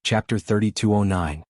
Chapter 3209.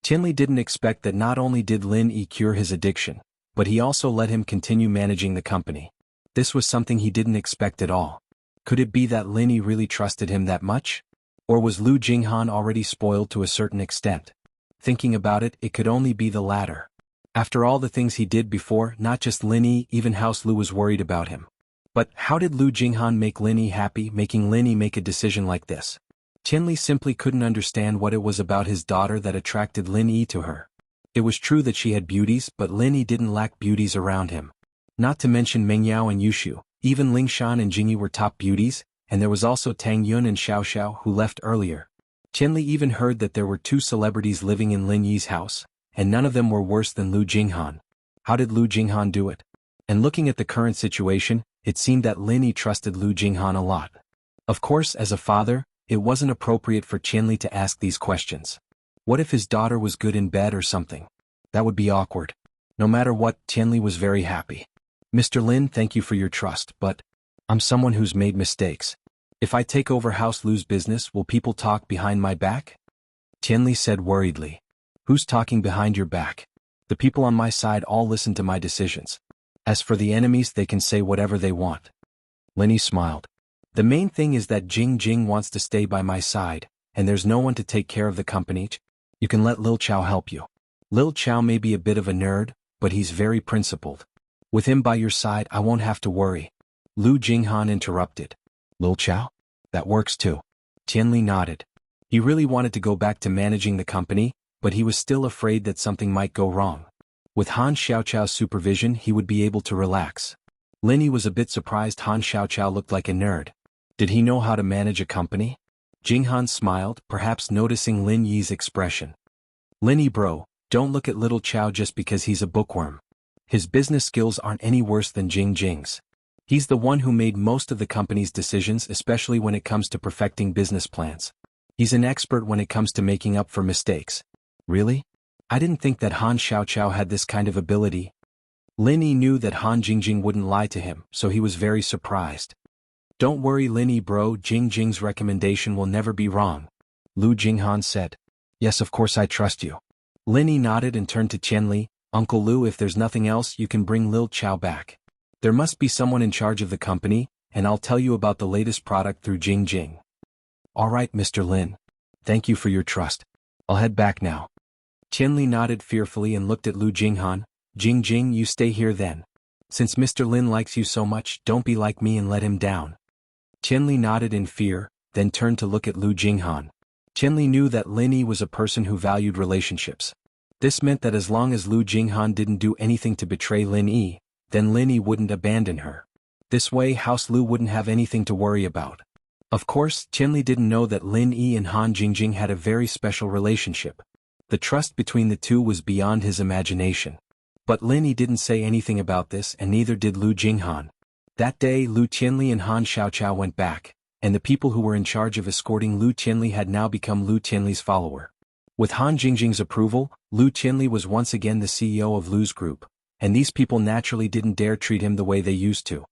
Tianli didn't expect that not only did Lin Yi cure his addiction, but he also let him continue managing the company. This was something he didn't expect at all. Could it be that Lin Yi really trusted him that much? Or was Lu Jinghan already spoiled to a certain extent? Thinking about it, it could only be the latter. After all the things he did before, not just Lin Yi, even House Lu was worried about him. But how did Lu Jinghan make Lin Yi happy, making Lin Yi make a decision like this? Tianli simply couldn't understand what it was about his daughter that attracted Lin Yi to her. It was true that she had beauties, but Lin Yi didn't lack beauties around him. Not to mention Meng Yao and Yushu, even Ling Shan and Jingyi were top beauties, and there was also Tang Yun and Xiao Xiao who left earlier. Tianli even heard that there were 2 celebrities living in Lin Yi's house, and none of them were worse than Lu Jinghan. How did Lu Jinghan do it? And looking at the current situation, it seemed that Lin Yi trusted Lu Jinghan a lot. Of course, as a father, it wasn't appropriate for Tianli to ask these questions. What if his daughter was good in bed or something? That would be awkward. No matter what, Tianli was very happy. Mr. Lin, thank you for your trust, but I'm someone who's made mistakes. If I take over House Lu's business, will people talk behind my back? Tianli said worriedly. Who's talking behind your back? The people on my side all listen to my decisions. As for the enemies, they can say whatever they want. Lin Yi smiled. The main thing is that Jing wants to stay by my side, and there's no one to take care of the company. You can let Lil Chao help you. Lil Chao may be a bit of a nerd, but he's very principled. With him by your side, I won't have to worry. Lu Jinghan interrupted. Lil Chao? That works too. Tianli nodded. He really wanted to go back to managing the company, but he was still afraid that something might go wrong. With Han Xiaoqiao's supervision, he would be able to relax. Lin Yi was a bit surprised Han Xiaoqiao looked like a nerd. Did he know how to manage a company? Jinghan smiled, perhaps noticing Lin Yi's expression. Lin Yi bro, don't look at little Chao just because he's a bookworm. His business skills aren't any worse than Jing's. He's the one who made most of the company's decisions, especially when it comes to perfecting business plans. He's an expert when it comes to making up for mistakes. Really? I didn't think that Han Xiaoqiao had this kind of ability. Lin Yi knew that Han Jingjing wouldn't lie to him, so he was very surprised. Don't worry Lin Yi bro, Jing's recommendation will never be wrong. Lu Jinghan said. Yes, of course I trust you. Lin Yi nodded and turned to Tianli. Uncle Lu, if there's nothing else, you can bring Lil Chao back. There must be someone in charge of the company, and I'll tell you about the latest product through Jing. Alright Mr. Lin. Thank you for your trust. I'll head back now. Tianli nodded fearfully and looked at Lu Jinghan. Jing, you stay here then. Since Mr. Lin likes you so much, don't be like me and let him down. Tianli nodded in fear, then turned to look at Lu Jinghan. Tianli knew that Lin Yi was a person who valued relationships. This meant that as long as Lu Jinghan didn't do anything to betray Lin Yi, then Lin Yi wouldn't abandon her. This way House Lu wouldn't have anything to worry about. Of course, Tianli didn't know that Lin Yi and Han Jingjing had a very special relationship. The trust between the two was beyond his imagination. But Lin Yi didn't say anything about this, and neither did Lu Jinghan. That day Lu Tianli and Han Xiaoqiao went back, and the people who were in charge of escorting Lu Tianli had now become Lu Tianli's follower. With Han Jingjing's approval, Lu Tianli was once again the CEO of Lu's group, and these people naturally didn't dare treat him the way they used to.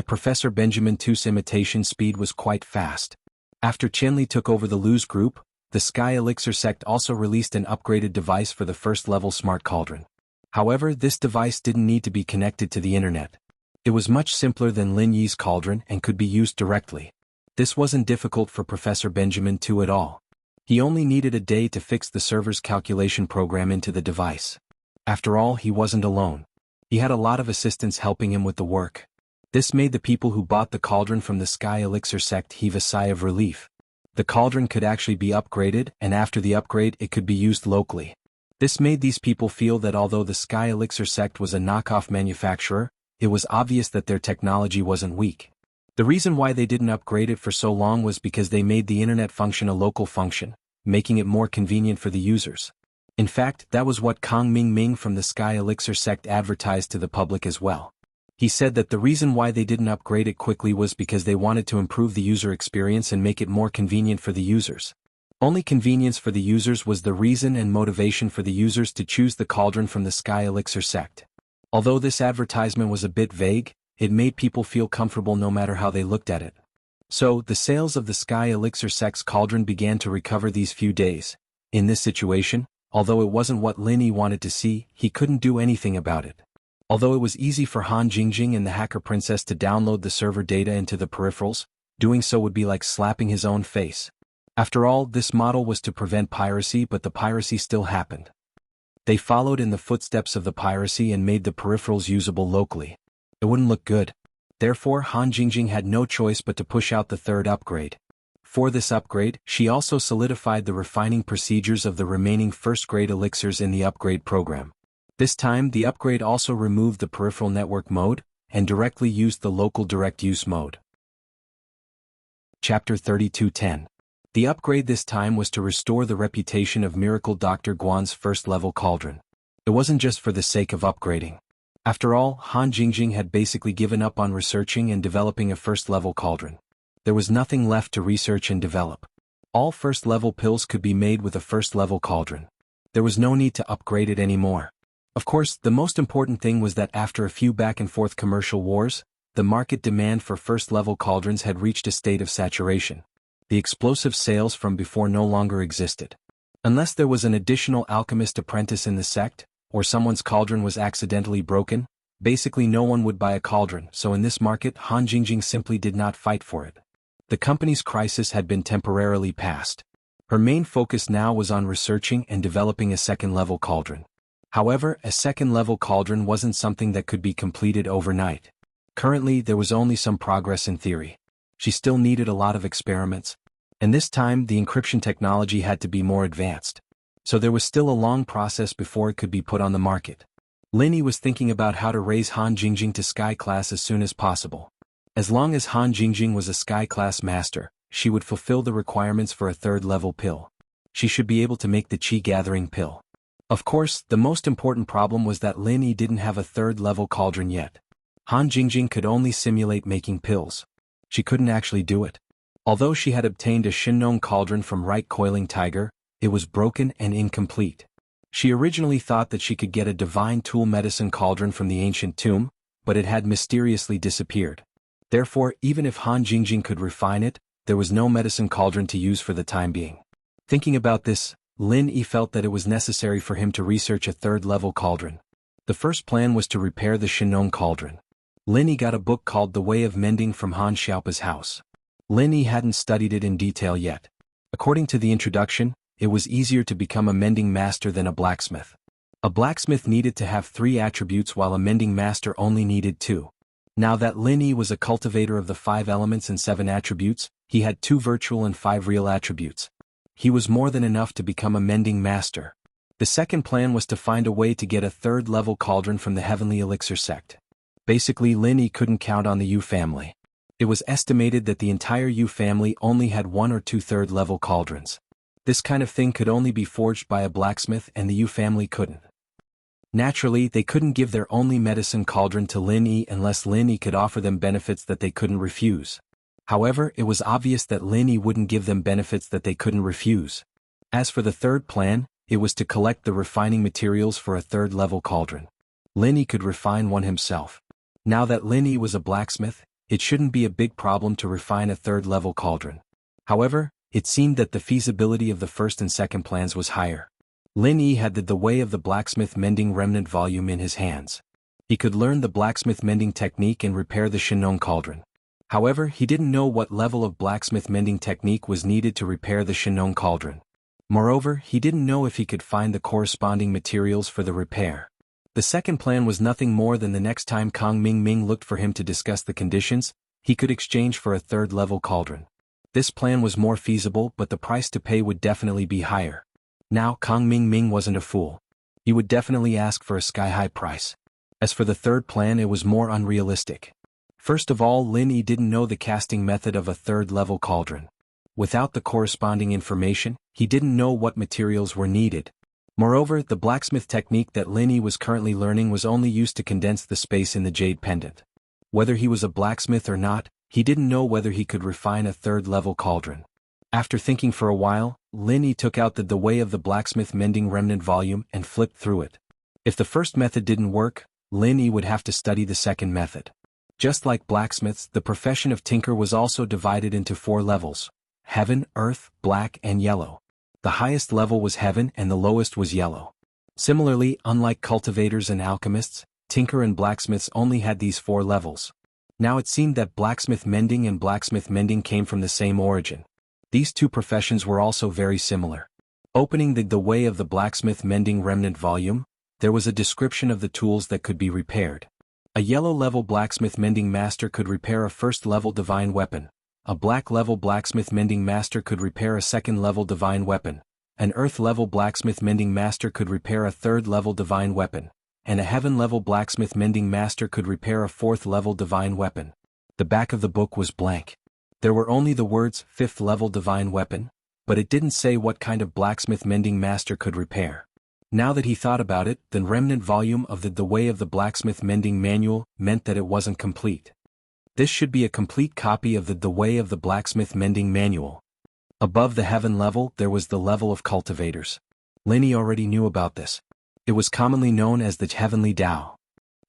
Professor Benjamin Tu's imitation speed was quite fast. After Tianli took over the Lu's group, the Sky Elixir sect also released an upgraded device for the first-level smart cauldron. However, this device didn't need to be connected to the internet. It was much simpler than Lin Yi's cauldron and could be used directly. This wasn't difficult for Professor Benjamin Tu at all. He only needed a day to fix the server's calculation program into the device. After all, he wasn't alone. He had a lot of assistants helping him with the work. This made the people who bought the cauldron from the Sky Elixir sect heave a sigh of relief. The cauldron could actually be upgraded, and after the upgrade it could be used locally. This made these people feel that although the Sky Elixir sect was a knockoff manufacturer, it was obvious that their technology wasn't weak. The reason why they didn't upgrade it for so long was because they made the internet function a local function, making it more convenient for the users. In fact, that was what Kang Ming from the Sky Elixir sect advertised to the public as well. He said that the reason why they didn't upgrade it quickly was because they wanted to improve the user experience and make it more convenient for the users. Only convenience for the users was the reason and motivation for the users to choose the cauldron from the Sky Elixir sect. Although this advertisement was a bit vague, it made people feel comfortable no matter how they looked at it. So, the sales of the Sky Elixir Sex Cauldron began to recover these few days. In this situation, although it wasn't what Lin Yi wanted to see, he couldn't do anything about it. Although it was easy for Han Jingjing and the Hacker Princess to download the server data into the peripherals, doing so would be like slapping his own face. After all, this model was to prevent piracy, but the piracy still happened. They followed in the footsteps of the piracy and made the peripherals usable locally. It wouldn't look good. Therefore, Han Jingjing had no choice but to push out the third upgrade. For this upgrade, she also solidified the refining procedures of the remaining first-grade elixirs in the upgrade program. This time, the upgrade also removed the peripheral network mode and directly used the local direct use mode. Chapter 3210. The upgrade this time was to restore the reputation of Miracle Dr. Guan's first-level cauldron. It wasn't just for the sake of upgrading. After all, Han Jingjing had basically given up on researching and developing a first-level cauldron. There was nothing left to research and develop. All first-level pills could be made with a first-level cauldron. There was no need to upgrade it anymore. Of course, the most important thing was that after a few back-and-forth commercial wars, the market demand for first-level cauldrons had reached a state of saturation. The explosive sales from before no longer existed. Unless there was an additional alchemist apprentice in the sect, or someone's cauldron was accidentally broken, basically no one would buy a cauldron, so in this market Han Jingjing simply did not fight for it. The company's crisis had been temporarily passed. Her main focus now was on researching and developing a second-level cauldron. However, a second-level cauldron wasn't something that could be completed overnight. Currently, there was only some progress in theory. She still needed a lot of experiments, and this time the encryption technology had to be more advanced. So there was still a long process before it could be put on the market. Lin Yi was thinking about how to raise Han Jingjing to Sky Class as soon as possible. As long as Han Jingjing was a Sky Class master, she would fulfill the requirements for a third-level pill. She should be able to make the Qi-gathering pill. Of course, the most important problem was that Lin Yi didn't have a third-level cauldron yet. Han Jingjing could only simulate making pills. She couldn't actually do it. Although she had obtained a Shinnong cauldron from Right Coiling Tiger, it was broken and incomplete. She originally thought that she could get a divine tool medicine cauldron from the ancient tomb, but it had mysteriously disappeared. Therefore, even if Han Jingjing could refine it, there was no medicine cauldron to use for the time being. Thinking about this, Lin Yi felt that it was necessary for him to research a third-level cauldron. The first plan was to repair the Shinnong cauldron. Lin Yi got a book called The Way of Mending from Han Xiaopa's house. Lin Yi hadn't studied it in detail yet. According to the introduction, it was easier to become a mending master than a blacksmith. A blacksmith needed to have 3 attributes while a mending master only needed 2. Now that Lin Yi was a cultivator of the 5 elements and 7 attributes, he had 2 virtual and 5 real attributes. He was more than enough to become a mending master. The second plan was to find a way to get a third-level cauldron from the Heavenly Elixir sect. Basically, Lin Yi couldn't count on the Yu family. It was estimated that the entire Yu family only had 1 or 2 third-level cauldrons. This kind of thing could only be forged by a blacksmith, and the Yu family couldn't. Naturally, they couldn't give their only medicine cauldron to Lin Yi unless Lin Yi could offer them benefits that they couldn't refuse. However, it was obvious that Lin Yi wouldn't give them benefits that they couldn't refuse. As for the third plan, it was to collect the refining materials for a third-level cauldron. Lin Yi could refine one himself. Now that Lin Yi was a blacksmith, it shouldn't be a big problem to refine a third-level cauldron. However, it seemed that the feasibility of the first and second plans was higher. Lin Yi had the Way of the Blacksmith Mending Remnant volume in his hands. He could learn the blacksmith mending technique and repair the Shinnong cauldron. However, he didn't know what level of blacksmith mending technique was needed to repair the Shinnong cauldron. Moreover, he didn't know if he could find the corresponding materials for the repair. The second plan was nothing more than the next time Kang Ming looked for him to discuss the conditions, he could exchange for a third-level cauldron. This plan was more feasible, but the price to pay would definitely be higher. Now, Kang Ming wasn't a fool. He would definitely ask for a sky-high price. As for the third plan, it was more unrealistic. First of all, Lin Yi didn't know the casting method of a third-level cauldron. Without the corresponding information, he didn't know what materials were needed. Moreover, the blacksmith technique that Lin Yi was currently learning was only used to condense the space in the jade pendant. Whether he was a blacksmith or not, he didn't know whether he could refine a third-level cauldron. After thinking for a while, Lin Yi took out the Way of the Blacksmith Mending Remnant volume and flipped through it. If the first method didn't work, Lin Yi would have to study the second method. Just like blacksmiths, the profession of tinker was also divided into 4 levels: heaven, earth, black, and yellow. The highest level was heaven and the lowest was yellow. Similarly, unlike cultivators and alchemists, tinker and blacksmiths only had these 4 levels. Now it seemed that blacksmith mending and blacksmith mending came from the same origin. These two professions were also very similar. Opening the Way of the Blacksmith Mending Remnant volume, there was a description of the tools that could be repaired. A yellow-level blacksmith mending master could repair a first-level divine weapon. A black-level blacksmith mending master could repair a second-level divine weapon. An earth-level blacksmith mending master could repair a third-level divine weapon. And a heaven-level blacksmith mending master could repair a fourth-level divine weapon. The back of the book was blank. There were only the words fifth-level divine weapon, but it didn't say what kind of blacksmith mending master could repair. Now that he thought about it, the remnant volume of the Way of the Blacksmith Mending Manual meant that it wasn't complete. This should be a complete copy of the Way of the Blacksmith Mending Manual. Above the heaven level there was the level of cultivators. Linny already knew about this. It was commonly known as the Heavenly Dao.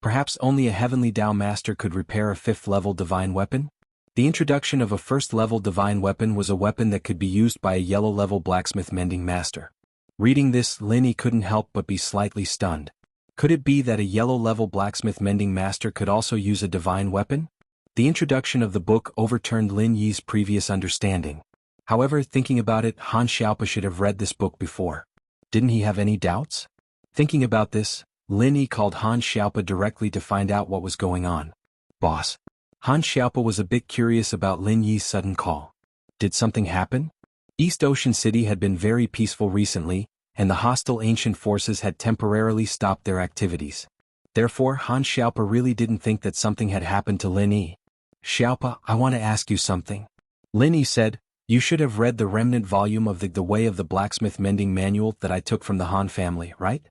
Perhaps only a Heavenly Dao master could repair a 5th-level divine weapon? The introduction of a 1st-level divine weapon was a weapon that could be used by a yellow-level blacksmith mending master. Reading this, Linny couldn't help but be slightly stunned. Could it be that a yellow-level blacksmith mending master could also use a divine weapon? The introduction of the book overturned Lin Yi's previous understanding. However, thinking about it, Han Xiaopa should have read this book before. Didn't he have any doubts? Thinking about this, Lin Yi called Han Xiaopa directly to find out what was going on. Boss. Han Xiaopa was a bit curious about Lin Yi's sudden call. Did something happen? East Ocean City had been very peaceful recently, and the hostile ancient forces had temporarily stopped their activities. Therefore, Han Xiaopa really didn't think that something had happened to Lin Yi. Xiaopa, I want to ask you something. Lin Yi said, you should have read the remnant volume of the Way of the Blacksmith Mending Manual that I took from the Han family, right?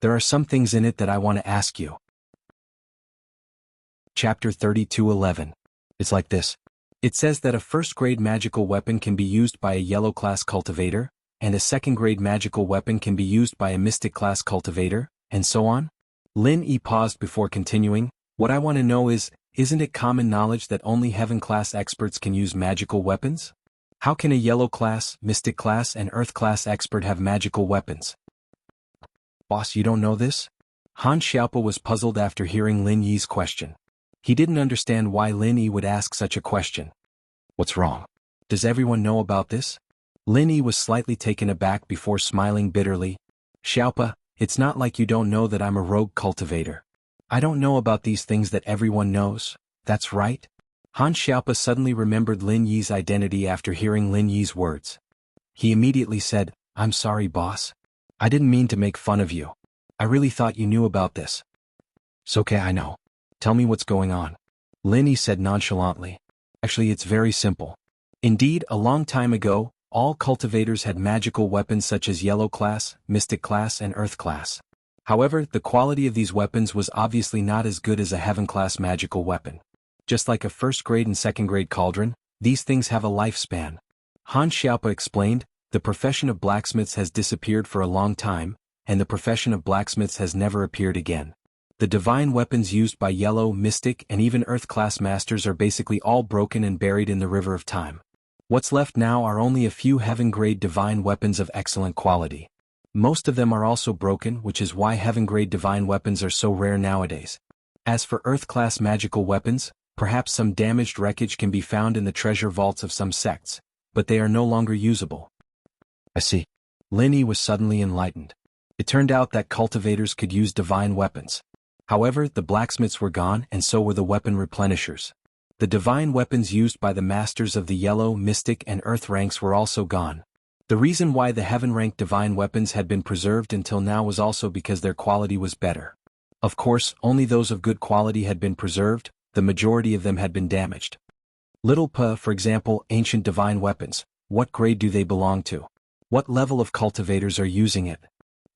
There are some things in it that I want to ask you. Chapter 32:11. It's like this. It says that a first-grade magical weapon can be used by a yellow-class cultivator, and a second-grade magical weapon can be used by a mystic-class cultivator, and so on? Lin Yi paused before continuing, what I want to know is, isn't it common knowledge that only heaven-class experts can use magical weapons? How can a yellow-class, mystic-class, and earth-class expert have magical weapons? Boss, you don't know this? Han Xiaopa was puzzled after hearing Lin Yi's question. He didn't understand why Lin Yi would ask such a question. What's wrong? Does everyone know about this? Lin Yi was slightly taken aback before smiling bitterly. Xiaopa, it's not like you don't know that I'm a rogue cultivator. I don't know about these things that everyone knows, that's right? Han Xiaopa suddenly remembered Lin Yi's identity after hearing Lin Yi's words. He immediately said, I'm sorry, boss. I didn't mean to make fun of you. I really thought you knew about this. It's okay, I know. Tell me what's going on. Lin Yi said nonchalantly. Actually, it's very simple. Indeed, a long time ago, all cultivators had magical weapons such as yellow class, mystic class, and earth class. However, the quality of these weapons was obviously not as good as a heaven class magical weapon. Just like a first-grade and second-grade cauldron, these things have a lifespan. Han Xiaopa explained, the profession of blacksmiths has disappeared for a long time, and the profession of blacksmiths has never appeared again. The divine weapons used by yellow, mystic, and even earth-class masters are basically all broken and buried in the river of time. What's left now are only a few heaven-grade divine weapons of excellent quality. Most of them are also broken, which is why heaven-grade divine weapons are so rare nowadays. As for earth-class magical weapons, perhaps some damaged wreckage can be found in the treasure vaults of some sects, but they are no longer usable. I see. Lin Yi was suddenly enlightened. It turned out that cultivators could use divine weapons. However, the blacksmiths were gone and so were the weapon replenishers. The divine weapons used by the masters of the yellow, mystic, and earth ranks were also gone. The reason why the heaven-ranked divine weapons had been preserved until now was also because their quality was better. Of course, only those of good quality had been preserved, the majority of them had been damaged. Little P, for example, ancient divine weapons, what grade do they belong to? What level of cultivators are using it?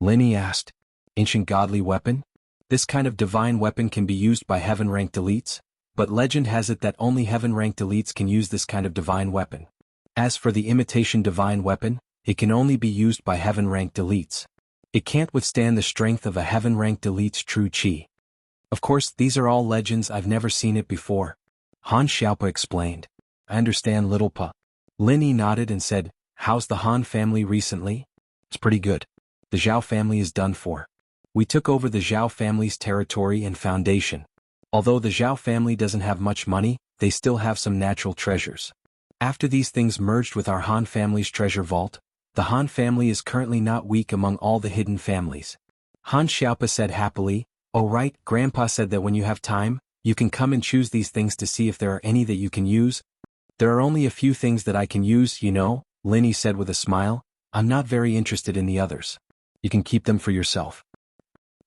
Lin Yi asked. Ancient godly weapon? This kind of divine weapon can be used by heaven-ranked elites, but legend has it that only heaven-ranked elites can use this kind of divine weapon. As for the imitation divine weapon, it can only be used by heaven-ranked elites. It can't withstand the strength of a heaven-ranked elite's true chi. Of course, these are all legends, I've never seen it before. Han Xiaopa explained. I understand, little pa. Lin Yi nodded and said, how's the Han family recently? It's pretty good. The Zhao family is done for. We took over the Zhao family's territory and foundation. Although the Zhao family doesn't have much money, they still have some natural treasures. After these things merged with our Han family's treasure vault, the Han family is currently not weak among all the hidden families. Han Xiaopa said happily, oh right, Grandpa said that when you have time, you can come and choose these things to see if there are any that you can use. There are only a few things that I can use, you know, Lin Yi said with a smile. I'm not very interested in the others. You can keep them for yourself.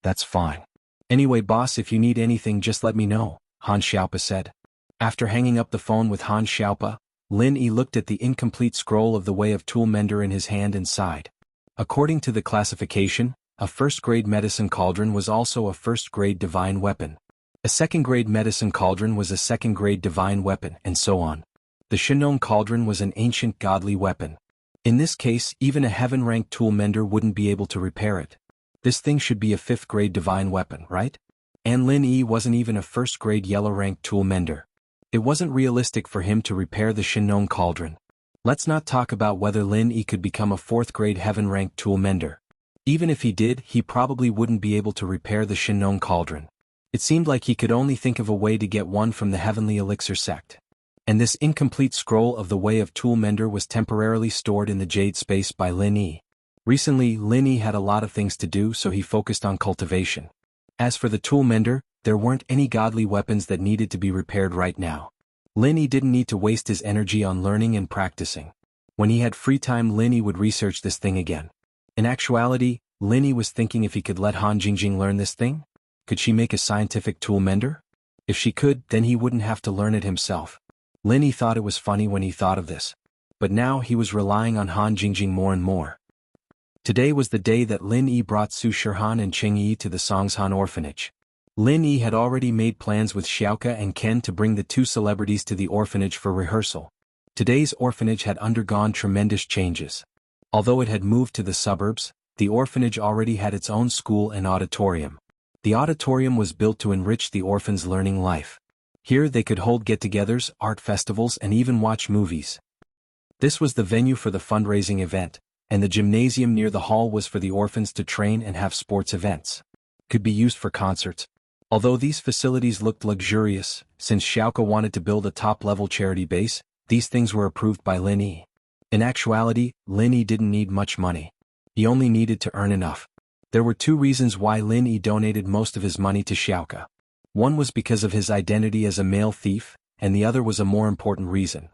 That's fine. Anyway, boss, if you need anything just let me know, Han Xiaopa said. After hanging up the phone with Han Xiaopa, Lin Yi looked at the incomplete scroll of the Way of Tool Mender in his hand and sighed. According to the classification, a first-grade medicine cauldron was also a first-grade divine weapon. A second-grade medicine cauldron was a second-grade divine weapon, and so on. The Shinong cauldron was an ancient godly weapon. In this case, even a heaven-ranked tool mender wouldn't be able to repair it. This thing should be a fifth-grade divine weapon, right? And Lin Yi wasn't even a first-grade yellow-ranked tool mender. It wasn't realistic for him to repair the Shinong cauldron. Let's not talk about whether Lin Yi could become a fourth-grade heaven-ranked tool mender. Even if he did, he probably wouldn't be able to repair the Shinong cauldron. It seemed like he could only think of a way to get one from the Heavenly Elixir sect. And this incomplete scroll of the Way of Tool Mender was temporarily stored in the Jade Space by Lin Yi. Recently, Lin Yi had a lot of things to do, so he focused on cultivation. As for the tool mender, there weren't any godly weapons that needed to be repaired right now. Lin Yi didn't need to waste his energy on learning and practicing. When he had free time, Lin Yi would research this thing again. In actuality, Lin Yi was thinking if he could let Han Jingjing learn this thing. Could she make a scientific tool mender? If she could, then he wouldn't have to learn it himself. Lin Yi thought it was funny when he thought of this. But now he was relying on Han Jingjing more and more. Today was the day that Lin Yi brought Su Shihan and Cheng Yi to the Songshan orphanage. Lin Yi had already made plans with Xiaoke and Ken to bring the two celebrities to the orphanage for rehearsal. Today's orphanage had undergone tremendous changes. Although it had moved to the suburbs, the orphanage already had its own school and auditorium. The auditorium was built to enrich the orphans' learning life. Here they could hold get-togethers, art festivals, and even watch movies. This was the venue for the fundraising event, and the gymnasium near the hall was for the orphans to train and have sports events. Could be used for concerts. Although these facilities looked luxurious, since Xiaoke wanted to build a top-level charity base, these things were approved by Lin Yi. In actuality, Lin Yi didn't need much money. He only needed to earn enough. There were two reasons why Lin Yi donated most of his money to Xiaoke. One was because of his identity as a male thief, and the other was a more important reason.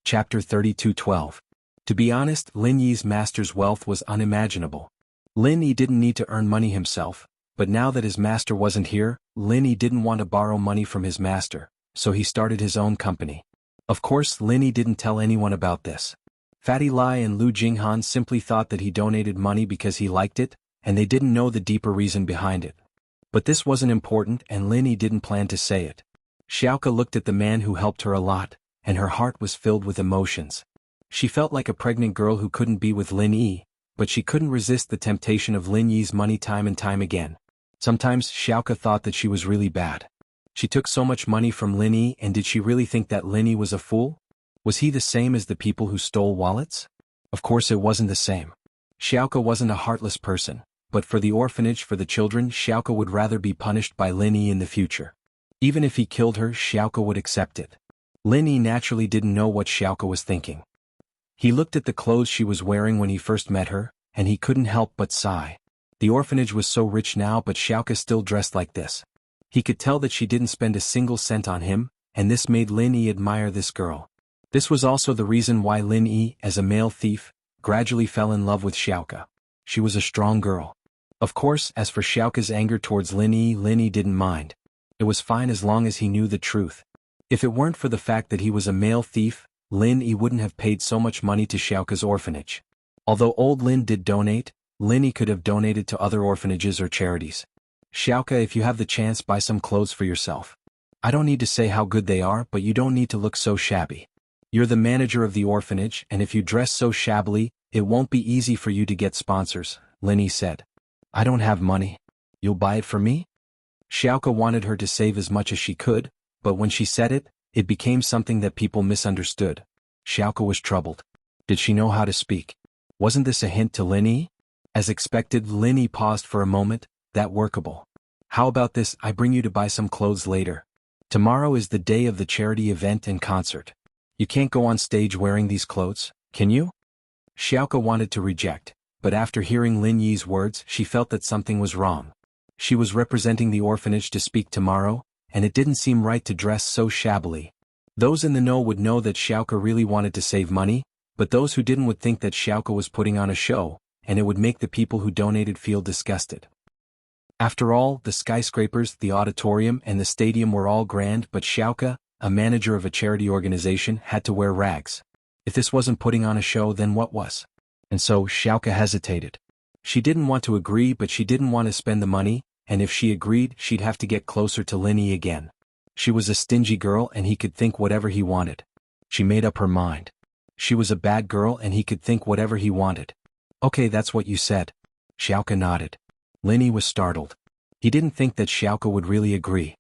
Chapter 32:12. To be honest, Lin Yi's master's wealth was unimaginable. Lin Yi didn't need to earn money himself, but now that his master wasn't here, Lin Yi didn't want to borrow money from his master, so he started his own company. Of course, Lin Yi didn't tell anyone about this. Fatty Lai and Lu Jinghan simply thought that he donated money because he liked it, and they didn't know the deeper reason behind it. But this wasn't important, and Lin Yi didn't plan to say it. Xiaoke looked at the man who helped her a lot, and her heart was filled with emotions. She felt like a pregnant girl who couldn't be with Lin Yi, but she couldn't resist the temptation of Lin Yi's money time and time again. Sometimes Xiaoke thought that she was really bad. She took so much money from Lin Yi, and did she really think that Lin Yi was a fool? Was he the same as the people who stole wallets? Of course it wasn't the same. Xiaoke wasn't a heartless person, but for the orphanage for the children, Xiaoke would rather be punished by Lin Yi in the future. Even if he killed her, Xiaoke would accept it. Lin Yi naturally didn't know what Xiaoke was thinking. He looked at the clothes she was wearing when he first met her, and he couldn't help but sigh. The orphanage was so rich now, but Xiaoke still dressed like this. He could tell that she didn't spend a single cent on him, and this made Lin Yi admire this girl. This was also the reason why Lin Yi, as a male thief, gradually fell in love with Xiaoke. She was a strong girl. Of course, as for Xiaoke's anger towards Lin Yi didn't mind. It was fine as long as he knew the truth. If it weren't for the fact that he was a male thief, Lin Yi wouldn't have paid so much money to Xiaoke's orphanage. Although old Lin did donate, Lin Yi could have donated to other orphanages or charities. Xiaoke, if you have the chance, buy some clothes for yourself. I don't need to say how good they are, but you don't need to look so shabby. You're the manager of the orphanage, and if you dress so shabbily, it won't be easy for you to get sponsors, Lin Yi said. I don't have money. You'll buy it for me? Xiaoka wanted her to save as much as she could, but when she said it, it became something that people misunderstood. Xiaoka was troubled. Did she know how to speak? Wasn't this a hint to Lin Yi? As expected, Lin Yi paused for a moment. That workable. How about this, I bring you to buy some clothes later. Tomorrow is the day of the charity event and concert. You can't go on stage wearing these clothes, can you? Xiaoka wanted to reject, but after hearing Lin Yi's words she felt that something was wrong. She was representing the orphanage to speak tomorrow, and it didn't seem right to dress so shabbily. Those in the know would know that Xiaoka really wanted to save money, but those who didn't would think that Xiaoka was putting on a show, and it would make the people who donated feel disgusted. After all, the skyscrapers, the auditorium, and the stadium were all grand, but Xiaoka, a manager of a charity organization, had to wear rags. If this wasn't putting on a show, then what was? And so, Xiaoka hesitated. She didn't want to agree, but she didn't want to spend the money, and if she agreed, she'd have to get closer to Lin Yi again. She was a stingy girl and he could think whatever he wanted. She made up her mind. She was a bad girl and he could think whatever he wanted. Okay, that's what you said. Xiaoka nodded. Lin Yi was startled. He didn't think that Xiaoka would really agree.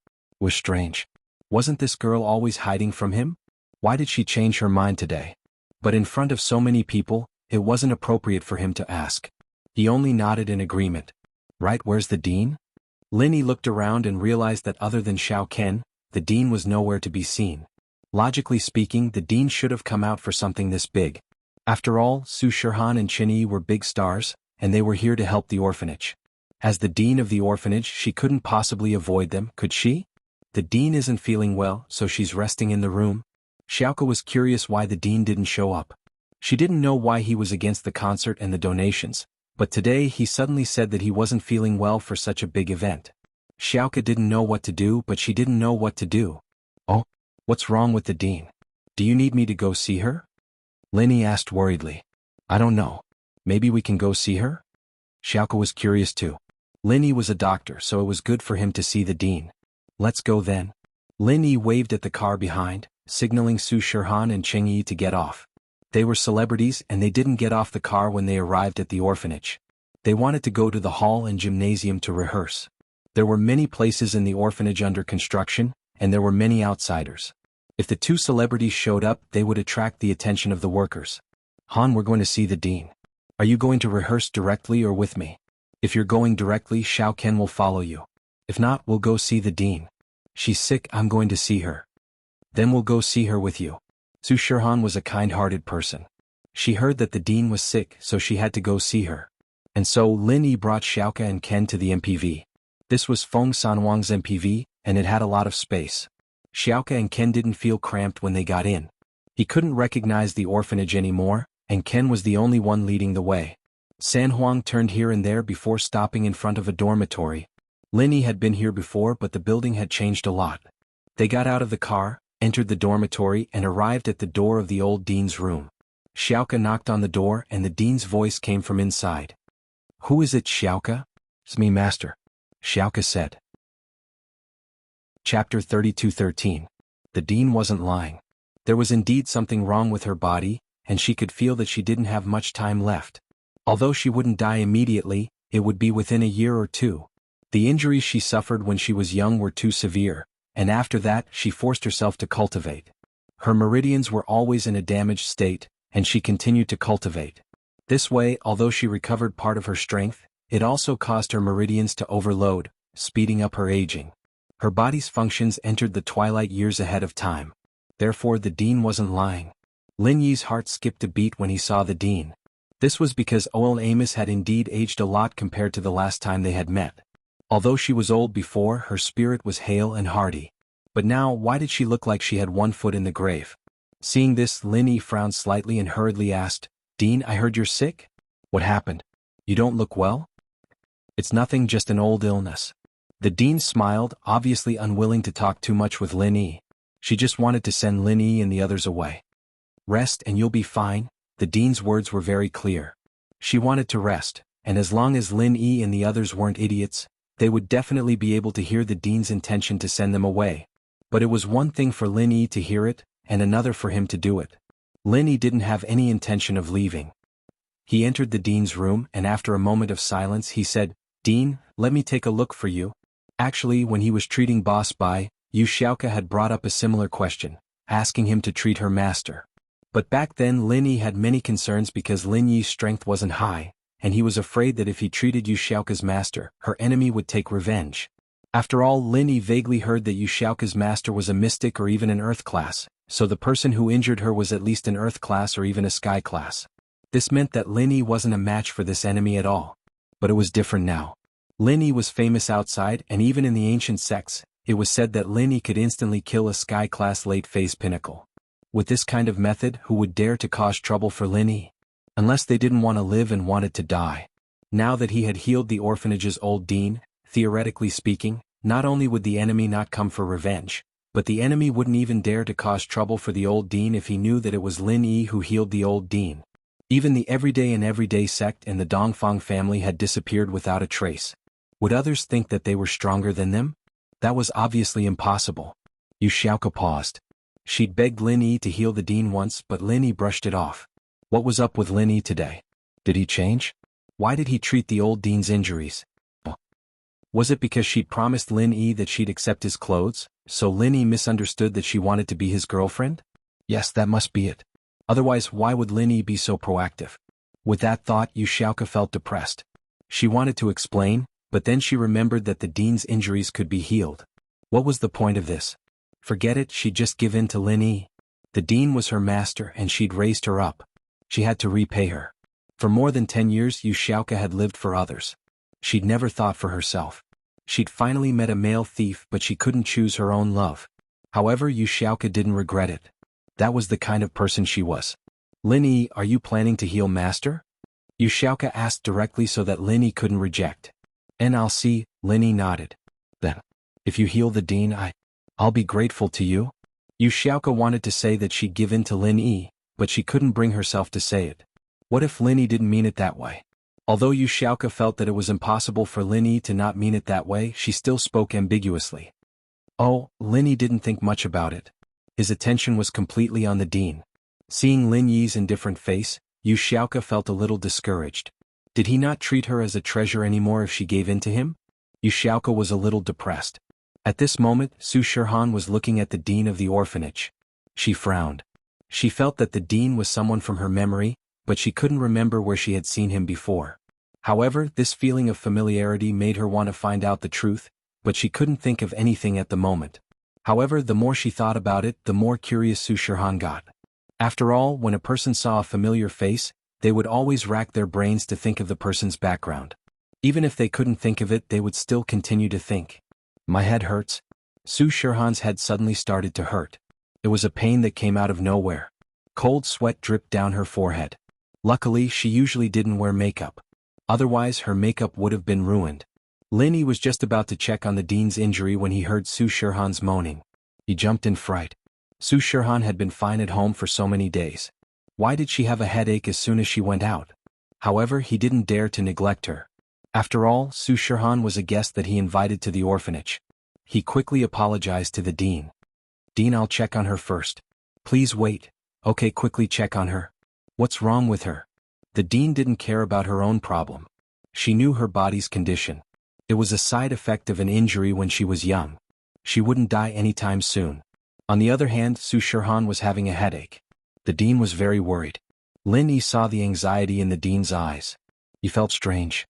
It was strange. Wasn't this girl always hiding from him? Why did she change her mind today? But in front of so many people, it wasn't appropriate for him to ask. He only nodded in agreement. Right, where's the dean? Lin Yi looked around and realized that other than Xiao Ken, the dean was nowhere to be seen. Logically speaking, the dean should have come out for something this big. After all, Su Shirhan and Qin Yi were big stars, and they were here to help the orphanage. As the dean of the orphanage, she couldn't possibly avoid them, could she? The dean isn't feeling well, so she's resting in the room. Xiaoka was curious why the dean didn't show up. She didn't know why he was against the concert and the donations, but today he suddenly said that he wasn't feeling well for such a big event. Xiaoka didn't know what to do, but she didn't know what to do. Oh, what's wrong with the dean? Do you need me to go see her? Lin Yi asked worriedly. I don't know. Maybe we can go see her? Xiaoka was curious too. Lin Yi was a doctor, so it was good for him to see the dean. Let's go then. Lin Yi waved at the car behind, signaling Su Shirhan and Qing Yi to get off. They were celebrities and they didn't get off the car when they arrived at the orphanage. They wanted to go to the hall and gymnasium to rehearse. There were many places in the orphanage under construction, and there were many outsiders. If the two celebrities showed up, they would attract the attention of the workers. Han, we're going to see the dean. Are you going to rehearse directly or with me? If you're going directly, Xiao Ken will follow you. If not, we'll go see the dean. She's sick, I'm going to see her. Then we'll go see her with you. Su Shirhan was a kind-hearted person. She heard that the dean was sick, so she had to go see her. And so Lin Yi brought Xiaoka and Ken to the MPV. This was Feng Sanwang's MPV, and it had a lot of space. Xiaoka and Ken didn't feel cramped when they got in. He couldn't recognize the orphanage anymore, and Ken was the only one leading the way. San Huang turned here and there before stopping in front of a dormitory. Lin Yi had been here before, but the building had changed a lot. They got out of the car, entered the dormitory, and arrived at the door of the old dean's room. Xiaoka knocked on the door and the dean's voice came from inside. Who is it, Xiaoka? It's me, master. Xiaoka said. Chapter 32:13. The dean wasn't lying. There was indeed something wrong with her body, and she could feel that she didn't have much time left. Although she wouldn't die immediately, it would be within a year or two. The injuries she suffered when she was young were too severe, and after that she forced herself to cultivate. Her meridians were always in a damaged state, and she continued to cultivate. This way, although she recovered part of her strength, it also caused her meridians to overload, speeding up her aging. Her body's functions entered the twilight years ahead of time. Therefore the dean wasn't lying. Lin Yi's heart skipped a beat when he saw the dean. This was because old Amos had indeed aged a lot compared to the last time they had met. Although she was old before, her spirit was hale and hearty. But now, why did she look like she had one foot in the grave? Seeing this, Lin Yi frowned slightly and hurriedly asked, Dean, I heard you're sick? What happened? You don't look well? It's nothing, just an old illness. The dean smiled, obviously unwilling to talk too much with Lin Yi. She just wanted to send Lin Yi and the others away. Rest and you'll be fine. The dean's words were very clear. She wanted to rest, and as long as Lin Yi and the others weren't idiots, they would definitely be able to hear the dean's intention to send them away. But it was one thing for Lin Yi to hear it, and another for him to do it. Lin Yi didn't have any intention of leaving. He entered the dean's room, and after a moment of silence he said, Dean, let me take a look for you. Actually, when he was treating Boss Bai, Yu Xiaoka had brought up a similar question, asking him to treat her master. But back then Lin Yi had many concerns because Lin Yi's strength wasn't high, and he was afraid that if he treated Yu Xiaoka's master, her enemy would take revenge. After all, Lin Yi vaguely heard that Yu Xiaoka's master was a mystic or even an earth class, so the person who injured her was at least an earth class or even a sky class. This meant that Lin Yi wasn't a match for this enemy at all. But it was different now. Lin Yi was famous outside, and even in the ancient sects, it was said that Lin Yi could instantly kill a sky class late phase pinnacle. With this kind of method, who would dare to cause trouble for Lin Yi? Unless they didn't want to live and wanted to die. Now that he had healed the orphanage's old dean, theoretically speaking, not only would the enemy not come for revenge, but the enemy wouldn't even dare to cause trouble for the old dean if he knew that it was Lin Yi who healed the old dean. Even the everyday sect and the Dongfang family had disappeared without a trace. Would others think that they were stronger than them? That was obviously impossible. Yu Xiaoka paused. She'd begged Lin Yi to heal the dean once, but Lin Yi brushed it off. What was up with Lin Yi today? Did he change? Why did he treat the old dean's injuries? Was it because she'd promised Lin Yi that she'd accept his clothes, so Lin Yi misunderstood that she wanted to be his girlfriend? Yes, that must be it. Otherwise, why would Lin Yi be so proactive? With that thought, Yu Xiaoka felt depressed. She wanted to explain, but then she remembered that the dean's injuries could be healed. What was the point of this? Forget it, she'd just give in to Lin Yi. The dean was her master and she'd raised her up. She had to repay her. For more than 10 years Yu Xiaoka had lived for others. She'd never thought for herself. She'd finally met a male thief, but she couldn't choose her own love. However, Yu Xiaoka didn't regret it. That was the kind of person she was. Lin Yi, are you planning to heal master? Yu Xiaoka asked directly so that Lin Yi couldn't reject. And I'll see, Lin Yi nodded. Then, if you heal the dean, I'll be grateful to you. Yu Xiaoka wanted to say that she'd give in to Lin Yi, but she couldn't bring herself to say it. What if Lin Yi didn't mean it that way? Although Yu Xiaoka felt that it was impossible for Lin Yi to not mean it that way, she still spoke ambiguously. Oh, Lin Yi didn't think much about it. His attention was completely on the dean. Seeing Lin Yi's indifferent face, Yu Xiaoka felt a little discouraged. Did he not treat her as a treasure anymore if she gave in to him? Yu Xiaoka was a little depressed. At this moment, Su Shirhan was looking at the dean of the orphanage. She frowned. She felt that the dean was someone from her memory, but she couldn't remember where she had seen him before. However, this feeling of familiarity made her want to find out the truth, but she couldn't think of anything at the moment. However, the more she thought about it, the more curious Su Shirhan got. After all, when a person saw a familiar face, they would always rack their brains to think of the person's background. Even if they couldn't think of it, they would still continue to think. My head hurts. Su Shirhan's head suddenly started to hurt. It was a pain that came out of nowhere. Cold sweat dripped down her forehead. Luckily, she usually didn't wear makeup. Otherwise, her makeup would have been ruined. Lin Yi was just about to check on the dean's injury when he heard Su Shirhan's moaning. He jumped in fright. Su Shirhan had been fine at home for so many days. Why did she have a headache as soon as she went out? However, he didn't dare to neglect her. After all, Su Shirhan was a guest that he invited to the orphanage. He quickly apologized to the dean. Dean, I'll check on her first. Please wait. Okay, quickly check on her. What's wrong with her? The dean didn't care about her own problem. She knew her body's condition. It was a side effect of an injury when she was young. She wouldn't die anytime soon. On the other hand, Su Shirhan was having a headache. The dean was very worried. Lin Yi saw the anxiety in the dean's eyes. He felt strange.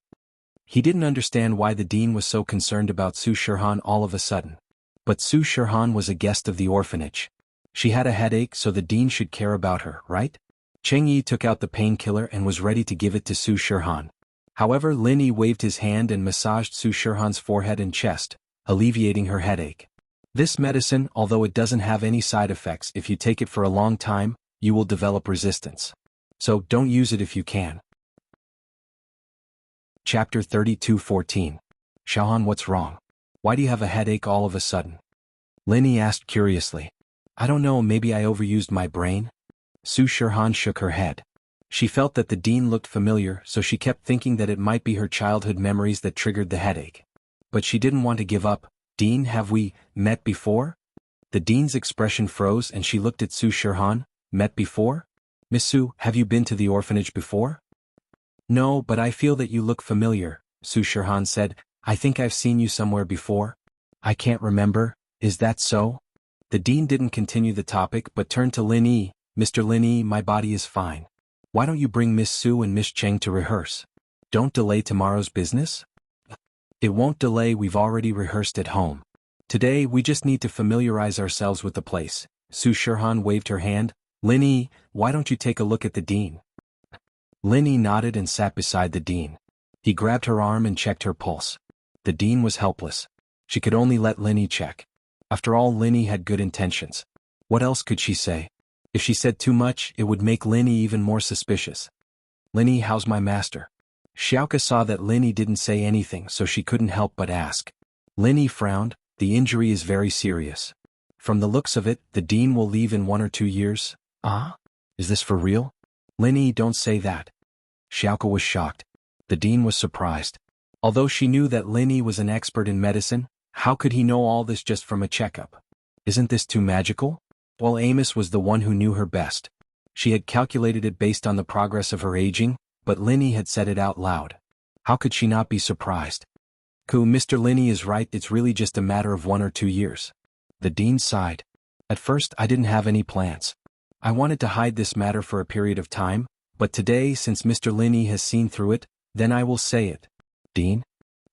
He didn't understand why the dean was so concerned about Su Shirhan all of a sudden. But Su Shirhan was a guest of the orphanage. She had a headache, so the dean should care about her, right? Cheng Yi took out the painkiller and was ready to give it to Su Shirhan. However, Lin Yi waved his hand and massaged Su Shirhan's forehead and chest, alleviating her headache. This medicine, although it doesn't have any side effects, if you take it for a long time, you will develop resistance. So don't use it if you can. Chapter 32:14. Shahan, what's wrong? Why do you have a headache all of a sudden? Lin Yi asked curiously. I don't know, maybe I overused my brain? Su Shirhan shook her head. She felt that the dean looked familiar, so she kept thinking that it might be her childhood memories that triggered the headache. But she didn't want to give up. Dean, have we met before? The dean's expression froze and she looked at Su Shirhan. Met before? Miss Su, have you been to the orphanage before? No, but I feel that you look familiar, Su Shirhan said. I think I've seen you somewhere before. I can't remember, is that so? The dean didn't continue the topic but turned to Lin Yi. Mr. Lin Yi, my body is fine. Why don't you bring Miss Su and Miss Cheng to rehearse? Don't delay tomorrow's business? It won't delay, we've already rehearsed at home. Today we just need to familiarize ourselves with the place. Su Shirhan waved her hand. Lin Yi, why don't you take a look at the dean? Lin Yi nodded and sat beside the dean. He grabbed her arm and checked her pulse. The dean was helpless. She could only let Lin Yi check. After all, Lin Yi had good intentions. What else could she say? If she said too much, it would make Lin Yi even more suspicious. Lin Yi, how's my master? Xiaoke saw that Lin Yi didn't say anything, so she couldn't help but ask. Lin Yi frowned. The injury is very serious. From the looks of it, the dean will leave in 1 or 2 years. Ah? Is this for real? Lin Yi, don't say that. Xiaoke was shocked. The dean was surprised. Although she knew that Lin Yi was an expert in medicine, how could he know all this just from a checkup? Isn't this too magical? Well, Amos was the one who knew her best. She had calculated it based on the progress of her aging, but Lin Yi had said it out loud. How could she not be surprised? Mr. Lin Yi is right, it's really just a matter of 1 or 2 years. The dean sighed. At first I didn't have any plans. I wanted to hide this matter for a period of time, but today, since Mr. Lin Yi has seen through it, then I will say it. Dean?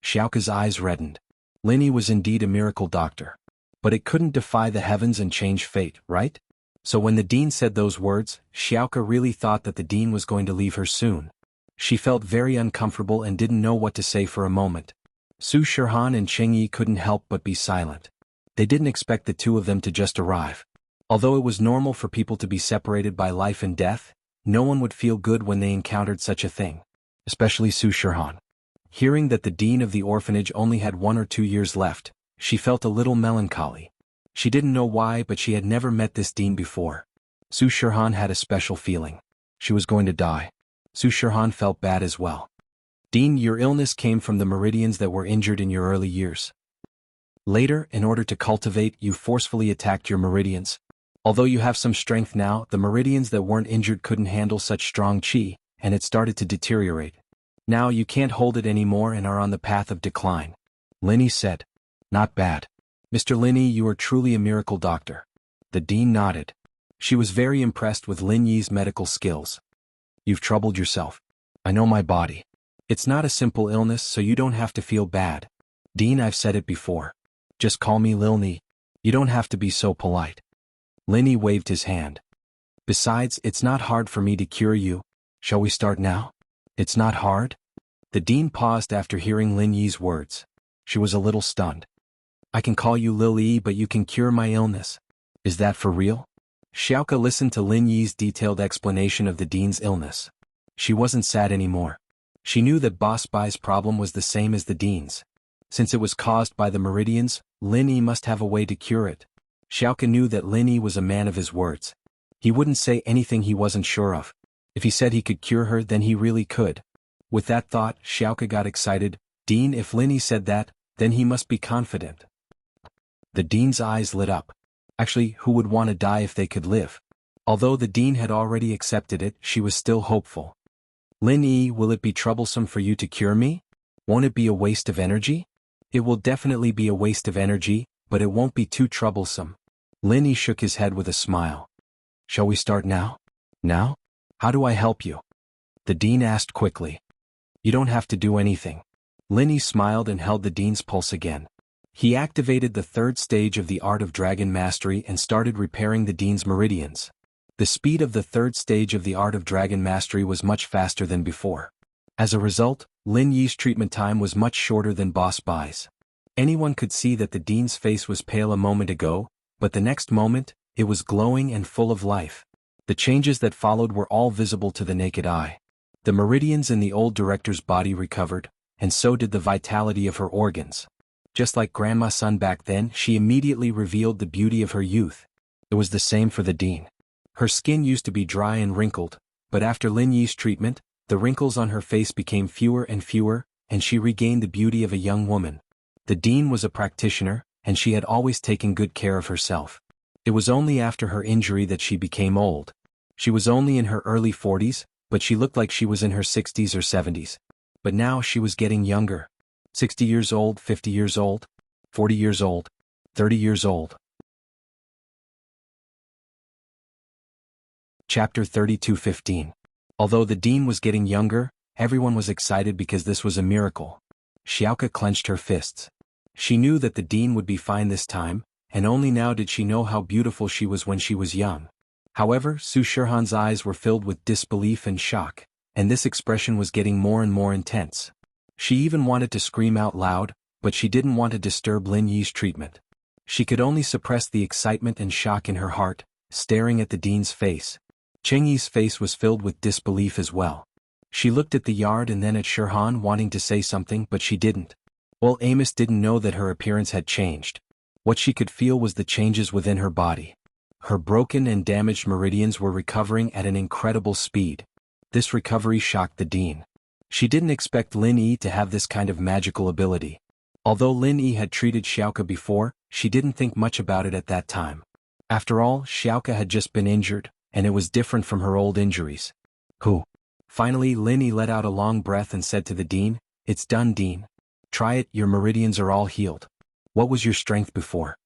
Xiaoke's eyes reddened. Lin Yi was indeed a miracle doctor. But it couldn't defy the heavens and change fate, right? So when the dean said those words, Xiaoke really thought that the dean was going to leave her soon. She felt very uncomfortable and didn't know what to say for a moment. Su Shirhan and Cheng Yi couldn't help but be silent. They didn't expect the two of them to just arrive. Although it was normal for people to be separated by life and death, no one would feel good when they encountered such a thing. Especially Su Shirhan. Hearing that the dean of the orphanage only had 1 or 2 years left, she felt a little melancholy. She didn't know why, but she had never met this dean before. Su Shirhan had a special feeling. She was going to die. Su Shirhan felt bad as well. Dean, your illness came from the meridians that were injured in your early years. Later, in order to cultivate, you forcefully attacked your meridians. Although you have some strength now, the meridians that weren't injured couldn't handle such strong qi, and it started to deteriorate. Now you can't hold it anymore and are on the path of decline. Lin Yi said. Not bad. Mr. Lin Yi, you are truly a miracle doctor. The dean nodded. She was very impressed with Lin Yi's medical skills. You've troubled yourself. I know my body. It's not a simple illness, so you don't have to feel bad. Dean, I've said it before. Just call me Lil Ni. You don't have to be so polite. Lin Yi waved his hand. Besides, it's not hard for me to cure you. Shall we start now? It's not hard? The dean paused after hearing Lin Yi's words. She was a little stunned. I can call you Lil Yi, but you can cure my illness. Is that for real? Xiaoke listened to Lin Yi's detailed explanation of the dean's illness. She wasn't sad anymore. She knew that Boss Bai's problem was the same as the dean's. Since it was caused by the meridians, Lin Yi must have a way to cure it. Xiaoke knew that Lin Yi was a man of his words. He wouldn't say anything he wasn't sure of. If he said he could cure her, then he really could. With that thought, Xiaoke got excited. Dean, if Lin Yi said that, then he must be confident. The dean's eyes lit up. Actually, who would want to die if they could live? Although the dean had already accepted it, she was still hopeful. Lin Yi, will it be troublesome for you to cure me? Won't it be a waste of energy? It will definitely be a waste of energy, but it won't be too troublesome. Lin Yi shook his head with a smile. Shall we start now? Now? How do I help you? The dean asked quickly. You don't have to do anything. Lin Yi smiled and held the dean's pulse again. He activated the 3rd stage of the art of dragon mastery and started repairing the dean's meridians. The speed of the 3rd stage of the art of dragon mastery was much faster than before. As a result, Lin Yi's treatment time was much shorter than Boss Bai's. Anyone could see that the dean's face was pale a moment ago, but the next moment, it was glowing and full of life. The changes that followed were all visible to the naked eye. The meridians in the old director's body recovered, and so did the vitality of her organs. Just like Grandma Sun back then, she immediately revealed the beauty of her youth. It was the same for the dean. Her skin used to be dry and wrinkled, but after Lin Yi's treatment, the wrinkles on her face became fewer and fewer, and she regained the beauty of a young woman. The dean was a practitioner, and she had always taken good care of herself. It was only after her injury that she became old. She was only in her early 40s, but she looked like she was in her 60s or 70s. but now she was getting younger. 60 years old, 50 years old, 40 years old, 30 years old. Chapter 32:15. Although the dean was getting younger, everyone was excited because this was a miracle. Xiaoka clenched her fists. She knew that the dean would be fine this time, and only now did she know how beautiful she was when she was young. However, Su Shihan's eyes were filled with disbelief and shock, and this expression was getting more and more intense. She even wanted to scream out loud, but she didn't want to disturb Lin Yi's treatment. She could only suppress the excitement and shock in her heart, staring at the dean's face. Cheng Yi's face was filled with disbelief as well. She looked at the yard and then at Shihan, wanting to say something, but she didn't. Well, Amos didn't know that her appearance had changed. What she could feel was the changes within her body. Her broken and damaged meridians were recovering at an incredible speed. This recovery shocked the dean. She didn't expect Lin Yi to have this kind of magical ability. Although Lin Yi had treated Xiaoka before, she didn't think much about it at that time. After all, Xiaoka had just been injured, and it was different from her old injuries. Who? Finally, Lin Yi let out a long breath and said to the dean, "It's done, dean. Try it, your meridians are all healed. What was your strength before?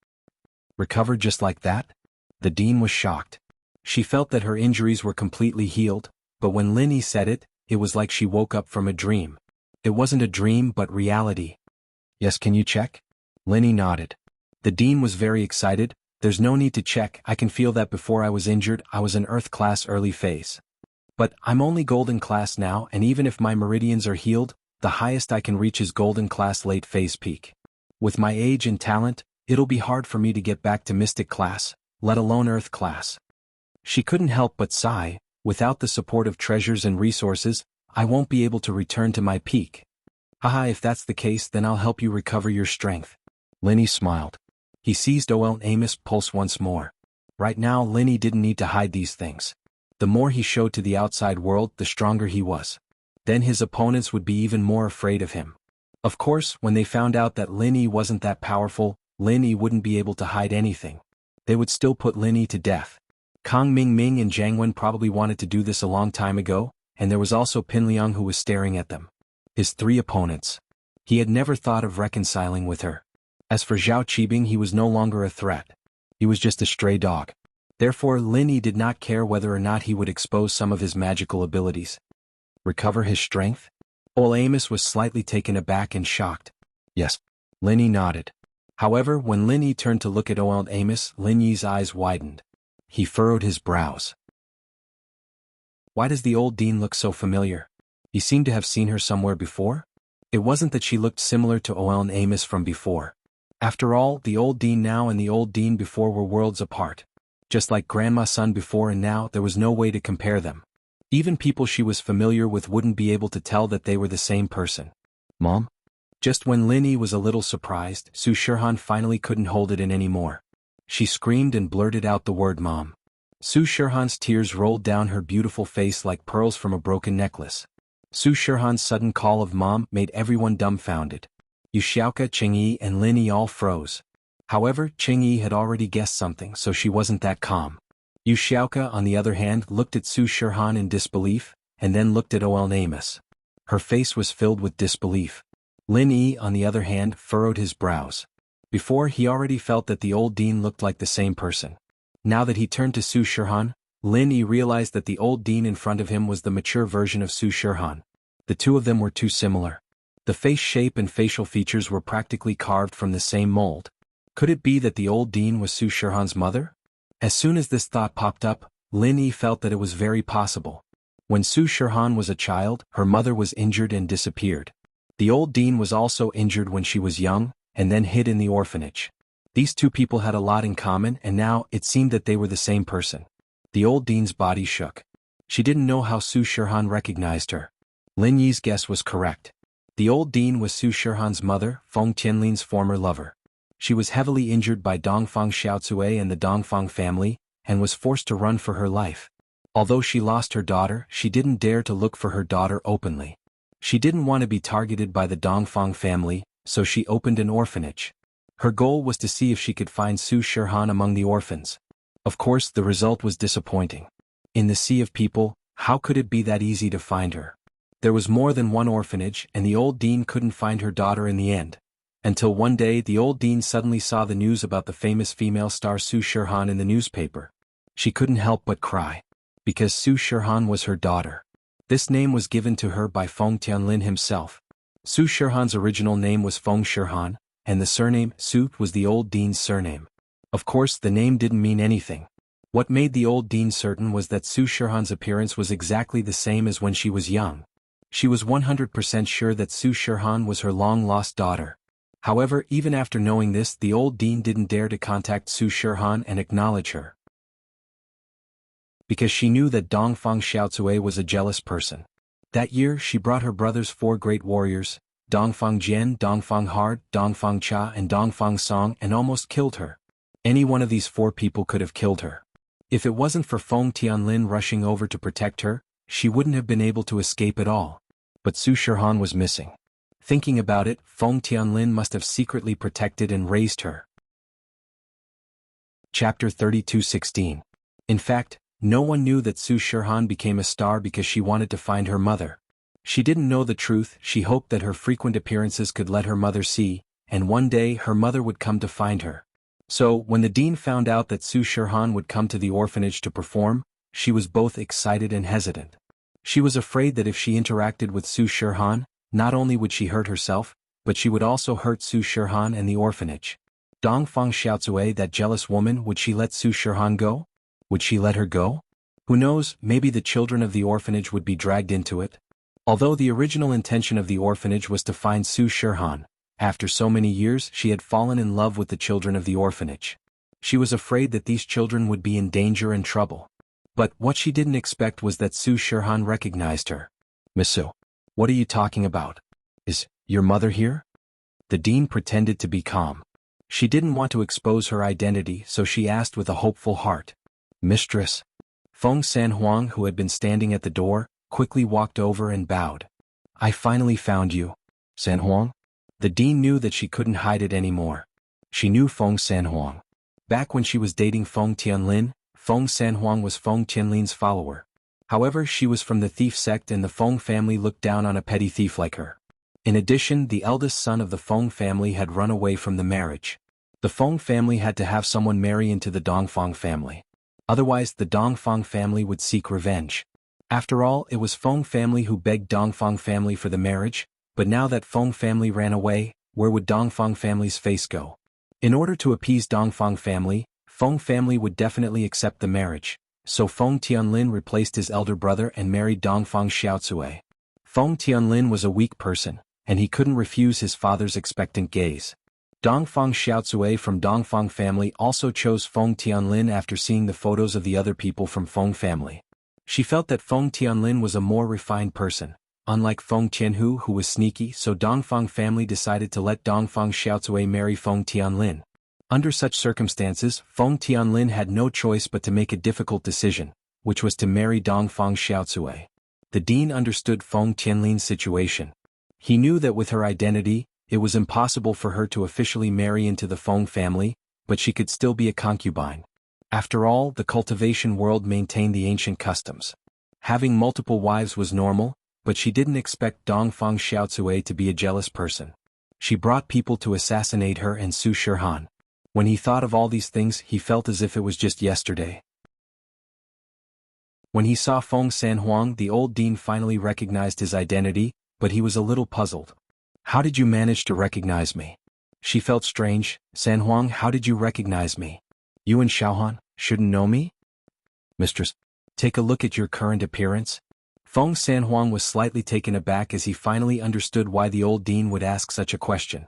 Recovered just like that?" The dean was shocked. She felt that her injuries were completely healed, but when Lin Yi said it, it was like she woke up from a dream. It wasn't a dream but reality. "Yes, can you check?" Lin Yi nodded. The dean was very excited. "There's no need to check, I can feel that before I was injured I was an Earth class early phase. But I'm only Golden class now, and even if my meridians are healed, the highest I can reach is Golden class late phase peak. With my age and talent, it'll be hard for me to get back to Mystic class, let alone Earth class." She couldn't help but sigh. "Without the support of treasures and resources, I won't be able to return to my peak." "Haha, if that's the case then I'll help you recover your strength." Lin Yi smiled. He seized Amos' pulse once more. Right now Lin Yi didn't need to hide these things. The more he showed to the outside world, the stronger he was. Then his opponents would be even more afraid of him. Of course, when they found out that Lin Yi wasn't that powerful, Lin Yi wouldn't be able to hide anything. They would still put Lin Yi to death. Kang Mingming and Zhang Wen probably wanted to do this a long time ago, and there was also Pin Liang who was staring at them. His three opponents. He had never thought of reconciling with her. As for Zhao Qibing, he was no longer a threat. He was just a stray dog. Therefore Lin Yi did not care whether or not he would expose some of his magical abilities. Recover his strength? Amos was slightly taken aback and shocked. Yes. Lin Yi nodded. However, when Lin Yi turned to look at Amos, Lin Yi's eyes widened. He furrowed his brows. Why does the old dean look so familiar? He seemed to have seen her somewhere before? It wasn't that she looked similar to Amos from before. After all, the old dean now and the old dean before were worlds apart. Just like Grandma's son before and now, there was no way to compare them. Even people she was familiar with wouldn't be able to tell that they were the same person. "Mom?" Just when Lin Yi was a little surprised, Su Shihan finally couldn't hold it in anymore. She screamed and blurted out the word "Mom." Su Shihan's tears rolled down her beautiful face like pearls from a broken necklace. Su Shihan's sudden call of "Mom" made everyone dumbfounded. Yu Xiaoka, Cheng Yi and Lin Yi all froze. However, Cheng Yi had already guessed something, so she wasn't that calm. Yu Xiaoka, on the other hand, looked at Su Shihan in disbelief, and then looked at Amos. Her face was filled with disbelief. Lin Yi, on the other hand, furrowed his brows. Before, he already felt that the old dean looked like the same person. Now that he turned to Su Shihan, Lin Yi realized that the old dean in front of him was the mature version of Su Shihan. The two of them were too similar. The face shape and facial features were practically carved from the same mold. Could it be that the old dean was Su Shihan's mother? As soon as this thought popped up, Lin Yi felt that it was very possible. When Su Shihan was a child, her mother was injured and disappeared. The old dean was also injured when she was young, and then hid in the orphanage. These two people had a lot in common, and now it seemed that they were the same person. The old dean's body shook. She didn't know how Su Shihan recognized her. Lin Yi's guess was correct. The old dean was Su Shihan's mother, Feng Tianlin's former lover. She was heavily injured by Dongfang Xiaocui and the Dongfang family, and was forced to run for her life. Although she lost her daughter, she didn't dare to look for her daughter openly. She didn't want to be targeted by the Dongfang family, so she opened an orphanage. Her goal was to see if she could find Su Shihan among the orphans. Of course, the result was disappointing. In the sea of people, how could it be that easy to find her? There was more than one orphanage, and the old dean couldn't find her daughter in the end. Until one day the old dean suddenly saw the news about the famous female star Su Shirhan in the newspaper. She couldn't help but cry. Because Su Shirhan was her daughter. This name was given to her by Feng Tianlin himself. Su Shirhan's original name was Feng Shirhan, and the surname Su was the old dean's surname. Of course, the name didn't mean anything. What made the old dean certain was that Su Shirhan's appearance was exactly the same as when she was young. She was 100% sure that Su Shirhan was her long-lost daughter. However, even after knowing this, the old dean didn't dare to contact Su Shirhan and acknowledge her. Because she knew that Dongfang Xiaocui was a jealous person. That year she brought her brother's 4 great warriors, Dongfang Jian, Dongfang Hard, Dongfang Cha and Dongfang Song, and almost killed her. Any one of these 4 people could have killed her. If it wasn't for Feng Tianlin rushing over to protect her, she wouldn't have been able to escape at all. But Su Shirhan was missing. Thinking about it, Feng Tianlin must have secretly protected and raised her. Chapter 32:16. In fact, no one knew that Su Shirhan became a star because she wanted to find her mother. She didn't know the truth. She hoped that her frequent appearances could let her mother see, and one day her mother would come to find her. So, when the dean found out that Su Shirhan would come to the orphanage to perform, she was both excited and hesitant. She was afraid that if she interacted with Su Shirhan, not only would she hurt herself, but she would also hurt Su Shirhan and the orphanage. Dongfang Xiaocui, that jealous woman, would she let Su Shirhan go? Would she let her go? Who knows, maybe the children of the orphanage would be dragged into it. Although the original intention of the orphanage was to find Su Shirhan, after so many years she had fallen in love with the children of the orphanage. She was afraid that these children would be in danger and trouble. But what she didn't expect was that Su Shirhan recognized her. "Miss Su, what are you talking about? Is your mother here?" The dean pretended to be calm. She didn't want to expose her identity, so she asked with a hopeful heart. "Mistress." Feng Sanhuang, who had been standing at the door, quickly walked over and bowed. "I finally found you, Sanhuang." The dean knew that she couldn't hide it anymore. She knew Feng Sanhuang. Back when she was dating Feng Tianlin, Feng Sanhuang was Feng Tianlin's follower. However, she was from the thief sect and the Feng family looked down on a petty thief like her. In addition, the eldest son of the Feng family had run away from the marriage. The Feng family had to have someone marry into the Dongfang family. Otherwise, the Dongfang family would seek revenge. After all, it was Feng family who begged Dongfang family for the marriage, but now that Feng family ran away, where would Dongfang family's face go? In order to appease Dongfang family would definitely accept the marriage, so Feng Tianlin replaced his elder brother and married Dongfang Xiaocui. Feng Tianlin was a weak person, and he couldn't refuse his father's expectant gaze. Dongfang Xiaocui from Dongfang family also chose Feng Tianlin after seeing the photos of the other people from Feng family. She felt that Feng Tianlin was a more refined person, unlike Feng Tianhu who was sneaky, so Dongfang family decided to let Dongfang Xiaocui marry Feng Tianlin. Under such circumstances, Feng Tianlin had no choice but to make a difficult decision, which was to marry Dongfang Xiaocui. The dean understood Feng Tianlin's situation. He knew that with her identity, it was impossible for her to officially marry into the Feng family, but she could still be a concubine. After all, the cultivation world maintained the ancient customs. Having multiple wives was normal, but she didn't expect Dongfang Xiaocui to be a jealous person. She brought people to assassinate her and Su Shirhan. When he thought of all these things, he felt as if it was just yesterday. When he saw Feng Sanhuang, the old dean finally recognized his identity, but he was a little puzzled. "How did you manage to recognize me?" She felt strange. "Sanhuang, how did you recognize me? You and Xiaohan shouldn't know me?" "Mistress, take a look at your current appearance." Feng Sanhuang was slightly taken aback as he finally understood why the old dean would ask such a question.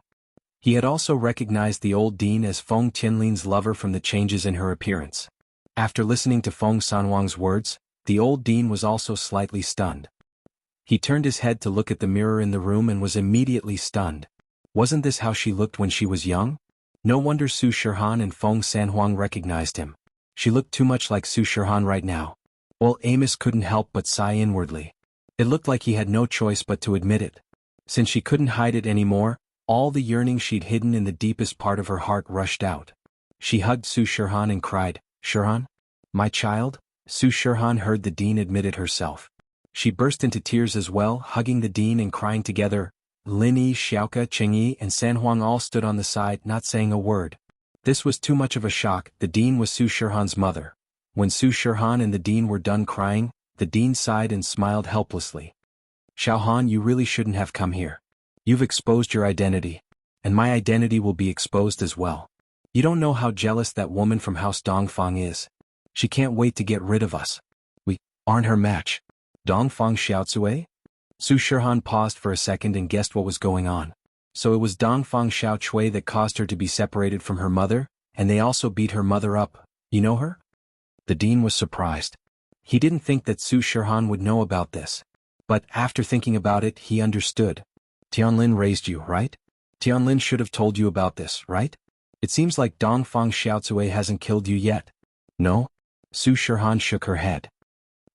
He had also recognized the old dean as Feng Tianlin's lover from the changes in her appearance. After listening to Feng Sanhuang's words, the old dean was also slightly stunned. He turned his head to look at the mirror in the room and was immediately stunned. Wasn't this how she looked when she was young? No wonder Su Shirhan and Feng Sanhuang recognized him. She looked too much like Su Shirhan right now. Well, Amos couldn't help but sigh inwardly. It looked like he had no choice but to admit it. Since she couldn't hide it anymore, all the yearning she'd hidden in the deepest part of her heart rushed out. She hugged Su Shirhan and cried, "Shirhan? My child?" Su Shirhan heard the dean admit it herself. She burst into tears as well, hugging the dean and crying together. Lin Yi, Xiaoke, Cheng Yi and San Huang all stood on the side, not saying a word. This was too much of a shock. The dean was Su Shihan's mother. When Su Shihan and the dean were done crying, the dean sighed and smiled helplessly. Xiaohan, you really shouldn't have come here. You've exposed your identity. And my identity will be exposed as well. You don't know how jealous that woman from House Dongfang is. She can't wait to get rid of us. We aren't her match. Dongfang Xiaocui? Su Shihan paused for a second and guessed what was going on. So it was Dongfang Xiaocui that caused her to be separated from her mother, and they also beat her mother up. You know her? The dean was surprised. He didn't think that Su Shihan would know about this. But after thinking about it, he understood. Tianlin raised you, right? Tianlin should have told you about this, right? It seems like Dongfang Xiaocui hasn't killed you yet. No? Su Shihan shook her head.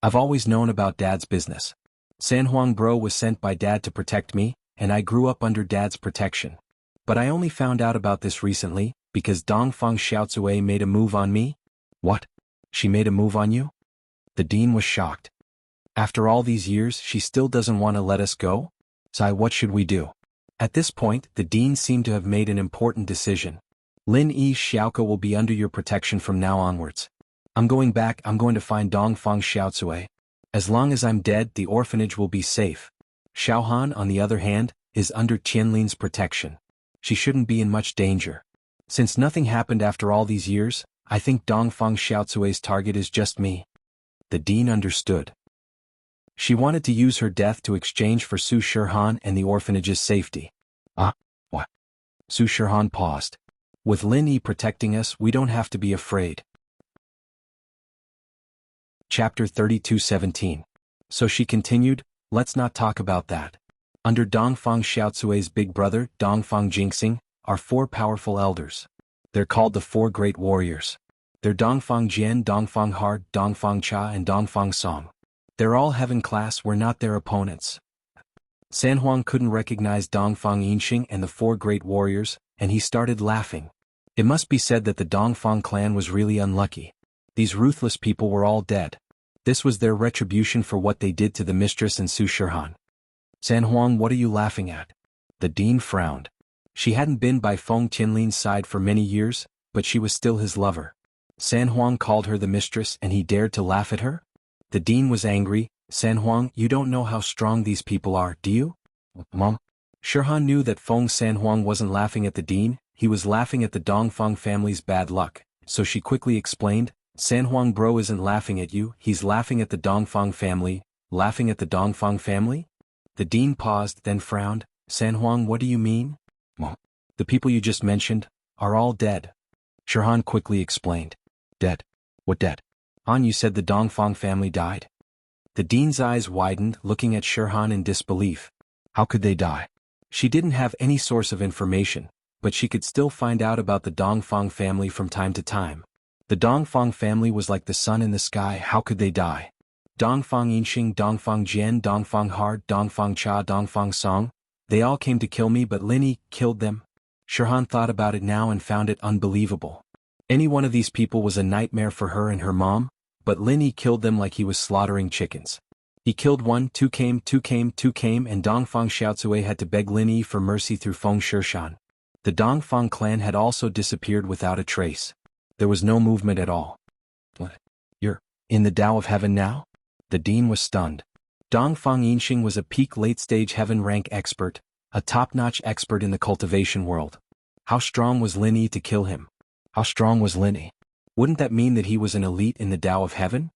I've always known about Dad's business. San Huang Bro was sent by Dad to protect me, and I grew up under Dad's protection. But I only found out about this recently, because Dongfang Xiaocui made a move on me. What? She made a move on you? The dean was shocked. After all these years, she still doesn't want to let us go? Sai, what should we do? At this point, the dean seemed to have made an important decision. Lin Yi, Xiaoke will be under your protection from now onwards. I'm going back. I'm going to find Dongfang Xiaocui. As long as I'm dead, the orphanage will be safe. Xiaohan, on the other hand, is under Tianlin's protection. She shouldn't be in much danger. Since nothing happened after all these years, I think Dongfang Xiaocui's target is just me. The dean understood. She wanted to use her death to exchange for Su Shihan and the orphanage's safety. What? Su Shihan paused. With Lin Yi protecting us, we don't have to be afraid. Chapter 32:17. So she continued, let's not talk about that. Under Dongfang Xiaocui's big brother, Dongfang Jingxing, are 4 powerful elders. They're called the 4 Great Warriors. They're Dongfang Jian, Dongfang Hard, Dongfang Cha and Dongfang Song. They're all heaven class, we're not their opponents. San Huang couldn't recognize Dongfang Yinxing and the 4 Great Warriors, and he started laughing. It must be said that the Dongfang clan was really unlucky. These ruthless people were all dead. This was their retribution for what they did to the mistress and Su Shihan. San Huang, what are you laughing at? The dean frowned. She hadn't been by Feng Tianlin's side for many years, but she was still his lover. San Huang called her the mistress and he dared to laugh at her? The dean was angry. San Huang, you don't know how strong these people are, do you? Mom? Shihan knew that Feng San Huang wasn't laughing at the dean, he was laughing at the Dongfang family's bad luck, so she quickly explained, San Huang Bro isn't laughing at you, he's laughing at the Dongfang family. Laughing at the Dongfang family? The dean paused, then frowned. San Huang, what do you mean? Mom. The people you just mentioned are all dead. Shihan quickly explained. Dead? What dead? Han, you said the Dongfang family died? The dean's eyes widened, looking at Shihan in disbelief. How could they die? She didn't have any source of information, but she could still find out about the Dongfang family from time to time. The Dongfang family was like the sun in the sky, how could they die? Dongfang Yinxing, Dongfang Jian, Dongfang Hard, Dongfang Cha, Dongfang Song, they all came to kill me but Lin Yi killed them. Shihan thought about it now and found it unbelievable. Any one of these people was a nightmare for her and her mom, but Lin Yi killed them like he was slaughtering chickens. He killed 1, 2 came, and Dongfang Xiaocui had to beg Lin Yi for mercy through Feng Shishan. The Dongfang clan had also disappeared without a trace. There was no movement at all. What? You're in the Tao of Heaven now? The dean was stunned. Dongfang Yinxing was a peak late-stage heaven rank expert, a top-notch expert in the cultivation world. How strong was Lin Yi to kill him? How strong was Lin Yi? Wouldn't that mean that he was an elite in the Tao of Heaven?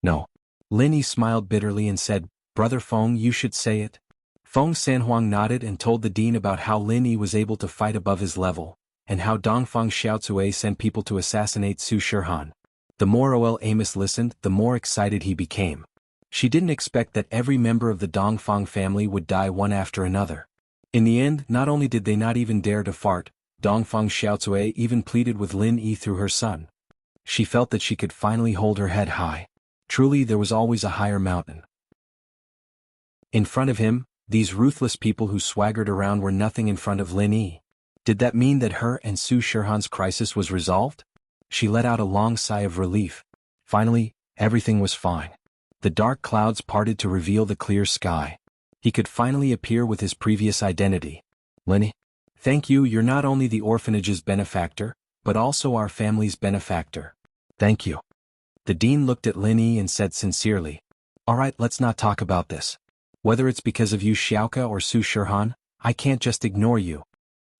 No. Lin Yi smiled bitterly and said, Brother Feng, you should say it. Feng San Huang nodded and told the dean about how Lin Yi was able to fight above his level, and how Dongfang Xiaocui sent people to assassinate Su Shihan. The more Ol Amos listened, the more excited he became. She didn't expect that every member of the Dongfang family would die one after another. In the end, not only did they not even dare to fart, Dongfang Xiaocui even pleaded with Lin Yi through her son. She felt that she could finally hold her head high. Truly, there was always a higher mountain. In front of him, these ruthless people who swaggered around were nothing in front of Lin Yi. Did that mean that her and Su Shihan's crisis was resolved? She let out a long sigh of relief. Finally, everything was fine. The dark clouds parted to reveal the clear sky. He could finally appear with his previous identity. Lin. Thank you, you're not only the orphanage's benefactor, but also our family's benefactor. Thank you. The dean looked at Lin and said sincerely, Alright, let's not talk about this. Whether it's because of you Xiaoke or Su Shihan, I can't just ignore you.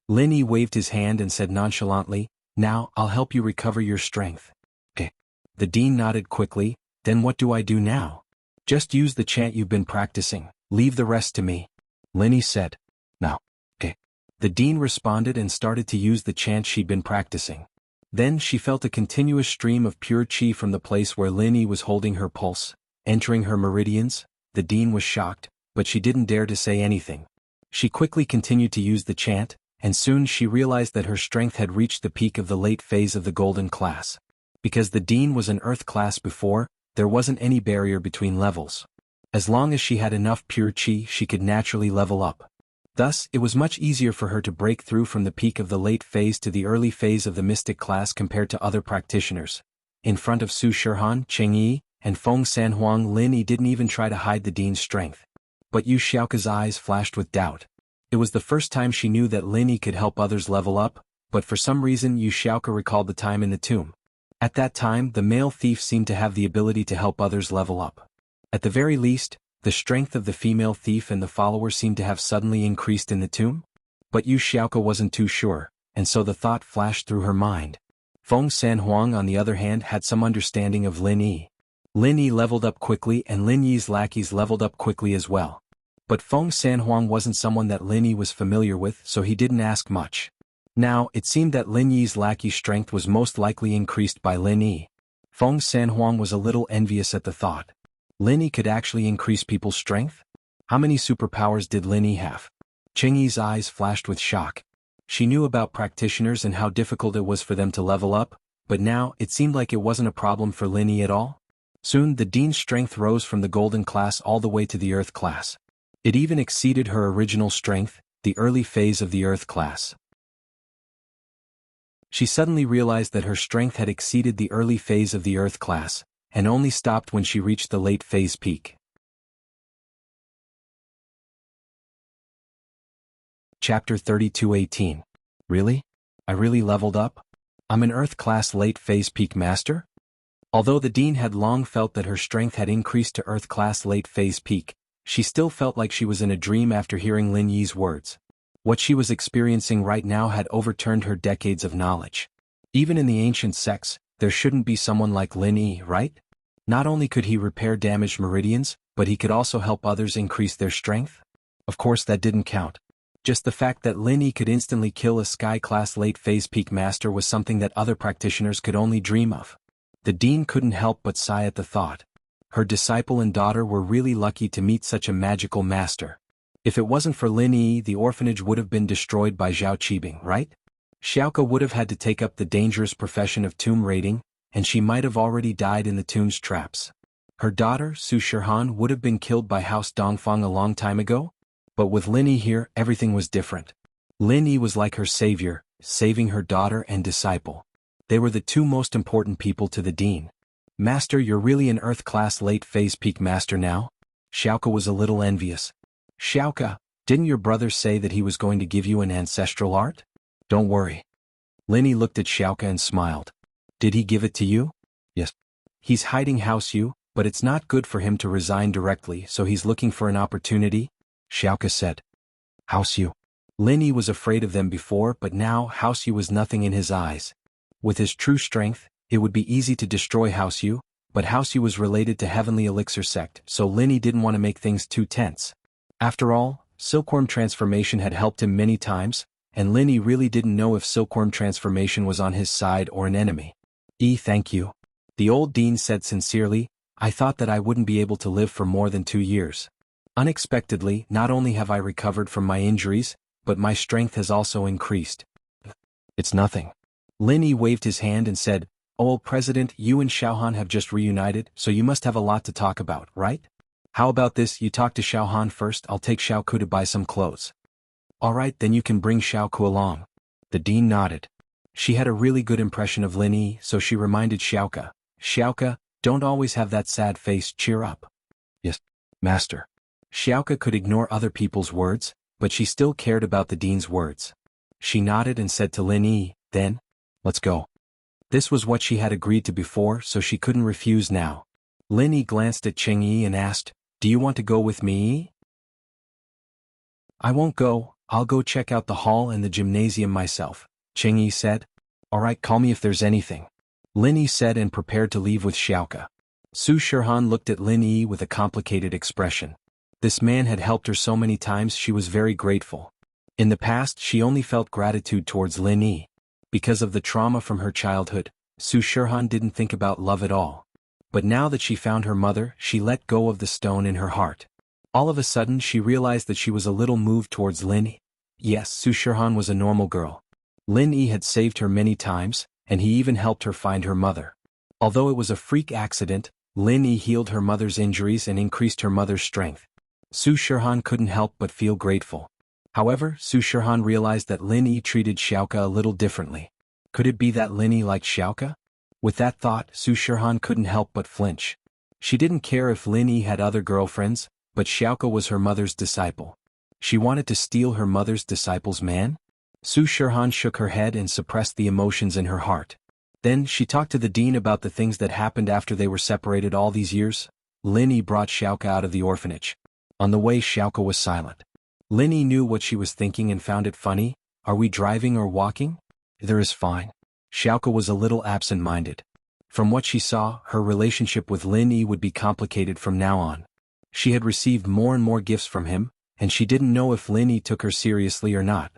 Lin waved his hand and said nonchalantly, Now, I'll help you recover your strength. Okay. The dean nodded quickly, Then what do I do now? Just use the chant you've been practicing, leave the rest to me. Lin said. Now. Okay. The dean responded and started to use the chant she'd been practicing. Then she felt a continuous stream of pure qi from the place where Lin was holding her pulse, entering her meridians. The dean was shocked, but she didn't dare to say anything. She quickly continued to use the chant, and soon she realized that her strength had reached the peak of the late phase of the golden class. Because the dean was an earth class before, there wasn't any barrier between levels. As long as she had enough pure qi, she could naturally level up. Thus, it was much easier for her to break through from the peak of the late phase to the early phase of the mystic class compared to other practitioners. In front of Su Shihan, Cheng Yi, and Feng Sanhuang, Lin didn't even try to hide the dean's strength. But Yu Xiaoke's eyes flashed with doubt. It was the first time she knew that Lin could help others level up, but for some reason Yu Xiaoke recalled the time in the tomb. At that time, the male thief seemed to have the ability to help others level up. At the very least, the strength of the female thief and the follower seemed to have suddenly increased in the tomb. But Yu Xiaoke wasn't too sure, and so the thought flashed through her mind. Feng Sanhuang on the other hand had some understanding of Lin Yi. Lin Yi leveled up quickly and Lin Yi's lackeys leveled up quickly as well. But Feng Sanhuang wasn't someone that Lin Yi was familiar with, so he didn't ask much. Now, it seemed that Lin Yi's lackey's strength was most likely increased by Lin Yi. Feng Sanhuang was a little envious at the thought. Lin Yi could actually increase people's strength? How many superpowers did Lin Yi have? Cheng Yi's eyes flashed with shock. She knew about practitioners and how difficult it was for them to level up, but now it seemed like it wasn't a problem for Lin Yi at all. Soon the dean's strength rose from the golden class all the way to the earth class. It even exceeded her original strength, the early phase of the earth class. She suddenly realized that her strength had exceeded the early phase of the earth class, and only stopped when she reached the late phase peak. Chapter 32:18. Really? I really leveled up? I'm an earth class late phase peak master? Although the dean had long felt that her strength had increased to earth class late phase peak, she still felt like she was in a dream after hearing Lin Yi's words. What she was experiencing right now had overturned her decades of knowledge. Even in the ancient sects, there shouldn't be someone like Lin Yi, right? Not only could he repair damaged meridians, but he could also help others increase their strength? Of course that didn't count. Just the fact that Lin Yi could instantly kill a sky-class late-phase peak master was something that other practitioners could only dream of. The dean couldn't help but sigh at the thought. Her disciple and daughter were really lucky to meet such a magical master. If it wasn't for Lin Yi, the orphanage would have been destroyed by Zhao Qibing, right? Xiaoke would have had to take up the dangerous profession of tomb raiding, and she might have already died in the tomb's traps. Her daughter, Su Shihan, would have been killed by House Dongfang a long time ago? But with Lin Yi here, everything was different. Lin Yi was like her savior, saving her daughter and disciple. They were the two most important people to the dean. Master, you're really an earth-class late-phase peak master now? Xiaoke was a little envious. Xiaoke, didn't your brother say that he was going to give you an ancestral art? Don't worry. Lin Yi looked at Xiaoke and smiled. Did he give it to you? Yes. He's hiding House Yu, but it's not good for him to resign directly, so he's looking for an opportunity, Xiaoke said. House Yu. Lin Yi was afraid of them before, but now House Yu was nothing in his eyes. With his true strength, it would be easy to destroy House Yu, but House Yu was related to Heavenly Elixir sect, so Lin Yi didn't want to make things too tense. After all, Silkworm transformation had helped him many times, and Lin Yi really didn't know if Silkworm transformation was on his side or an enemy. Thank you. The old dean said sincerely, I thought that I wouldn't be able to live for more than 2 years. Unexpectedly, not only have I recovered from my injuries, but my strength has also increased. It's nothing. Lin Yi waved his hand and said, Old President, you and Xiaohan have just reunited, so you must have a lot to talk about, right? How about this, you talk to Xiaohan first, I'll take Xiaoku to buy some clothes. Alright, then you can bring Xiaoku along. The dean nodded. She had a really good impression of Lin Yi, so she reminded Xiaoke, Xiaoke, don't always have that sad face, cheer up. Master. Xiaoka could ignore other people's words, but she still cared about the dean's words. She nodded and said to Lin Yi, then, let's go. This was what she had agreed to before, so she couldn't refuse now. Lin Yi glanced at Cheng Yi and asked, do you want to go with me? I won't go, I'll go check out the hall and the gymnasium myself, Cheng Yi said. Alright, call me if there's anything. Lin Yi said and prepared to leave with Xiaoka. Su Shihan looked at Lin Yi with a complicated expression. This man had helped her so many times she was very grateful. In the past she only felt gratitude towards Lin Yi. Because of the trauma from her childhood, Su Shihan didn't think about love at all. But now that she found her mother, she let go of the stone in her heart. All of a sudden she realized that she was a little moved towards Lin Yi. Yes, Su Shihan was a normal girl. Lin Yi had saved her many times, and he even helped her find her mother. Although it was a freak accident, Lin Yi healed her mother's injuries and increased her mother's strength. Su Shihan couldn't help but feel grateful. However, Su Shihan realized that Lin Yi treated Xiaoka a little differently. Could it be that Lin Yi liked Xiaoka? With that thought, Su Shihan couldn't help but flinch. She didn't care if Lin Yi had other girlfriends, but Xiaoka was her mother's disciple. She wanted to steal her mother's disciple's man? Su Shihan shook her head and suppressed the emotions in her heart. Then, she talked to the dean about the things that happened after they were separated all these years. Lin Yi brought Xiaoka out of the orphanage. On the way, Xiaoka was silent. Lin Yi knew what she was thinking and found it funny. Are we driving or walking? Either is fine. Xiaoka was a little absent-minded. From what she saw, her relationship with Lin Yi would be complicated from now on. She had received more and more gifts from him, and she didn't know if Lin Yi took her seriously or not.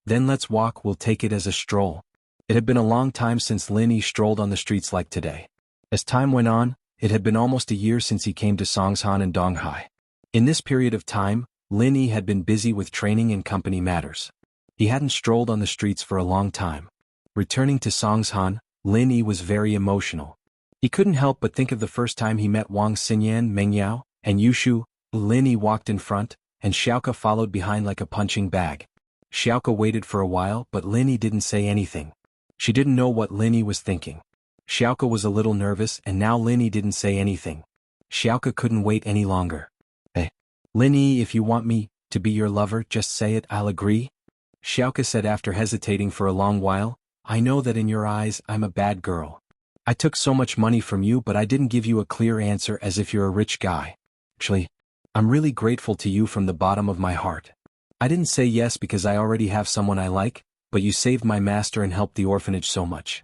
Then let's walk, we'll take it as a stroll. It had been a long time since Lin Yi strolled on the streets like today. As time went on, it had been almost a year since he came to Songshan and Donghai. In this period of time, Lin Yi had been busy with training and company matters. He hadn't strolled on the streets for a long time. Returning to Songshan, Lin Yi was very emotional. He couldn't help but think of the first time he met Wang Xinyan, Meng Yao, and Yushu. Lin Yi walked in front, and Xiaoka followed behind like a punching bag. Xiaoka waited for a while, but Lin Yi didn't say anything. She didn't know what Lin Yi was thinking. Xiaoka was a little nervous, and now Lin Yi didn't say anything. Xiaoka couldn't wait any longer. Hey, Lin Yi, if you want me to be your lover, just say it, I'll agree. Xiaoka said after hesitating for a long while. I know that in your eyes I'm a bad girl. I took so much money from you, but I didn't give you a clear answer as if you're a rich guy. Actually, I'm really grateful to you from the bottom of my heart. I didn't say yes because I already have someone I like, but you saved my master and helped the orphanage so much.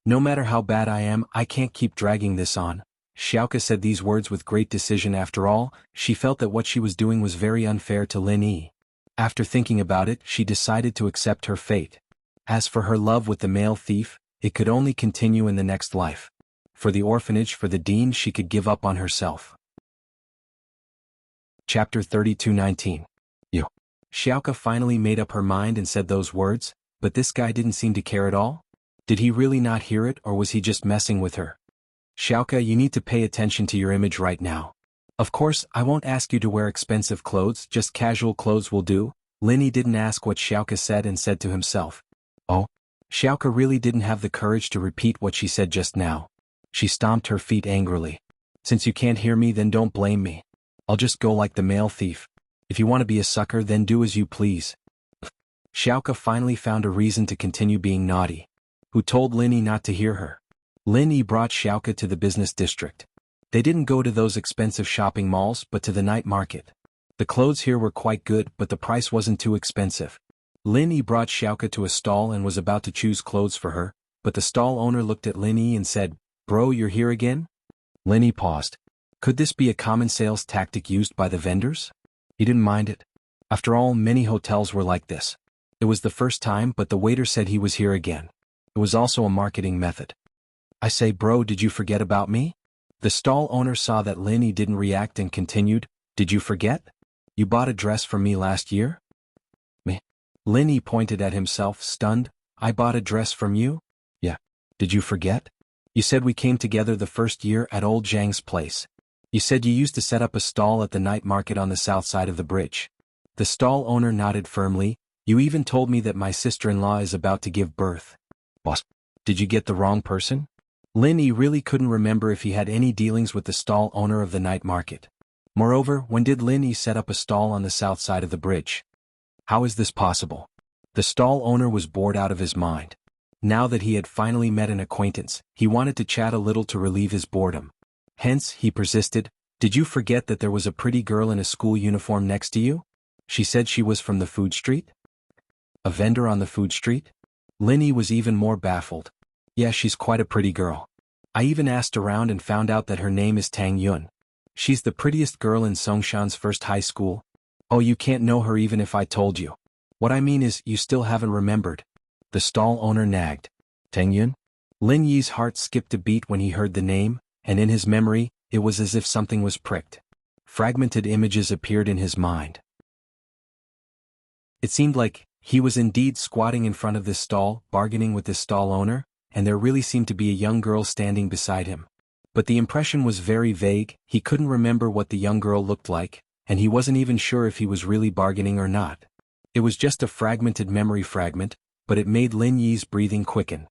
No matter how bad I am, I can't keep dragging this on. Xiaoka said these words with great decision. After all, she felt that what she was doing was very unfair to Lin Yi. After thinking about it, she decided to accept her fate. As for her love with the male thief, it could only continue in the next life. For the orphanage, for the dean, she could give up on herself. Chapter 32:19. You. Xiaoka finally made up her mind and said those words, but this guy didn't seem to care at all. Did he really not hear it, or was he just messing with her? Xiaoka, you need to pay attention to your image right now. Of course, I won't ask you to wear expensive clothes, just casual clothes will do. Lin Yi didn't ask what Xiaoka said and said to himself. Oh? Xiaoka really didn't have the courage to repeat what she said just now. She stomped her feet angrily. Since you can't hear me, then don't blame me. I'll just go like the male thief. If you want to be a sucker, then do as you please. Xiaoka finally found a reason to continue being naughty. Who told Lin Yi not to hear her? Lin Yi brought Xiaoka to the business district. They didn't go to those expensive shopping malls, but to the night market. The clothes here were quite good, but the price wasn't too expensive. Lin Yi brought Xiaoka to a stall and was about to choose clothes for her, but the stall owner looked at Lin Yi and said, "Bro, you're here again?" Lin Yi paused. Could this be a common sales tactic used by the vendors? He didn't mind it. After all, many hotels were like this. It was the first time, but the waiter said he was here again. It was also a marketing method. I say, bro, did you forget about me? The stall owner saw that Lin Yi didn't react and continued, did you forget? You bought a dress from me last year? Me? Lin Yi pointed at himself, stunned. I bought a dress from you? Yeah. Did you forget? You said we came together the first year at old Zhang's place. You said you used to set up a stall at the night market on the south side of the bridge. The stall owner nodded firmly. You even told me that my sister-in-law is about to give birth. Boss, did you get the wrong person? Lin Yi really couldn't remember if he had any dealings with the stall owner of the night market. Moreover, when did Lin Yi set up a stall on the south side of the bridge? How is this possible? The stall owner was bored out of his mind. Now that he had finally met an acquaintance, he wanted to chat a little to relieve his boredom. Hence, he persisted, "Did you forget that there was a pretty girl in a school uniform next to you? She said she was from the food street?" A vendor on the food street? Lin Yi was even more baffled. "Yeah, she's quite a pretty girl. I even asked around and found out that her name is Tang Yun. She's the prettiest girl in Songshan's first high school." "Oh, you can't know her even if I told you. What I mean is, you still haven't remembered." The stall owner nagged. "Tang Yun?" Lin Yi's heart skipped a beat when he heard the name, and in his memory, it was as if something was pricked. Fragmented images appeared in his mind. It seemed like he was indeed squatting in front of this stall, bargaining with this stall owner, and there really seemed to be a young girl standing beside him. But the impression was very vague, he couldn't remember what the young girl looked like, and he wasn't even sure if he was really bargaining or not. It was just a fragmented memory fragment, but it made Lin Yi's breathing quicken.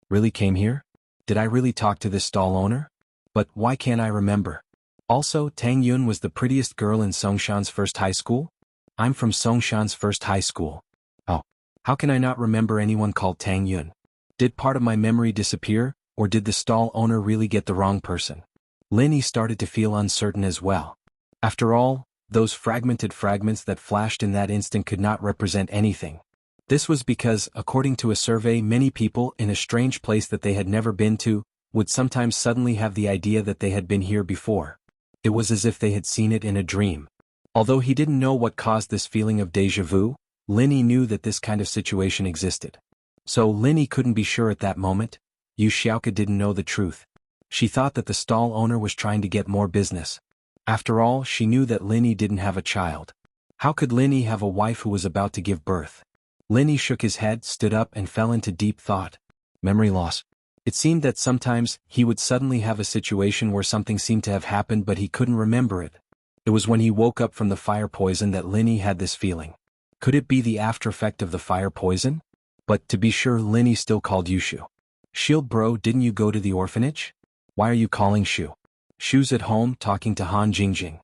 Really came here? Did I really talk to this stall owner? But why can't I remember? Also, Tang Yun was the prettiest girl in Songshan's first high school? I'm from Songshan's first high school. Oh, how can I not remember anyone called Tang Yun? Did part of my memory disappear, or did the stall owner really get the wrong person? Lin Yi started to feel uncertain as well. After all, those fragmented fragments that flashed in that instant could not represent anything. This was because, according to a survey, many people in a strange place that they had never been to, would sometimes suddenly have the idea that they had been here before. It was as if they had seen it in a dream. Although he didn't know what caused this feeling of déjà vu, Lin Yi knew that this kind of situation existed. So Lin Yi couldn't be sure at that moment. Yu Xiaoke didn't know the truth. She thought that the stall owner was trying to get more business. After all, she knew that Lin Yi didn't have a child. How could Lin Yi have a wife who was about to give birth? Lin Yi shook his head, stood up and fell into deep thought. Memory loss. It seemed that sometimes he would suddenly have a situation where something seemed to have happened but he couldn't remember it. It was when he woke up from the fire poison that Lin Yi had this feeling. Could it be the after effect of the fire poison? But to be sure, Lin Yi still called Yushu. "Shield bro, didn't you go to the orphanage? Why are you calling Shu? Shu's at home talking to Han Jingjing."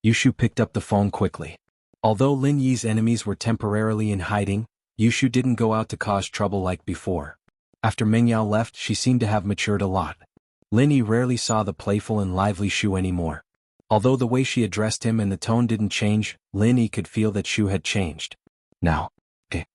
Yushu picked up the phone quickly. Although Lin Yi's enemies were temporarily in hiding, Yushu didn't go out to cause trouble like before. After Mengyao left, she seemed to have matured a lot. Lin Yi rarely saw the playful and lively Shu anymore. Although the way she addressed him and the tone didn't change, Lin Yi could feel that Shu had changed. "Now, eh?"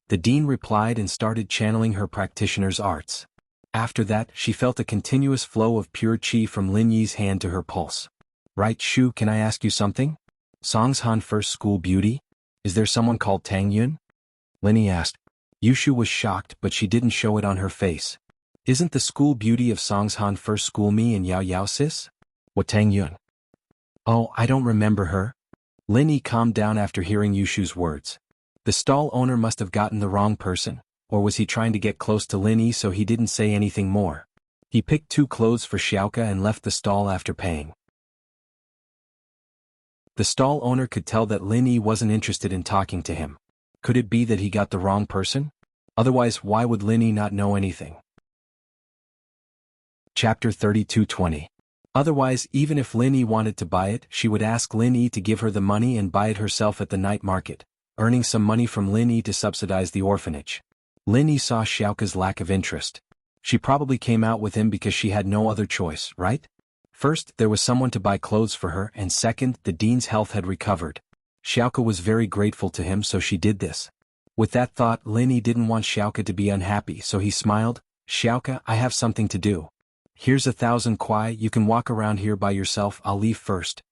The dean replied and started channeling her practitioner's arts. After that, she felt a continuous flow of pure qi from Lin Yi's hand to her pulse. "Right, Shu, can I ask you something? Songshan first school beauty? Is there someone called Tang Yun?" Lin Yi asked. Yushu was shocked, but she didn't show it on her face. "Isn't the school beauty of Songshan first school me and Yao Yao sis? What Tang Yun?" "Oh, I don't remember her." Lin Yi calmed down after hearing Yushu's words. The stall owner must have gotten the wrong person, or was he trying to get close to Lin Yi so he didn't say anything more? He picked 2 clothes for Xiaoke and left the stall after paying. The stall owner could tell that Lin Yi wasn't interested in talking to him. Could it be that he got the wrong person? Otherwise, why would Lin Yi not know anything? Chapter 32:20. Otherwise, even if Lin Yi wanted to buy it, she would ask Lin Yi to give her the money and buy it herself at the night market, earning some money from Lin Yi to subsidize the orphanage. Lin Yi saw Xiaoke's lack of interest. She probably came out with him because she had no other choice, right? First, there was someone to buy clothes for her, and second, the dean's health had recovered. Xiaoke was very grateful to him, so she did this. With that thought, Lin Yi didn't want Xiaoke to be unhappy, so he smiled. "Xiaoke, I have something to do. Here's 1,000 kuai, you can walk around here by yourself, I'll leave first."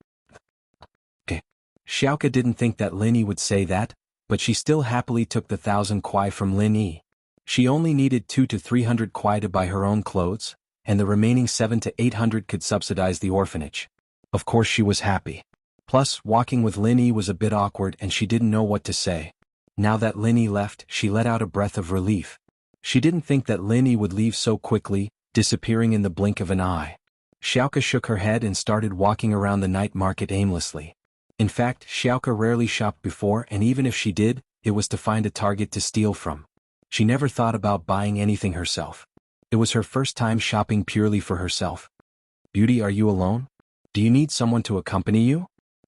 Okay. Xiaoke didn't think that Lin Yi would say that, but she still happily took the 1,000 kuai from Lin Yi. She only needed 200 to 300 kuai to buy her own clothes, and the remaining 700 to 800 could subsidize the orphanage. Of course she was happy. Plus, walking with Lin Yi was a bit awkward and she didn't know what to say. Now that Lin Yi left, she let out a breath of relief. She didn't think that Lin Yi would leave so quickly, disappearing in the blink of an eye. Xiaoke shook her head and started walking around the night market aimlessly. In fact, Xiaoke rarely shopped before, and even if she did, it was to find a target to steal from. She never thought about buying anything herself. It was her first time shopping purely for herself. Beauty, are you alone? Do you need someone to accompany you?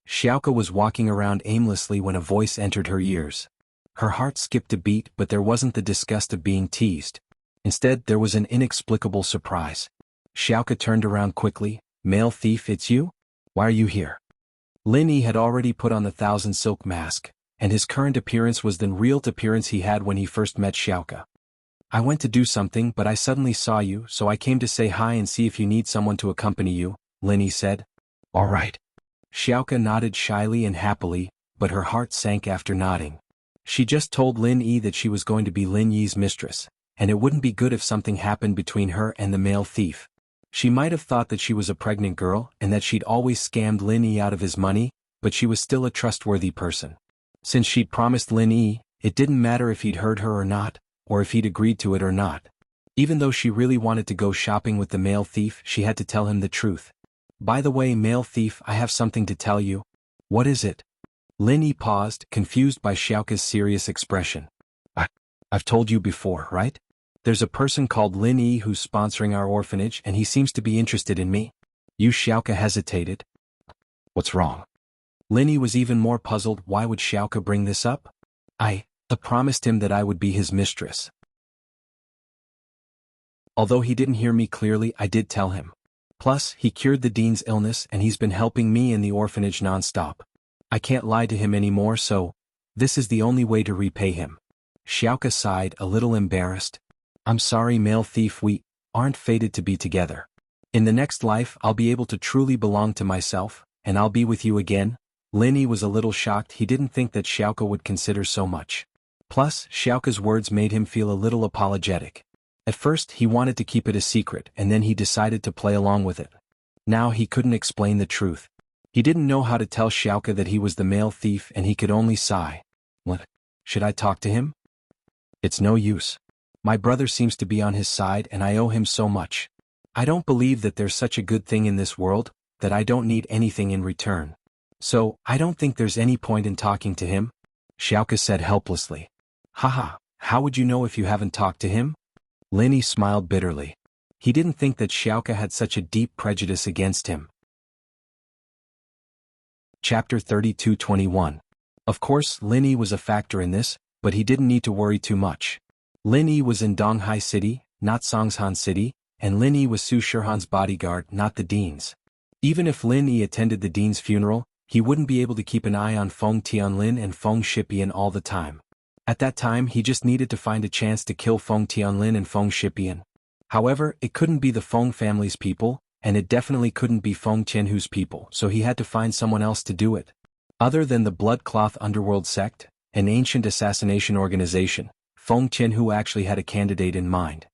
Xiaoka was walking around aimlessly when a voice entered her ears. Her heart skipped a beat, but there wasn't the disgust of being teased. Instead, there was an inexplicable surprise. Xiaoka turned around quickly. Male thief, it's you? Why are you here? Lin Yi had already put on the thousand silk mask, and his current appearance was the real appearance he had when he first met Xiaoka. I went to do something, but I suddenly saw you, so I came to say hi and see if you need someone to accompany you, Lin Yi said. All right. Xiaoka nodded shyly and happily, but her heart sank after nodding. She just told Lin Yi that she was going to be Lin Yi's mistress, and it wouldn't be good if something happened between her and the male thief. She might have thought that she was a pregnant girl and that she'd always scammed Lin Yi out of his money, but she was still a trustworthy person. Since she'd promised Lin Yi, it didn't matter if he'd heard her or not, or if he'd agreed to it or not. Even though she really wanted to go shopping with the male thief, she had to tell him the truth. By the way, male thief, I have something to tell you. What is it? Lin Yi paused, confused by Xiaoka's serious expression. I've told you before, right? There's a person called Lin Yi who's sponsoring our orphanage and he seems to be interested in me. Xiaoka hesitated. What's wrong? Lin Yi was even more puzzled. Why would Xiaoka bring this up? I promised him that I would be his mistress. Although he didn't hear me clearly, I did tell him. Plus, he cured the dean's illness and he's been helping me in the orphanage non-stop. I can't lie to him anymore, so this is the only way to repay him. Xiaoka sighed, a little embarrassed. I'm sorry, male thief, we aren't fated to be together. In the next life, I'll be able to truly belong to myself, and I'll be with you again. Lin Yi was a little shocked. He didn't think that Xiaoka would consider so much. Plus, Xiaoka's words made him feel a little apologetic. At first, he wanted to keep it a secret, and then he decided to play along with it. Now he couldn't explain the truth. He didn't know how to tell Xiaoka that he was the male thief, and he could only sigh. What? Should I talk to him? It's no use. My brother seems to be on his side and I owe him so much. I don't believe that there's such a good thing in this world, that I don't need anything in return. So, I don't think there's any point in talking to him, Xiaoka said helplessly. Haha, how would you know if you haven't talked to him? Lin Yi smiled bitterly. He didn't think that Xiaoka had such a deep prejudice against him. Chapter 32:21. Of course, Lin Yi was a factor in this, but he didn't need to worry too much. Lin Yi was in Donghai City, not Songshan City, and Lin Yi was Su Shihan's bodyguard, not the dean's. Even if Lin Yi attended the dean's funeral, he wouldn't be able to keep an eye on Feng Tianlin and Feng Shipian all the time. At that time, he just needed to find a chance to kill Feng Tianlin and Feng Shipian. However, it couldn't be the Feng family's people, and it definitely couldn't be Feng Tianhu's people, so he had to find someone else to do it. Other than the Blood Cloth Underworld sect, an ancient assassination organization, Feng Tianhu actually had a candidate in mind.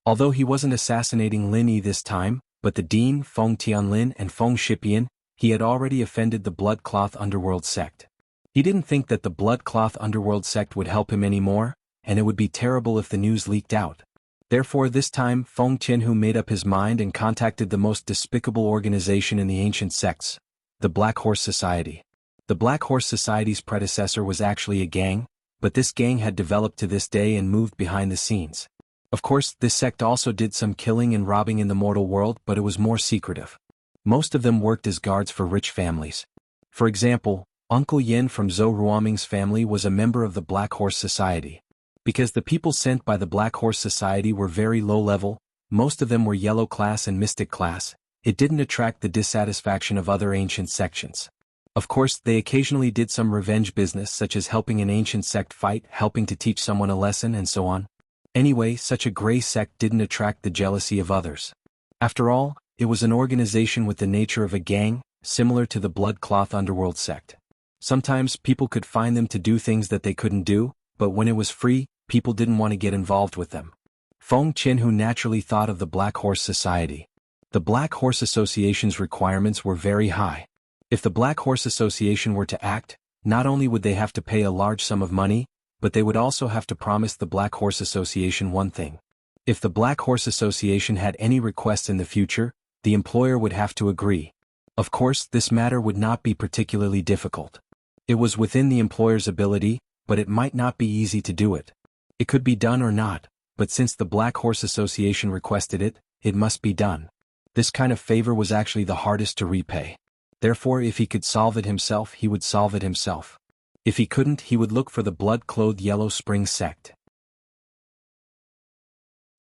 Although he wasn't assassinating Lin Yi this time, but the dean, Feng Tianlin and Feng Shipian, he had already offended the Blood Cloth Underworld sect. He didn't think that the Blood Cloth Underworld sect would help him anymore, and it would be terrible if the news leaked out. Therefore this time Feng Tianhu made up his mind and contacted the most despicable organization in the ancient sects, the Black Horse Society. The Black Horse Society's predecessor was actually a gang, but this gang had developed to this day and moved behind the scenes. Of course, this sect also did some killing and robbing in the mortal world, but it was more secretive. Most of them worked as guards for rich families. For example, Uncle Yin from Zhou Ruoming's family was a member of the Black Horse Society. Because the people sent by the Black Horse Society were very low level, most of them were yellow class and mystic class, it didn't attract the dissatisfaction of other ancient sections. Of course, they occasionally did some revenge business such as helping an ancient sect fight, helping to teach someone a lesson and so on. Anyway, such a gray sect didn't attract the jealousy of others. After all, it was an organization with the nature of a gang, similar to the Blood Cloth Underworld sect. Sometimes people could find them to do things that they couldn't do, but when it was free, people didn't want to get involved with them. Feng Tianhu naturally thought of the Black Horse Society. The Black Horse Association's requirements were very high. If the Black Horse Association were to act, not only would they have to pay a large sum of money, but they would also have to promise the Black Horse Association one thing. If the Black Horse Association had any requests in the future, the employer would have to agree. Of course, this matter would not be particularly difficult. It was within the employer's ability, but it might not be easy to do it. It could be done or not, but since the Black Horse Association requested it, it must be done. This kind of favor was actually the hardest to repay. Therefore, if he could solve it himself, he would solve it himself. If he couldn't, he would look for the blood-clothed Yellow Spring sect.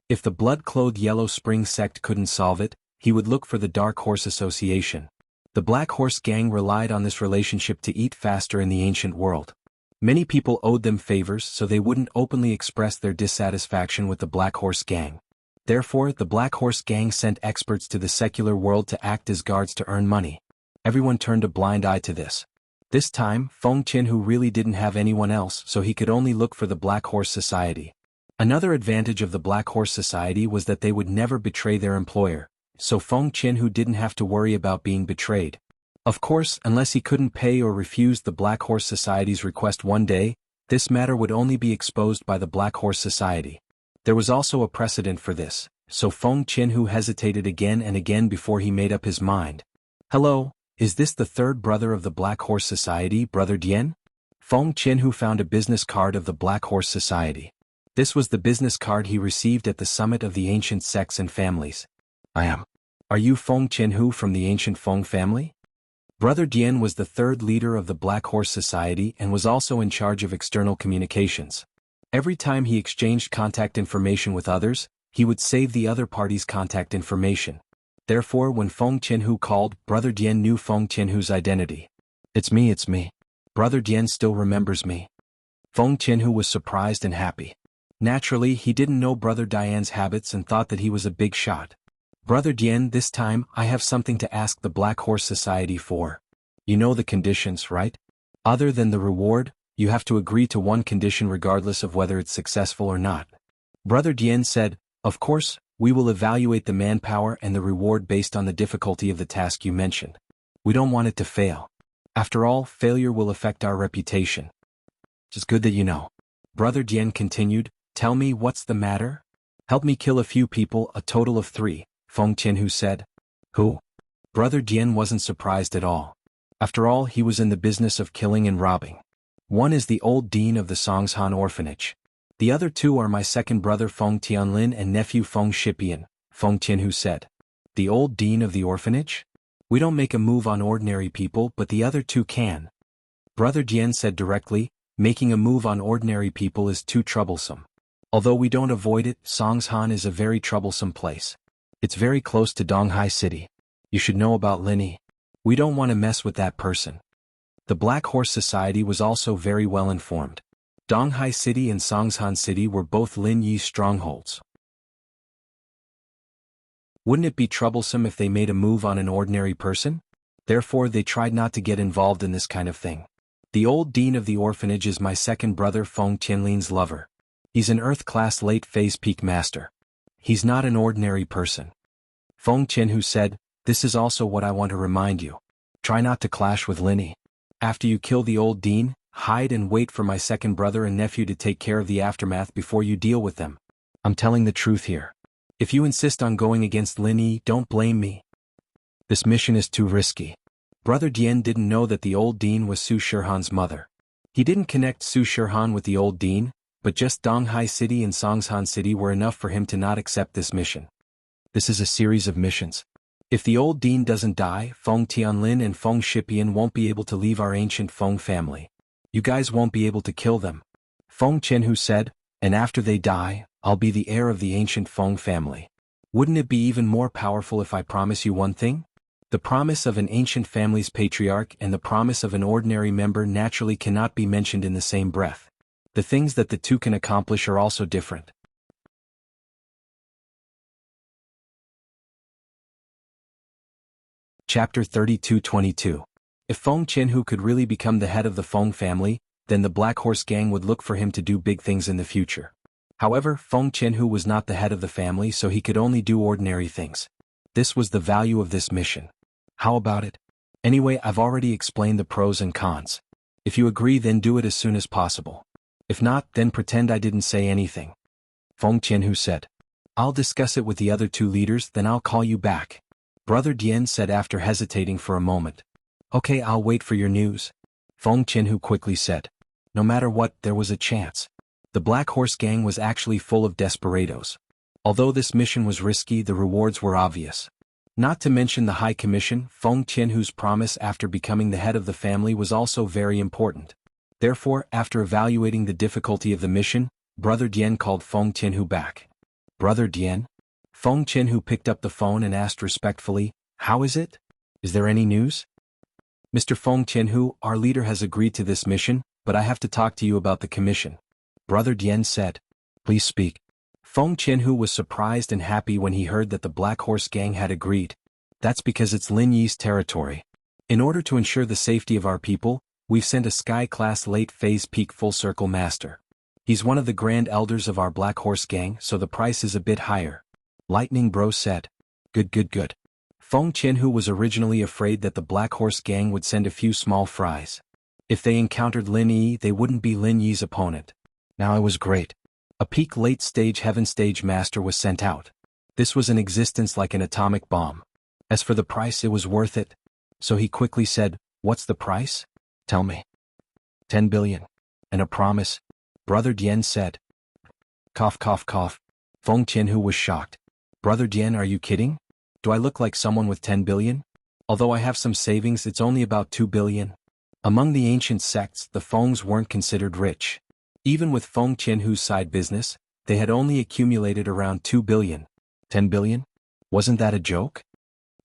If the blood-clothed Yellow Spring sect couldn't solve it, he would look for the Dark Horse Association. The Black Horse Gang relied on this relationship to eat faster in the ancient world. Many people owed them favors so they wouldn't openly express their dissatisfaction with the Black Horse Gang. Therefore, the Black Horse Gang sent experts to the secular world to act as guards to earn money. Everyone turned a blind eye to this. This time, Feng Qinhu really didn't have anyone else, so he could only look for the Black Horse Society. Another advantage of the Black Horse Society was that they would never betray their employer, so Feng Qinhu didn't have to worry about being betrayed. Of course, unless he couldn't pay or refused the Black Horse Society's request one day, this matter would only be exposed by the Black Horse Society. There was also a precedent for this, so Feng Qinhu hesitated again and again before he made up his mind. Hello, is this the third brother of the Black Horse Society, Brother Dian? Feng Qinhu found a business card of the Black Horse Society. This was the business card he received at the summit of the ancient sects and families. I am. Are you Feng Qinhu from the ancient Feng family? Brother Dian was the third leader of the Black Horse Society and was also in charge of external communications. Every time he exchanged contact information with others, he would save the other party's contact information. Therefore, when Feng Qinhu called, Brother Dian knew Feng Qinhu's identity. It's me. Brother Dian still remembers me. Feng Qinhu was surprised and happy. Naturally, he didn't know Brother Dian's habits and thought that he was a big shot. Brother Dian, this time, I have something to ask the Black Horse Society for. You know the conditions, right? Other than the reward, you have to agree to one condition regardless of whether it's successful or not. Brother Dian said, of course, we will evaluate the manpower and the reward based on the difficulty of the task you mentioned. We don't want it to fail. After all, failure will affect our reputation. It's good that you know. Brother Dian continued, tell me what's the matter? Help me kill a few people, a total of 3, Feng Qinhu said. Who? Brother Dian wasn't surprised at all. After all, he was in the business of killing and robbing. One is the old dean of the Songshan orphanage. The other 2 are my second brother Feng Tianlin and nephew Feng Shipian, Feng Qinhu said. The old dean of the orphanage? We don't make a move on ordinary people, but the other 2 can. Brother Dian said directly, making a move on ordinary people is too troublesome. Although we don't avoid it, Songshan is a very troublesome place. It's very close to Donghai City. You should know about Lin Yi. We don't want to mess with that person. The Black Horse Society was also very well informed. Donghai City and Songshan City were both Lin Yi's strongholds. Wouldn't it be troublesome if they made a move on an ordinary person? Therefore, they tried not to get involved in this kind of thing. The old dean of the orphanage is my second brother Feng Tianlin's lover. He's an Earth-class late-phase peak master. He's not an ordinary person. Feng Qinhu said, this is also what I want to remind you. Try not to clash with Lin Yi. After you kill the old dean, hide and wait for my second brother and nephew to take care of the aftermath before you deal with them. I'm telling the truth here. If you insist on going against Lin Yi, don't blame me. This mission is too risky. Brother Dian didn't know that the old dean was Su Shihan's mother. He didn't connect Su Shihan with the old dean, but just Donghai City and Songshan City were enough for him to not accept this mission. This is a series of missions. If the old dean doesn't die, Feng Tianlin and Feng Shipian won't be able to leave our ancient Feng family. You guys won't be able to kill them. Feng Qinhu said, and after they die, I'll be the heir of the ancient Feng family. Wouldn't it be even more powerful if I promise you one thing? The promise of an ancient family's patriarch and the promise of an ordinary member naturally cannot be mentioned in the same breath. The things that the 2 can accomplish are also different. Chapter 32-22. If Feng Qinhu could really become the head of the Feng family, then the Black Horse Gang would look for him to do big things in the future. However, Feng Qinhu was not the head of the family, so he could only do ordinary things. This was the value of this mission. How about it? Anyway, I've already explained the pros and cons. If you agree, then do it as soon as possible. If not, then pretend I didn't say anything. Feng Qinhu said. I'll discuss it with the other 2 leaders, then I'll call you back. Brother Dian said after hesitating for a moment. Okay, I'll wait for your news. Feng Qinhu quickly said. No matter what, there was a chance. The Black Horse Gang was actually full of desperados. Although this mission was risky, the rewards were obvious. Not to mention the high commission. Feng Qianhu's promise after becoming the head of the family was also very important. Therefore, after evaluating the difficulty of the mission, Brother Dian called Feng Qianhu back. Brother Dian? Feng Qianhu picked up the phone and asked respectfully, "How is it? Is there any news?" "Mr. Feng Qianhu, our leader has agreed to this mission, but I have to talk to you about the commission." Brother Dian said. "Please speak." Feng Qianhu was surprised and happy when he heard that the Black Horse Gang had agreed. "That's because it's Lin Yi's territory. In order to ensure the safety of our people, we've sent a Sky-class late-phase peak full-circle master. He's one of the Grand Elders of our Black Horse Gang, so the price is a bit higher." Lightning Bro said. Good. Feng Qianhu was originally afraid that the Black Horse Gang would send a few small fries. If they encountered Lin Yi, they wouldn't be Lin Yi's opponent. Now it was great. A peak late-stage heaven stage master was sent out. This was in existence like an atomic bomb. As for the price, it was worth it. So he quickly said, "What's the price? Tell me." 10 billion. And a promise? Brother Dian said. Cough. Feng Qianhu was shocked. "Brother Dian, are you kidding? Do I look like someone with 10 billion? Although I have some savings, it's only about 2 billion. Among the ancient sects, the Fengs weren't considered rich. Even with Feng Qianhu's side business, they had only accumulated around 2 billion. 10 billion? Wasn't that a joke?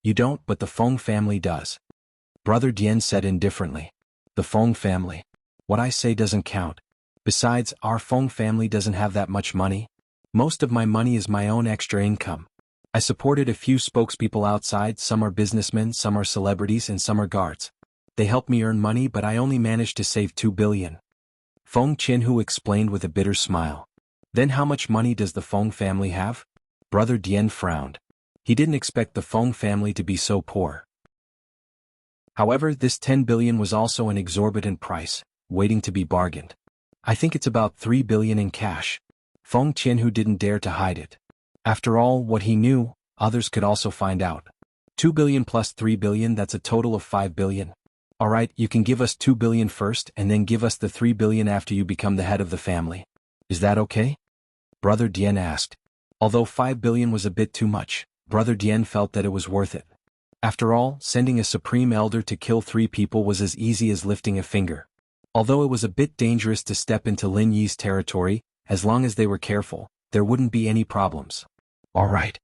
You don't, but the Feng family does." Brother Dian said indifferently. "The Feng family? What I say doesn't count. Besides, our Feng family doesn't have that much money. Most of my money is my own extra income. I supported a few spokespeople outside, some are businessmen, some are celebrities, and some are guards. They helped me earn money, but I only managed to save 2 billion. Feng Qianhu explained with a bitter smile. "Then how much money does the Feng family have?" Brother Dian frowned. He didn't expect the Feng family to be so poor. However, this 10 billion was also an exorbitant price, waiting to be bargained. "I think it's about 3 billion in cash." Feng Qianhu didn't dare to hide it. After all, what he knew, others could also find out. 2 billion plus 3 billion, that's a total of 5 billion. "Alright, you can give us 2 billion first and then give us the 3 billion after you become the head of the family. Is that okay?" Brother Dian asked. Although 5 billion was a bit too much, Brother Dian felt that it was worth it. After all, sending a Supreme Elder to kill 3 people was as easy as lifting a finger. Although it was a bit dangerous to step into Lin Yi's territory, as long as they were careful, there wouldn't be any problems. "Alright."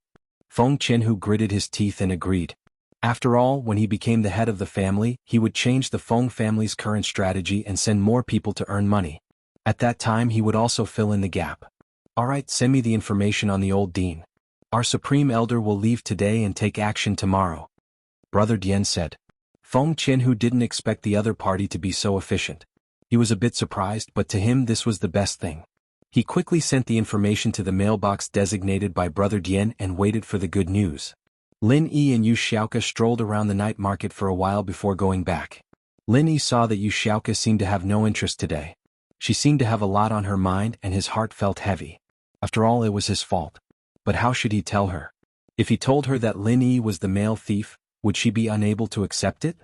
Feng Qianhu gritted his teeth and agreed. After all, when he became the head of the family, he would change the Feng family's current strategy and send more people to earn money. At that time he would also fill in the gap. "Alright, send me the information on the old dean. Our Supreme Elder will leave today and take action tomorrow," Brother Dian said. Feng Qianhu didn't expect the other party to be so efficient. He was a bit surprised, but to him this was the best thing. He quickly sent the information to the mailbox designated by Brother Dian and waited for the good news. Lin Yi and Yu Xiaoka strolled around the night market for a while before going back. Lin Yi saw that Yu Xiaoka seemed to have no interest today. She seemed to have a lot on her mind and his heart felt heavy. After all, it was his fault. But how should he tell her? If he told her that Lin Yi was the male thief, would she be unable to accept it?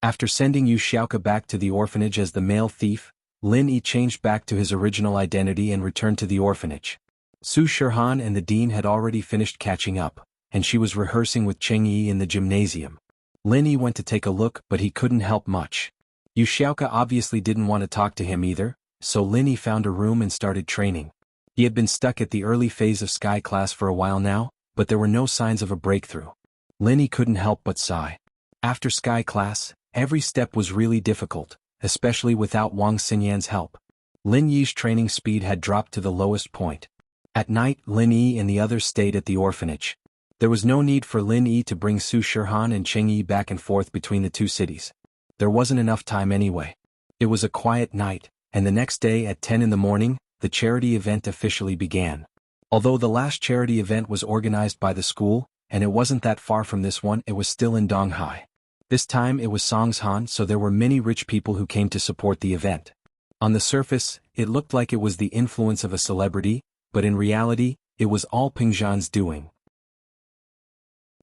After sending Yu Xiaoka back to the orphanage as the male thief, Lin Yi changed back to his original identity and returned to the orphanage. Su Shirhan and the dean had already finished catching up, and she was rehearsing with Cheng Yi in the gymnasium. Lin Yi went to take a look, but he couldn't help much. Yu Xiaoka obviously didn't want to talk to him either, so Lin Yi found a room and started training. He had been stuck at the early phase of Sky class for a while now, but there were no signs of a breakthrough. Lin Yi couldn't help but sigh. After Sky class, every step was really difficult, especially without Wang Xinyan's help. Lin Yi's training speed had dropped to the lowest point. At night, Lin Yi and the others stayed at the orphanage. There was no need for Lin Yi to bring Su Shirhan and Cheng Yi back and forth between the two cities. There wasn't enough time anyway. It was a quiet night, and the next day at 10 in the morning, the charity event officially began. Although the last charity event was organized by the school, and it wasn't that far from this one, it was still in Donghai. This time it was Songshan, so there were many rich people who came to support the event. On the surface, it looked like it was the influence of a celebrity, but in reality, it was all Peng Zhan's doing.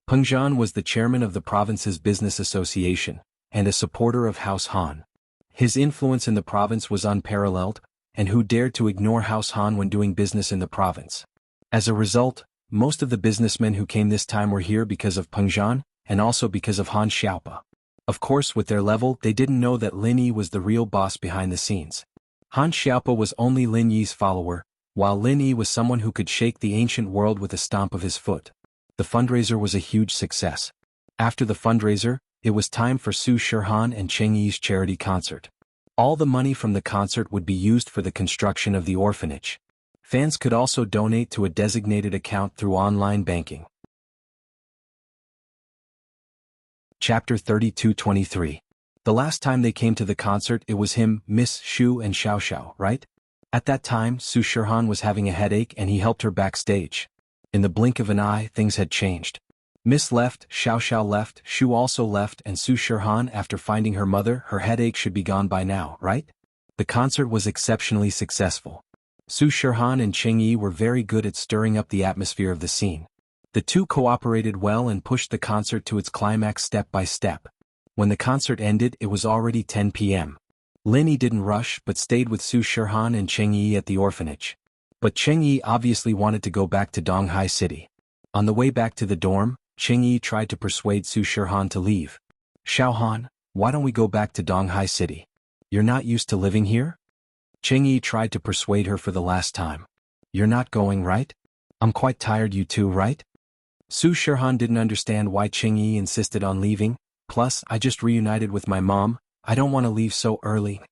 Peng Zhan was the chairman of the province's business association, and a supporter of House Han. His influence in the province was unparalleled, and who dared to ignore House Han when doing business in the province. As a result, most of the businessmen who came this time were here because of Peng Zhan, and also because of Han Xiaopa. Of course, with their level, they didn't know that Lin Yi was the real boss behind the scenes. Han Xiaopa was only Lin Yi's follower, while Lin Yi was someone who could shake the ancient world with a stomp of his foot. The fundraiser was a huge success. After the fundraiser, it was time for Su Shihan and Cheng Yi's charity concert. All the money from the concert would be used for the construction of the orphanage. Fans could also donate to a designated account through online banking. Chapter 32-23. The last time they came to the concert, it was him, Miss Shu and Xiao Xiao, right? At that time, Su Shihan was having a headache and he helped her backstage. In the blink of an eye, things had changed. Miss left, Xiao Xiao left, Shu also left, and Su Shihan, after finding her mother, her headache should be gone by now, right? The concert was exceptionally successful. Su Shihan and Cheng Yi were very good at stirring up the atmosphere of the scene. The two cooperated well and pushed the concert to its climax step by step. When the concert ended, it was already 10 p.m. Lin Yi didn't rush but stayed with Su Shihan and Cheng Yi at the orphanage. But Cheng Yi obviously wanted to go back to Donghai City. On the way back to the dorm, Cheng Yi tried to persuade Su Shihan to leave. Xiao Han, why don't we go back to Donghai City? You're not used to living here? Cheng Yi tried to persuade her for the last time. You're not going, right? I'm quite tired, you too, right? Su Shihan didn't understand why Cheng Yi insisted on leaving. Plus, I just reunited with my mom. I don't want to leave so early.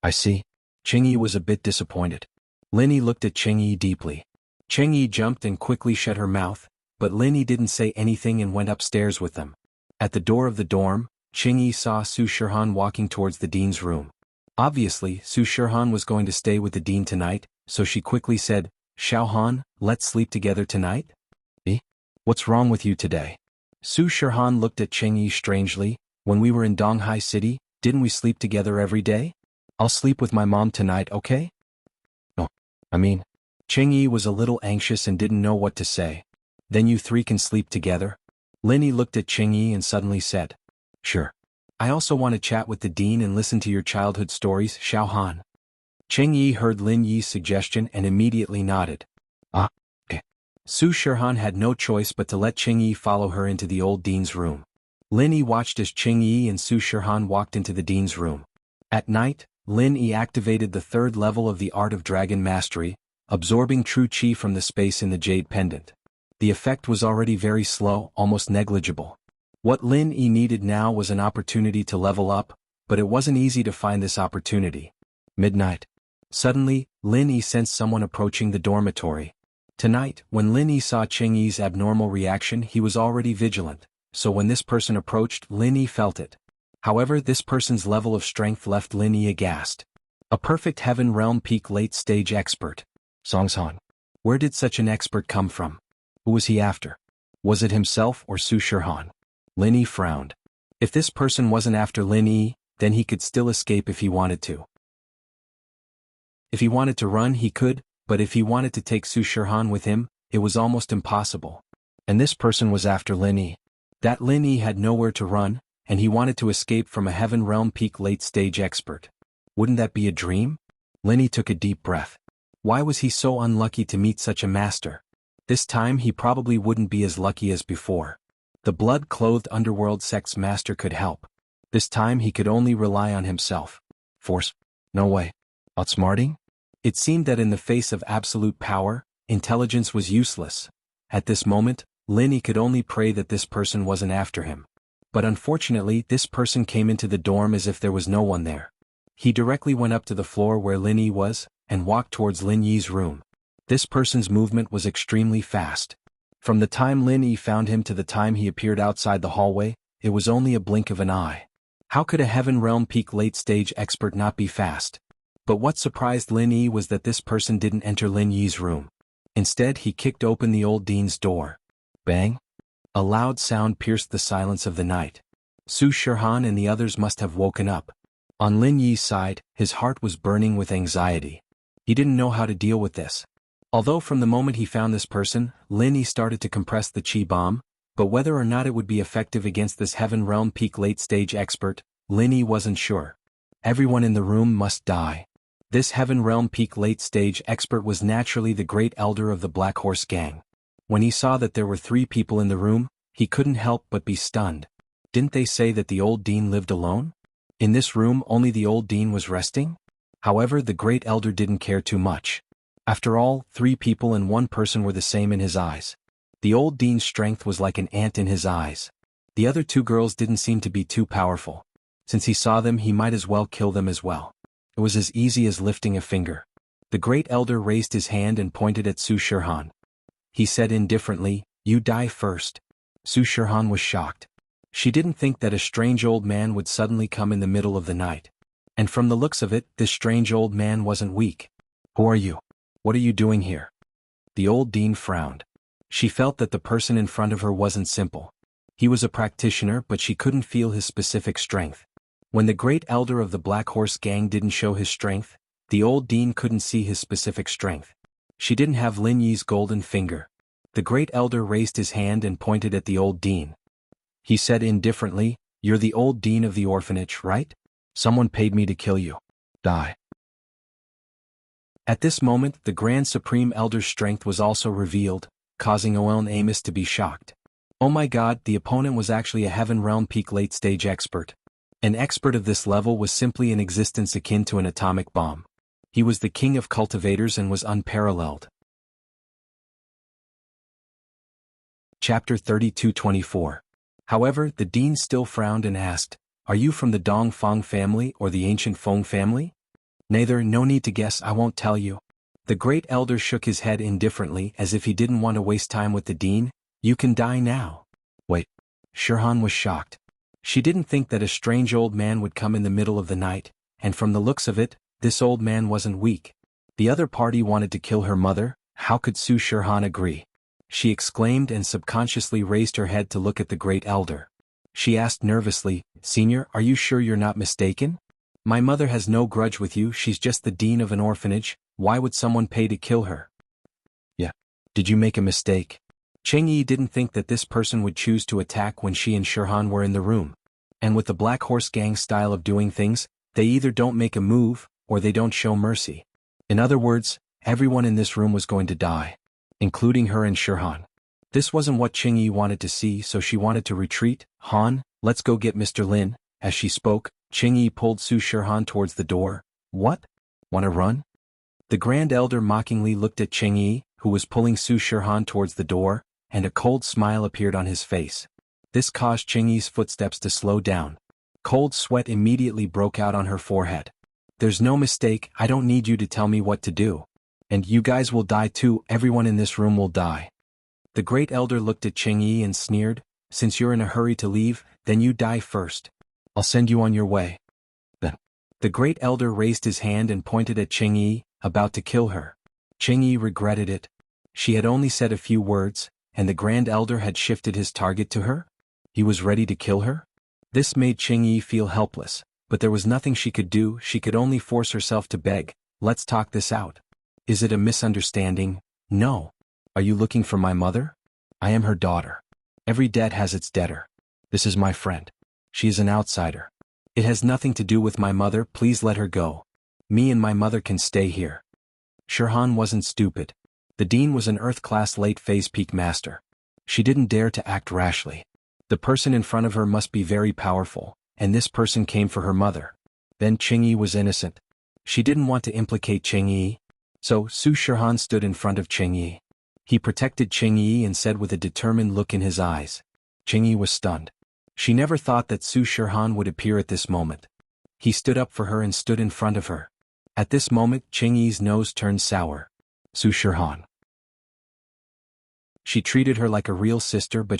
I see. Cheng Yi was a bit disappointed. Lin Yi looked at Cheng Yi deeply. Cheng Yi jumped and quickly shut her mouth, but Lin Yi didn't say anything and went upstairs with them. At the door of the dorm, Cheng Yi saw Su Shihan walking towards the dean's room. Obviously, Su Shihan was going to stay with the dean tonight, so she quickly said, Xiao Han, let's sleep together tonight? Eh? What's wrong with you today? Su Shihan looked at Cheng Yi strangely. When we were in Donghai City, didn't we sleep together every day? I'll sleep with my mom tonight, okay? No. Cheng Yi was a little anxious and didn't know what to say. Then you three can sleep together? Lin Yi looked at Cheng Yi and suddenly said, Sure. I also want to chat with the dean and listen to your childhood stories, Xiao Han. Cheng Yi heard Lin Yi's suggestion and immediately nodded. Ah, okay. Su Shihan had no choice but to let Cheng Yi follow her into the old dean's room. Lin Yi watched as Cheng Yi and Su Shihan walked into the dean's room. At night, Lin Yi activated the third level of the Art of Dragon Mastery, absorbing true chi from the space in the jade pendant. The effect was already very slow, almost negligible. What Lin Yi needed now was an opportunity to level up, but it wasn't easy to find this opportunity. Midnight. Suddenly, Lin Yi sensed someone approaching the dormitory. Tonight, when Lin Yi saw Cheng Yi's abnormal reaction, he was already vigilant, so when this person approached, Lin Yi felt it. However, this person's level of strength left Lin Yi aghast. A perfect Heaven Realm Peak late-stage expert. Songshan. Where did such an expert come from? Who was he after? Was it himself or Su Shihan? Lin Yi frowned. If this person wasn't after Lin Yi, then he could still escape if he wanted to. If he wanted to run, he could, but if he wanted to take Su Shihan with him, it was almost impossible. And this person was after Lin Yi. That Lin Yi had nowhere to run, and he wanted to escape from a Heaven Realm Peak late-stage expert. Wouldn't that be a dream? Lin Yi took a deep breath. Why was he so unlucky to meet such a master? This time he probably wouldn't be as lucky as before. The blood-clothed underworld sex master could help. This time he could only rely on himself. Force? No way. Outsmarting? It seemed that in the face of absolute power, intelligence was useless. At this moment, Lin Yi could only pray that this person wasn't after him. But unfortunately, this person came into the dorm as if there was no one there. He directly went up to the floor where Lin Yi was, and walked towards Lin Yi's room. This person's movement was extremely fast. From the time Lin Yi found him to the time he appeared outside the hallway, it was only a blink of an eye. How could a Heaven Realm Peak late-stage expert not be fast? But what surprised Lin Yi was that this person didn't enter Lin Yi's room. Instead, he kicked open the old dean's door. Bang! A loud sound pierced the silence of the night. Su Shihan and the others must have woken up. On Lin Yi's side, his heart was burning with anxiety. He didn't know how to deal with this. Although from the moment he found this person, Lin Yi started to compress the chi bomb, but whether or not it would be effective against this Heaven Realm Peak late-stage expert, Lin Yi wasn't sure. Everyone in the room must die. This Heaven Realm Peak late-stage expert was naturally the great elder of the Black Horse Gang. When he saw that there were 3 people in the room, he couldn't help but be stunned. Didn't they say that the old dean lived alone? In this room only the old dean was resting? However, the great elder didn't care too much. After all, 3 people and 1 person were the same in his eyes. The old dean's strength was like an ant in his eyes. The other 2 girls didn't seem to be too powerful. Since he saw them, he might as well kill them as well. It was as easy as lifting a finger. The great elder raised his hand and pointed at Su Shirhan. He said indifferently, "You die first." Su Shirhan was shocked. She didn't think that a strange old man would suddenly come in the middle of the night. And from the looks of it, this strange old man wasn't weak. "Who are you? What are you doing here?" The old dean frowned. She felt that the person in front of her wasn't simple. He was a practitioner, but she couldn't feel his specific strength. When the great elder of the Black Horse Gang didn't show his strength, the old dean couldn't see his specific strength. She didn't have Lin Yi's golden finger. The great elder raised his hand and pointed at the old dean. He said indifferently, "You're the old dean of the orphanage, right? Someone paid me to kill you. Die." At this moment, the Grand Supreme Elder's strength was also revealed, causing Owen Amos to be shocked. Oh my god, the opponent was actually a Heaven Realm Peak late-stage expert. An expert of this level was simply an existence akin to an atomic bomb. He was the king of cultivators and was unparalleled. Chapter 32-24. However, the dean still frowned and asked, "Are you from the Dong Fong family or the ancient Fong family?" "Neither, no need to guess, I won't tell you." The great elder shook his head indifferently as if he didn't want to waste time with the dean. "You can die now." Wait. Shirhan was shocked. She didn't think that a strange old man would come in the middle of the night, and from the looks of it, this old man wasn't weak. The other party wanted to kill her mother. How could Su Shirhan agree? She exclaimed and subconsciously raised her head to look at the great elder. She asked nervously, "Senior, are you sure you're not mistaken? My mother has no grudge with you, she's just the dean of an orphanage, why would someone pay to kill her?" "Yeah. Did you make a mistake?" Cheng Yi didn't think that this person would choose to attack when she and Shirhan were in the room. And with the Black Horse Gang style of doing things, they either don't make a move, or they don't show mercy. In other words, everyone in this room was going to die, including her and Shirhan. This wasn't what Cheng Yi wanted to see, so she wanted to retreat. "Han, let's go get Mr. Lin." As she spoke, Cheng Yi pulled Su Shirhan towards the door. "What? Want to run?" The Grand Elder mockingly looked at Cheng Yi, who was pulling Su Shirhan towards the door, and a cold smile appeared on his face. This caused Cheng Yi's footsteps to slow down. Cold sweat immediately broke out on her forehead. "There's no mistake, I don't need you to tell me what to do. And you guys will die too, everyone in this room will die." The Great Elder looked at Cheng Yi and sneered, "Since you're in a hurry to leave, then you die first. I'll send you on your way." Then, the Great Elder raised his hand and pointed at Cheng Yi, about to kill her. Cheng Yi regretted it. She had only said a few words, and the Grand Elder had shifted his target to her? He was ready to kill her? This made Cheng Yi feel helpless, but there was nothing she could do, she could only force herself to beg, "Let's talk this out. Is it a misunderstanding?" "No. Are you looking for my mother?" "I am her daughter. Every debt has its debtor. This is my friend. She is an outsider. It has nothing to do with my mother, please let her go. Me and my mother can stay here." Shirhan wasn't stupid. The dean was an Earth-class late-phase peak master. She didn't dare to act rashly. The person in front of her must be very powerful, and this person came for her mother. Then Cheng Yi was innocent. She didn't want to implicate Cheng Yi. So Su Shirhan stood in front of Cheng Yi. He protected Cheng Yi and said with a determined look in his eyes. Cheng Yi was stunned. She never thought that Su Shirhan would appear at this moment. He stood up for her and stood in front of her. At this moment, Cheng Yi's nose turned sour. Su Shirhan. She treated her like a real sister, but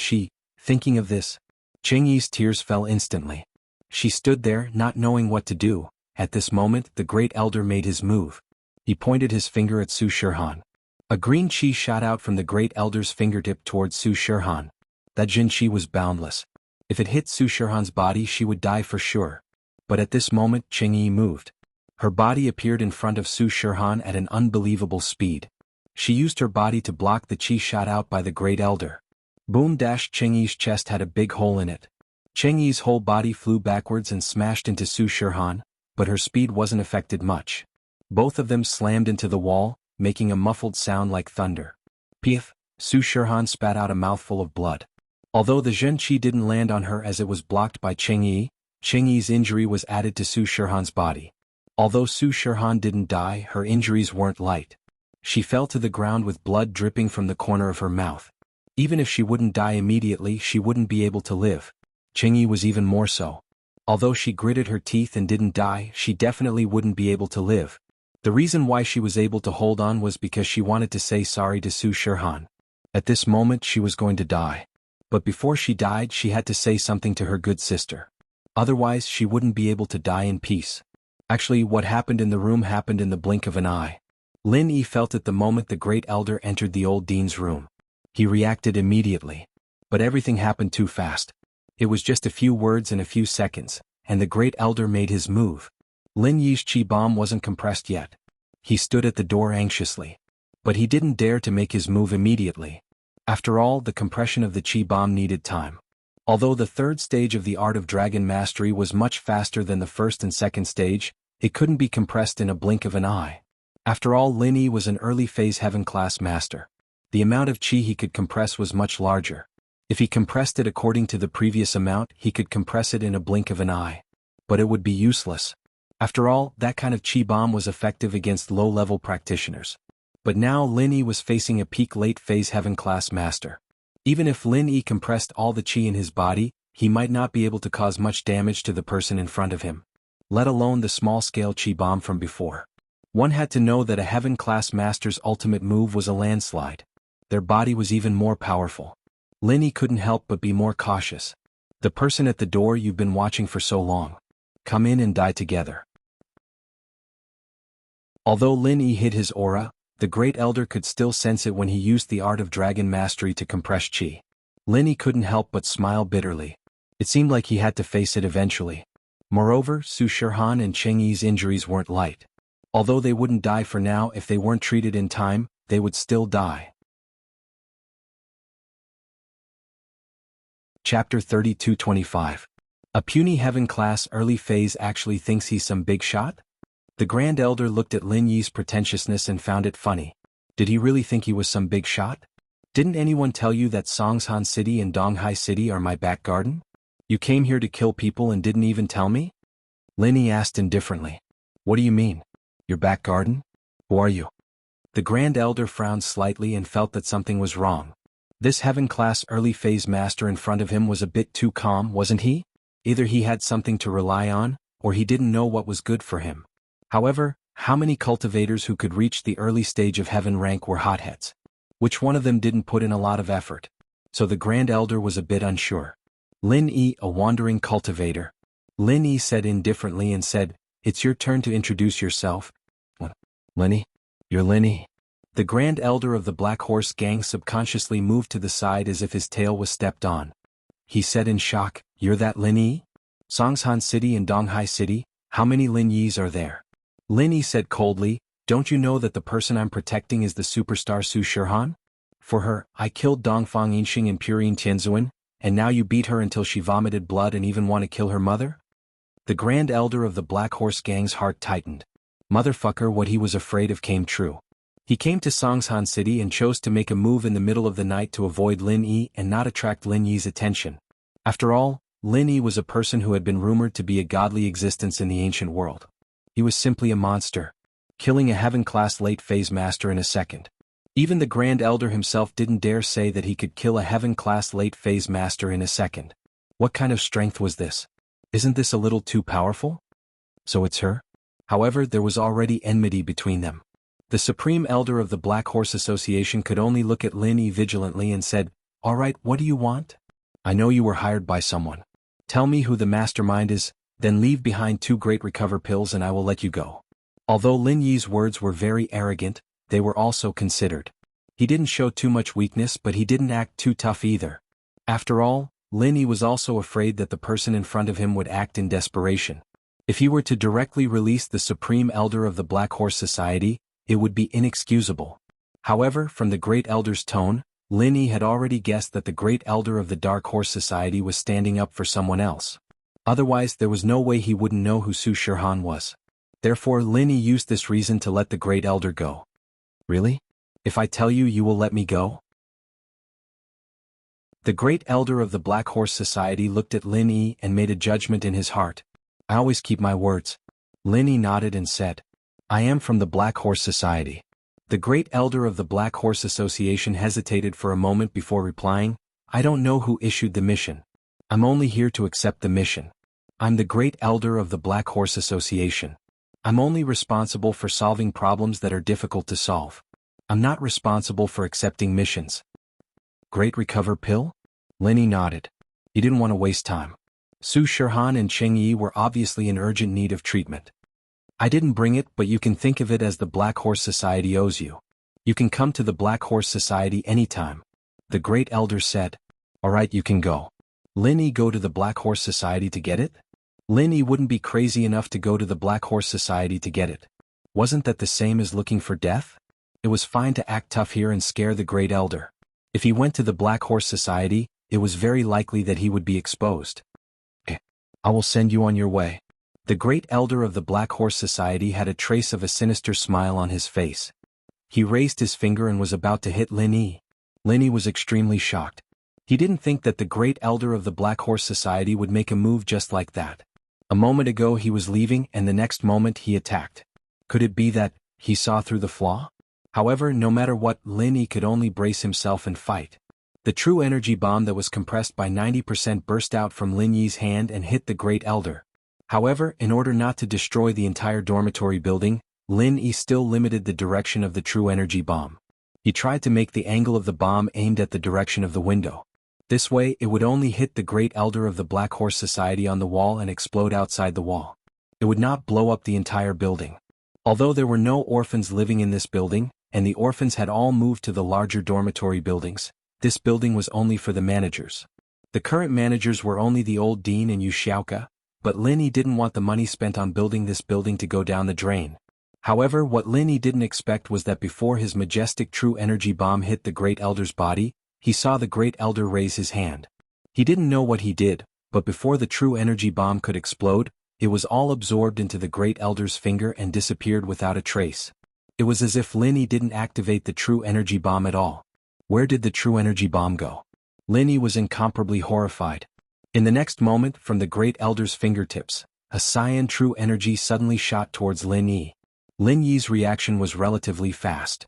thinking of this, Cheng Yi's tears fell instantly. She stood there, not knowing what to do. At this moment, the Great Elder made his move. He pointed his finger at Su Shirhan. A green chi shot out from the Great Elder's fingertip towards Su Shirhan. That Jin chi was boundless. If it hit Su Shirhan's body, she would die for sure. But at this moment, Cheng Yi moved. Her body appeared in front of Su Shirhan at an unbelievable speed. She used her body to block the chi shot out by the Great Elder. Boom! Cheng Yi's chest had a big hole in it. Cheng Yi's whole body flew backwards and smashed into Su Shirhan, but her speed wasn't affected much. Both of them slammed into the wall, making a muffled sound like thunder. Piaf! Su Shirhan spat out a mouthful of blood. Although the Zhen Qi didn't land on her as it was blocked by Cheng Yi's injury was added to Su Shirhan's body. Although Su Shirhan didn't die, her injuries weren't light. She fell to the ground with blood dripping from the corner of her mouth. Even if she wouldn't die immediately, she wouldn't be able to live. Cheng Yi was even more so. Although she gritted her teeth and didn't die, she definitely wouldn't be able to live. The reason why she was able to hold on was because she wanted to say sorry to Su Shirhan. At this moment she was going to die. But before she died she had to say something to her good sister. Otherwise she wouldn't be able to die in peace. Actually, what happened in the room happened in the blink of an eye. Lin Yi felt it the moment the great elder entered the old dean's room. He reacted immediately. But everything happened too fast. It was just a few words in a few seconds, and the great elder made his move. Lin Yi's chi bomb wasn't compressed yet. He stood at the door anxiously. But he didn't dare to make his move immediately. After all, the compression of the chi bomb needed time. Although the third stage of the art of dragon mastery was much faster than the first and second stage, it couldn't be compressed in a blink of an eye. After all, Lin Yi was an early phase heaven-class master. The amount of chi he could compress was much larger. If he compressed it according to the previous amount, he could compress it in a blink of an eye. But it would be useless. After all, that kind of chi bomb was effective against low-level practitioners. But now Lin Yi was facing a peak late-phase heaven-class master. Even if Lin Yi compressed all the chi in his body, he might not be able to cause much damage to the person in front of him. Let alone the small-scale chi bomb from before. One had to know that a heaven-class master's ultimate move was a landslide. Their body was even more powerful. Lin Yi couldn't help but be more cautious. The person at the door you've been watching for so long. Come in and die together. Although Lin Yi hid his aura, the great elder could still sense it when he used the art of dragon mastery to compress chi. Lin Yi couldn't help but smile bitterly. It seemed like he had to face it eventually. Moreover, Su Shirhan and Cheng Yi's injuries weren't light. Although they wouldn't die for now, if they weren't treated in time, they would still die. Chapter 32-25. A puny heaven-class early phase actually thinks he's some big shot? The Grand Elder looked at Lin Yi's pretentiousness and found it funny. Did he really think he was some big shot? Didn't anyone tell you that Songshan City and Donghai City are my back garden? You came here to kill people and didn't even tell me? Lin Yi asked indifferently. What do you mean? Your back garden? Who are you? The Grand Elder frowned slightly and felt that something was wrong. This heaven-class early phase master in front of him was a bit too calm, wasn't he? Either he had something to rely on, or he didn't know what was good for him. However, how many cultivators who could reach the early stage of heaven rank were hotheads? Which one of them didn't put in a lot of effort? So the Grand Elder was a bit unsure. Lin Yi, a wandering cultivator. Lin Yi said indifferently and said, It's your turn to introduce yourself. What? Lin Yi? You're Lin Yi? The Grand Elder of the Black Horse Gang subconsciously moved to the side as if his tail was stepped on. He said in shock, You're that Lin Yi? Songshan City and Donghai City, how many Lin Yis are there? Lin Yi said coldly, Don't you know that the person I'm protecting is the superstar Su Shirhan? For her, I killed Dongfang Yinxing and Purin Tianzuan, and now you beat her until she vomited blood and even want to kill her mother? The Grand Elder of the Black Horse Gang's heart tightened. Motherfucker, what he was afraid of came true. He came to Songshan City and chose to make a move in the middle of the night to avoid Lin Yi and not attract Lin Yi's attention. After all, Lin Yi was a person who had been rumored to be a godly existence in the ancient world. He was simply a monster, killing a heaven-class late-phase master in a second. Even the Grand Elder himself didn't dare say that he could kill a heaven-class late-phase master in a second. What kind of strength was this? Isn't this a little too powerful? So it's her? However, there was already enmity between them. The Supreme Elder of the Black Horse Association could only look at Lin Yi vigilantly and said, All right, what do you want? I know you were hired by someone. Tell me who the mastermind is, then leave behind 2 great recover pills and I will let you go. Although Lin Yi's words were very arrogant, they were also considered. He didn't show too much weakness, but he didn't act too tough either. After all, Lin Yi was also afraid that the person in front of him would act in desperation. If he were to directly release the Supreme Elder of the Black Horse Society, it would be inexcusable. However, from the Great Elder's tone, Lin Yi had already guessed that the Great Elder of the Dark Horse Society was standing up for someone else. Otherwise, there was no way he wouldn't know who Su Shirhan was. Therefore Lin Yi used this reason to let the Great Elder go. Really? If I tell you, you will let me go? The Great Elder of the Black Horse Society looked at Lin Yi and made a judgment in his heart. I always keep my words. Lin Yi nodded and said, I am from the Black Horse Society. The Great Elder of the Black Horse Association hesitated for a moment before replying, I don't know who issued the mission. I'm only here to accept the mission. I'm the Great Elder of the Black Horse Association. I'm only responsible for solving problems that are difficult to solve. I'm not responsible for accepting missions. Great Recover Pill? Lin Yi nodded. He didn't want to waste time. Su Shihan and Cheng Yi were obviously in urgent need of treatment. I didn't bring it, but you can think of it as the Black Horse Society owes you. You can come to the Black Horse Society anytime. The Great Elder said. Alright, you can go. Lin Yi go to the Black Horse Society to get it? Lin Yi wouldn't be crazy enough to go to the Black Horse Society to get it. Wasn't that the same as looking for death? It was fine to act tough here and scare the Great Elder. If he went to the Black Horse Society, it was very likely that he would be exposed. I will send you on your way. The Great Elder of the Black Horse Society had a trace of a sinister smile on his face. He raised his finger and was about to hit Lin Yi. Lin Yi was extremely shocked. He didn't think that the Great Elder of the Black Horse Society would make a move just like that. A moment ago he was leaving and the next moment he attacked. Could it be that he saw through the flaw? However, no matter what, Lin Yi could only brace himself and fight. The true energy bomb that was compressed by 90% burst out from Lin Yi's hand and hit the Great Elder. However, in order not to destroy the entire dormitory building, Lin Yi still limited the direction of the true energy bomb. He tried to make the angle of the bomb aimed at the direction of the window. This way, it would only hit the Great Elder of the Black Horse Society on the wall and explode outside the wall. It would not blow up the entire building. Although there were no orphans living in this building, and the orphans had all moved to the larger dormitory buildings, this building was only for the managers. The current managers were only the old dean and Yu Xiaoka, but Lin Yi didn't want the money spent on building this building to go down the drain. However, what Lin Yi didn't expect was that before his majestic true energy bomb hit the Great Elder's body, he saw the Great Elder raise his hand. He didn't know what he did, but before the true energy bomb could explode, it was all absorbed into the Great Elder's finger and disappeared without a trace. It was as if Lin Yi didn't activate the true energy bomb at all. Where did the true energy bomb go? Lin Yi was incomparably horrified. In the next moment, from the Great Elder's fingertips, a cyan true energy suddenly shot towards Lin Yi. Lin Yi's reaction was relatively fast.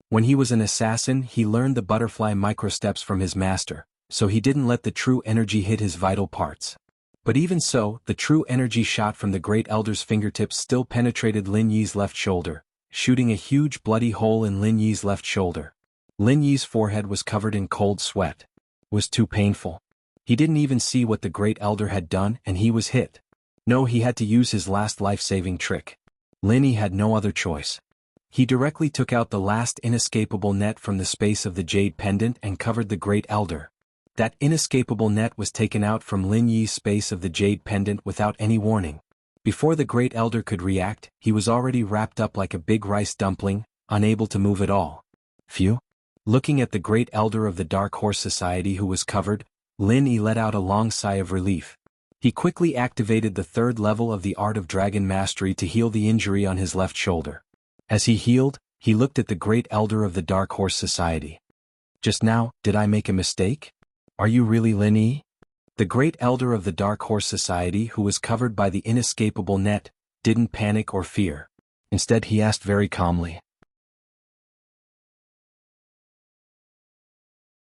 When he was an assassin, he learned the butterfly microsteps from his master, so he didn't let the true energy hit his vital parts. But even so, the true energy shot from the Great Elder's fingertips still penetrated Lin Yi's left shoulder, shooting a huge bloody hole in Lin Yi's left shoulder. Lin Yi's forehead was covered in cold sweat. It was too painful. He didn't even see what the Great Elder had done and he was hit. No, he had to use his last life-saving trick. Lin Yi had no other choice. He directly took out the last inescapable net from the space of the jade pendant and covered the Great Elder. That inescapable net was taken out from Lin Yi's space of the jade pendant without any warning. Before the Great Elder could react, he was already wrapped up like a big rice dumpling, unable to move at all. Phew. Looking at the Great Elder of the Dark Horse Society who was covered, Lin Yi let out a long sigh of relief. He quickly activated the third level of the Art of Dragon Mastery to heal the injury on his left shoulder. As he healed, he looked at the Great Elder of the Dark Horse Society. Just now, did I make a mistake? Are you really Lin Yi? The Great Elder of the Dark Horse Society, who was covered by the inescapable net, didn't panic or fear. Instead, he asked very calmly.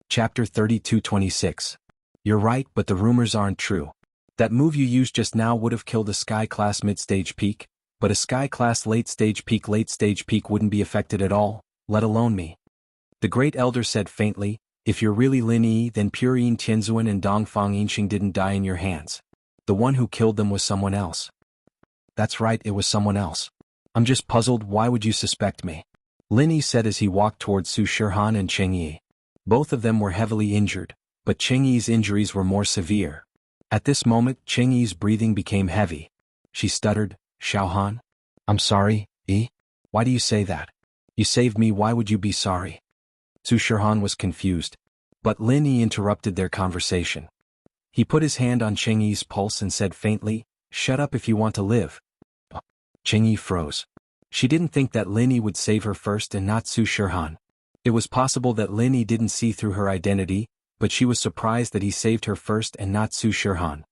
Chapter 32-26. You're right, but the rumors aren't true. That move you used just now would have killed a Sky-class mid-stage peak, but a Sky-class late-stage peak wouldn't be affected at all, let alone me. The Great Elder said faintly, if you're really Lin Yi, then Purine Tianzuan and Dongfang Yinxing didn't die in your hands. The one who killed them was someone else. That's right, it was someone else. I'm just puzzled, why would you suspect me? Lin Yi said as he walked towards Su Shihan and Cheng Yi. Both of them were heavily injured, but Cheng Yi's injuries were more severe. At this moment, Cheng Yi's breathing became heavy. She stuttered, Xiaohan? I'm sorry, Yi? Why do you say that? You saved me, why would you be sorry? Su Shihan was confused, but Lin Yi interrupted their conversation. He put his hand on Cheng Yi's pulse and said faintly, shut up if you want to live. Qingyi froze. She didn't think that Lin Yi would save her first and not Su Shihan. It was possible that Lin Yi didn't see through her identity, but she was surprised that he saved her first and not Su Shihan.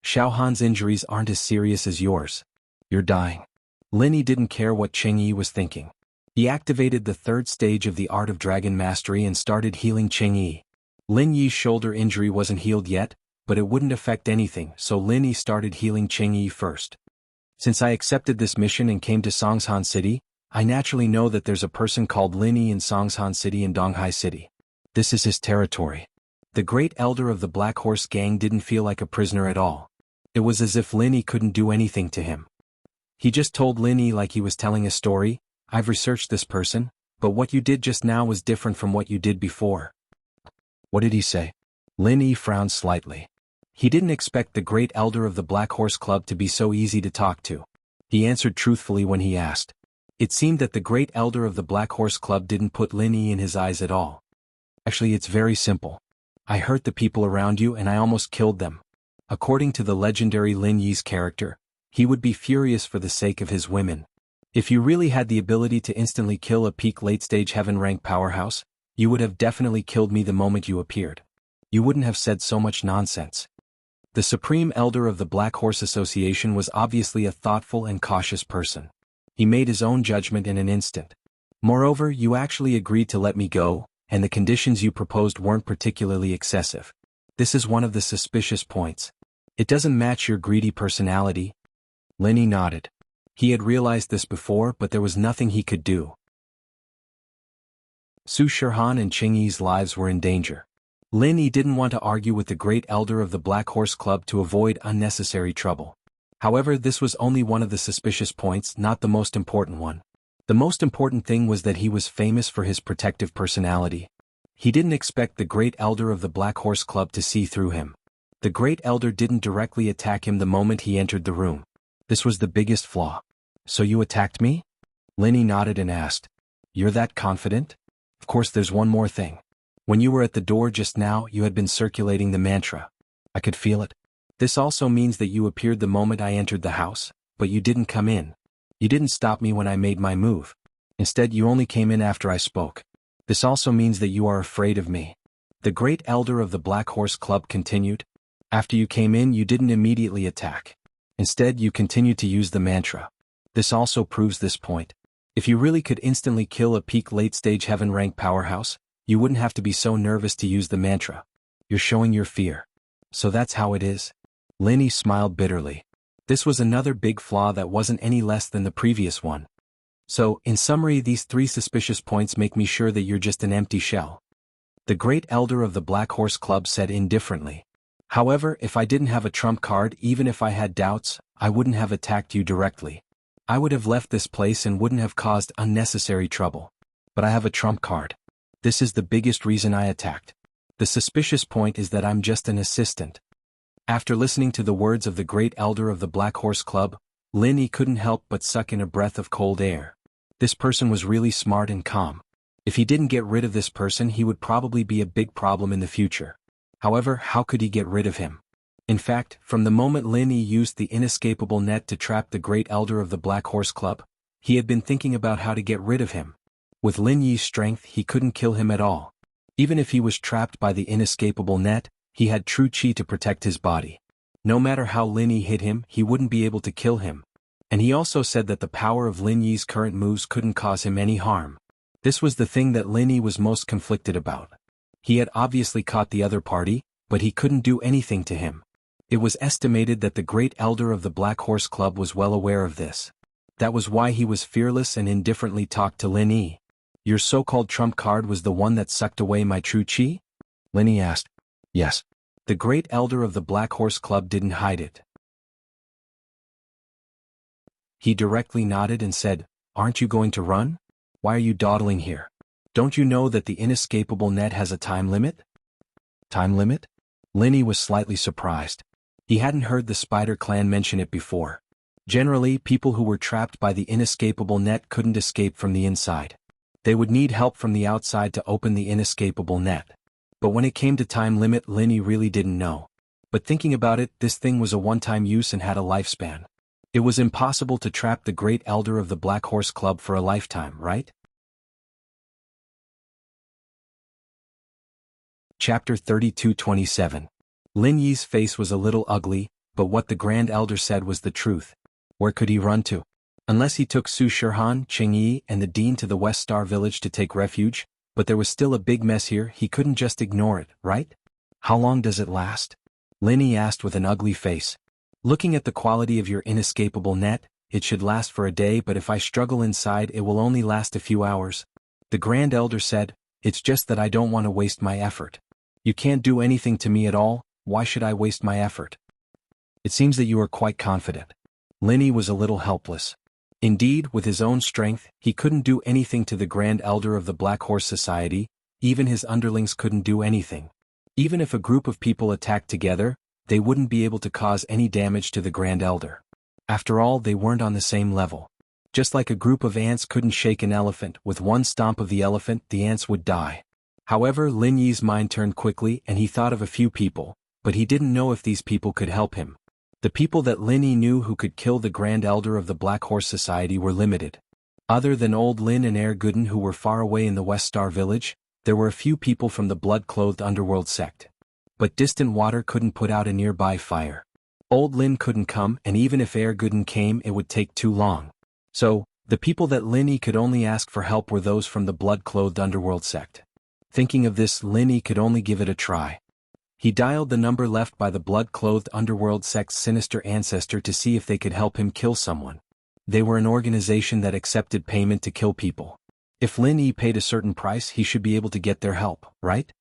Xiao Han's injuries aren't as serious as yours. You're dying. Lin Yi didn't care what Qingyi was thinking. He activated the third stage of the Art of Dragon Mastery and started healing Qingyi. Lin Yi's shoulder injury wasn't healed yet, but it wouldn't affect anything, so Lin Yi started healing Qingyi first. Since I accepted this mission and came to Songshan City, I naturally know that there's a person called Lin Yi in Songshan City and Donghai City. This is his territory. The great elder of the Black Horse Gang didn't feel like a prisoner at all. It was as if Lin Yi couldn't do anything to him. He just told Lin Yi like he was telling a story, I've researched this person, but what you did just now was different from what you did before. What did he say? Lin Yi frowned slightly. He didn't expect the great elder of the Black Horse Club to be so easy to talk to. He answered truthfully when he asked. It seemed that the great elder of the Black Horse Club didn't put Lin Yi in his eyes at all. Actually, it's very simple. I hurt the people around you and I almost killed them. According to the legendary Lin Yi's character, he would be furious for the sake of his women. If you really had the ability to instantly kill a peak late-stage heaven-rank powerhouse, you would have definitely killed me the moment you appeared. You wouldn't have said so much nonsense. The Supreme Elder of the Black Horse Association was obviously a thoughtful and cautious person. He made his own judgment in an instant. Moreover, you actually agreed to let me go, and the conditions you proposed weren't particularly excessive. This is one of the suspicious points. It doesn't match your greedy personality. Lin Yi nodded. He had realized this before, but there was nothing he could do. Su Shihan and Qingyi's lives were in danger. Lin Yi didn't want to argue with the great elder of the Black Horse Club to avoid unnecessary trouble. However, this was only one of the suspicious points, not the most important one. The most important thing was that he was famous for his protective personality. He didn't expect the great elder of the Black Horse Club to see through him. The great elder didn't directly attack him the moment he entered the room. This was the biggest flaw. So you attacked me? Lin Yi nodded and asked. You're that confident? Of course, there's one more thing. When you were at the door just now, you had been circulating the mantra. I could feel it. This also means that you appeared the moment I entered the house, but you didn't come in. You didn't stop me when I made my move. Instead, you only came in after I spoke. This also means that you are afraid of me. The great elder of the Black Horse Club continued. After you came in, you didn't immediately attack. Instead, you continued to use the mantra. This also proves this point. If you really could instantly kill a peak late-stage heaven-rank powerhouse, you wouldn't have to be so nervous to use the mantra. You're showing your fear. So that's how it is? Lin Yi smiled bitterly. This was another big flaw that wasn't any less than the previous one. So, in summary, these three suspicious points make me sure that you're just an empty shell. The great elder of the Black Horse Club said indifferently. However, if I didn't have a trump card, even if I had doubts, I wouldn't have attacked you directly. I would have left this place and wouldn't have caused unnecessary trouble. But I have a trump card. This is the biggest reason I attacked. The suspicious point is that I'm just an assistant. After listening to the words of the great elder of the Black Horse Club, Lin Yi couldn't help but suck in a breath of cold air. This person was really smart and calm. If he didn't get rid of this person, he would probably be a big problem in the future. However, how could he get rid of him? In fact, from the moment Lin Yi used the inescapable net to trap the great elder of the Black Horse Club, he had been thinking about how to get rid of him. With Lin Yi's strength, he couldn't kill him at all. Even if he was trapped by the inescapable net, he had true chi to protect his body. No matter how Lin Yi hit him, he wouldn't be able to kill him. And he also said that the power of Lin Yi's current moves couldn't cause him any harm. This was the thing that Lin Yi was most conflicted about. He had obviously caught the other party, but he couldn't do anything to him. It was estimated that the great elder of the Black Horse Club was well aware of this. That was why he was fearless and indifferently talked to Lin Yi. Your so-called trump card was the one that sucked away my true chi? Lin Yi asked. Yes. The great elder of the Black Horse Club didn't hide it. He directly nodded and said, Aren't you going to run? Why are you dawdling here? Don't you know that the inescapable net has a time limit? Time limit? Lin Yi was slightly surprised. He hadn't heard the Spider Clan mention it before. Generally, people who were trapped by the inescapable net couldn't escape from the inside. They would need help from the outside to open the inescapable net. But when it came to time limit, Lin Yi really didn't know. But thinking about it, this thing was a one-time use and had a lifespan. It was impossible to trap the great elder of the Black Horse Club for a lifetime, right? Chapter 32:27. Lin Yi's face was a little ugly, but what the Grand Elder said was the truth. Where could he run to? Unless he took Su Shirhan, Cheng Yi, and the Dean to the West Star Village to take refuge, but there was still a big mess here, he couldn't just ignore it, right? How long does it last? Lin Yi asked with an ugly face. Looking at the quality of your inescapable net, it should last for a day, but if I struggle inside it will only last a few hours. The Grand Elder said, it's just that I don't want to waste my effort. You can't do anything to me at all, why should I waste my effort? It seems that you are quite confident. Lin Yi was a little helpless. Indeed, with his own strength, he couldn't do anything to the Grand Elder of the Black Horse Society, even his underlings couldn't do anything. Even if a group of people attacked together, they wouldn't be able to cause any damage to the Grand Elder. After all, they weren't on the same level. Just like a group of ants couldn't shake an elephant, with one stomp of the elephant the ants would die. However, Lin Yi's mind turned quickly and he thought of a few people, but he didn't know if these people could help him. The people that Lin Yi knew who could kill the Grand Elder of the Black Horse Society were limited. Other than Old Lin and Air Gooden who were far away in the West Star Village, there were a few people from the blood-clothed underworld sect. But distant water couldn't put out a nearby fire. Old Lin couldn't come, and even if Air Gooden came it would take too long. So, the people that Lin Yi could only ask for help were those from the blood-clothed underworld sect. Thinking of this, Lin Yi could only give it a try. He dialed the number left by the blood-clothed underworld sect's sinister ancestor to see if they could help him kill someone. They were an organization that accepted payment to kill people. If Lin Yi paid a certain price, he should be able to get their help, right?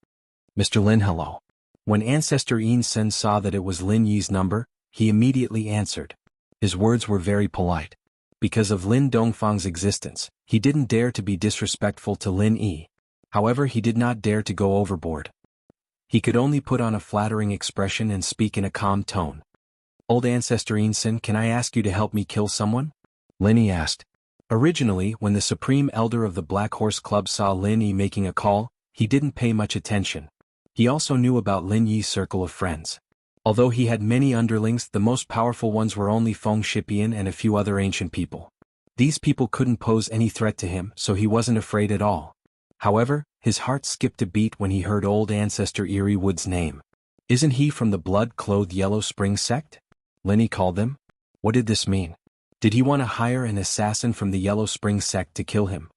Mr. Lin, hello. When Ancestor Yin Sen saw that it was Lin Yi's number, he immediately answered. His words were very polite. Because of Lin Dongfang's existence, he didn't dare to be disrespectful to Lin Yi. However, he did not dare to go overboard. He could only put on a flattering expression and speak in a calm tone. Old Ancestor Yin Sen, can I ask you to help me kill someone? Lin Yi asked. Originally, when the Supreme Elder of the Black Horse Club saw Lin Yi making a call, he didn't pay much attention. He also knew about Lin Yi's circle of friends. Although he had many underlings, the most powerful ones were only Feng Shipian and a few other ancient people. These people couldn't pose any threat to him, so he wasn't afraid at all. However, his heart skipped a beat when he heard old Ancestor Eerie Wood's name. Isn't he from the blood-clothed Yellow Spring sect? Lin Yi called them. What did this mean? Did he want to hire an assassin from the Yellow Spring sect to kill him?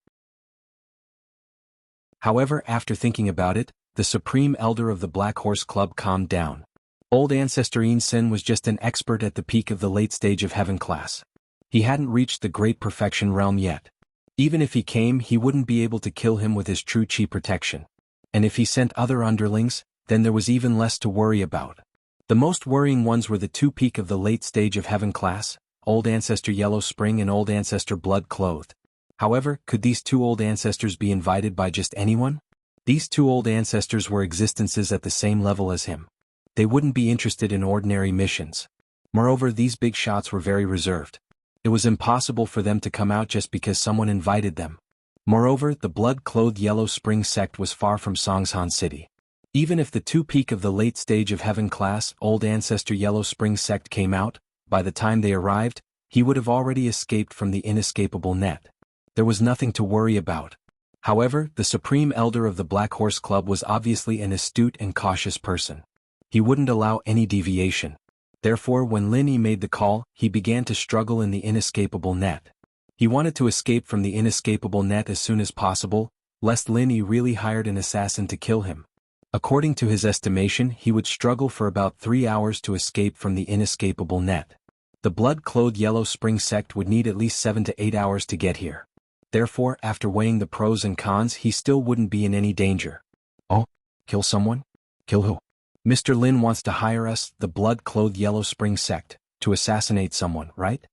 However, after thinking about it, the Supreme Elder of the Black Horse Club calmed down. Old Ancestor Yin Sen was just an expert at the peak of the late stage of heaven class. He hadn't reached the great perfection realm yet. Even if he came, he wouldn't be able to kill him with his true chi protection. And if he sent other underlings, then there was even less to worry about. The most worrying ones were the two peak of the late stage of heaven class, Old Ancestor Yellow Spring and Old Ancestor Blood Clothed. However, could these two old ancestors be invited by just anyone? These two old ancestors were existences at the same level as him. They wouldn't be interested in ordinary missions. Moreover, these big shots were very reserved. It was impossible for them to come out just because someone invited them. Moreover, the blood-clothed Yellow Spring sect was far from Songshan City. Even if the two peak of the late stage of heaven class, Old Ancestor Yellow Spring sect came out, by the time they arrived, he would have already escaped from the inescapable net. There was nothing to worry about. However, the Supreme Elder of the Black Horse Club was obviously an astute and cautious person. He wouldn't allow any deviation. Therefore, when Lin Yi made the call, he began to struggle in the inescapable net. He wanted to escape from the inescapable net as soon as possible, lest Lin Yi really hired an assassin to kill him. According to his estimation, he would struggle for about 3 hours to escape from the inescapable net. The blood-clothed Yellow Spring sect would need at least 7 to 8 hours to get here. Therefore, after weighing the pros and cons, he still wouldn't be in any danger. Oh, kill someone? Kill who? Mr. Lin wants to hire us, the blood-clothed Yellow Spring sect, to assassinate someone, right?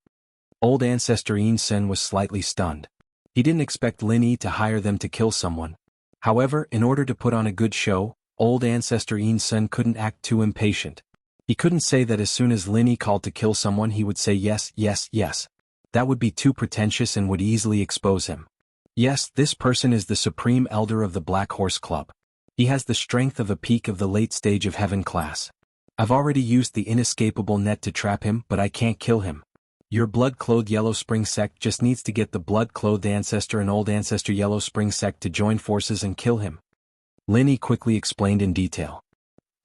Old Ancestor Yin Sen was slightly stunned. He didn't expect Lin Yi to hire them to kill someone. However, in order to put on a good show, Old Ancestor Yin Sen couldn't act too impatient. He couldn't say that as soon as Lin Yi called to kill someone he would say yes, yes, yes. That would be too pretentious and would easily expose him. Yes, this person is the Supreme Elder of the Black Horse Club. He has the strength of a peak of the late stage of heaven class. I've already used the inescapable net to trap him, but I can't kill him. Your blood-clothed Yellow Spring sect just needs to get the blood-clothed ancestor and old ancestor Yellow Spring sect to join forces and kill him. Lin Yi quickly explained in detail.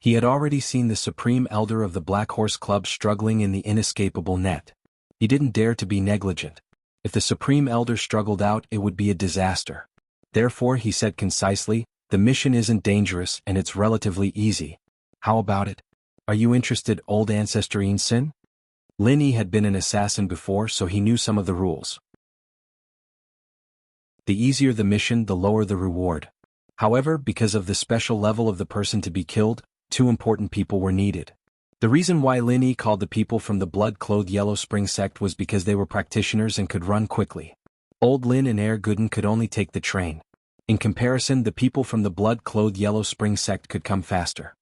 He had already seen the Supreme Elder of the Black Horse Club struggling in the inescapable net. He didn't dare to be negligent. If the Supreme Elder struggled out, it would be a disaster. Therefore, he said concisely, the mission isn't dangerous and it's relatively easy. How about it? Are you interested, old ancestor Sin? Lin Yi had been an assassin before, so he knew some of the rules. The easier the mission, the lower the reward. However, because of the special level of the person to be killed, 2 important people were needed. The reason why Lin Yi called the people from the blood-clothed Yellow Spring sect was because they were practitioners and could run quickly. Old Lin and Air Gooden could only take the train. In comparison, the people from the blood-clothed Yellow Spring sect could come faster.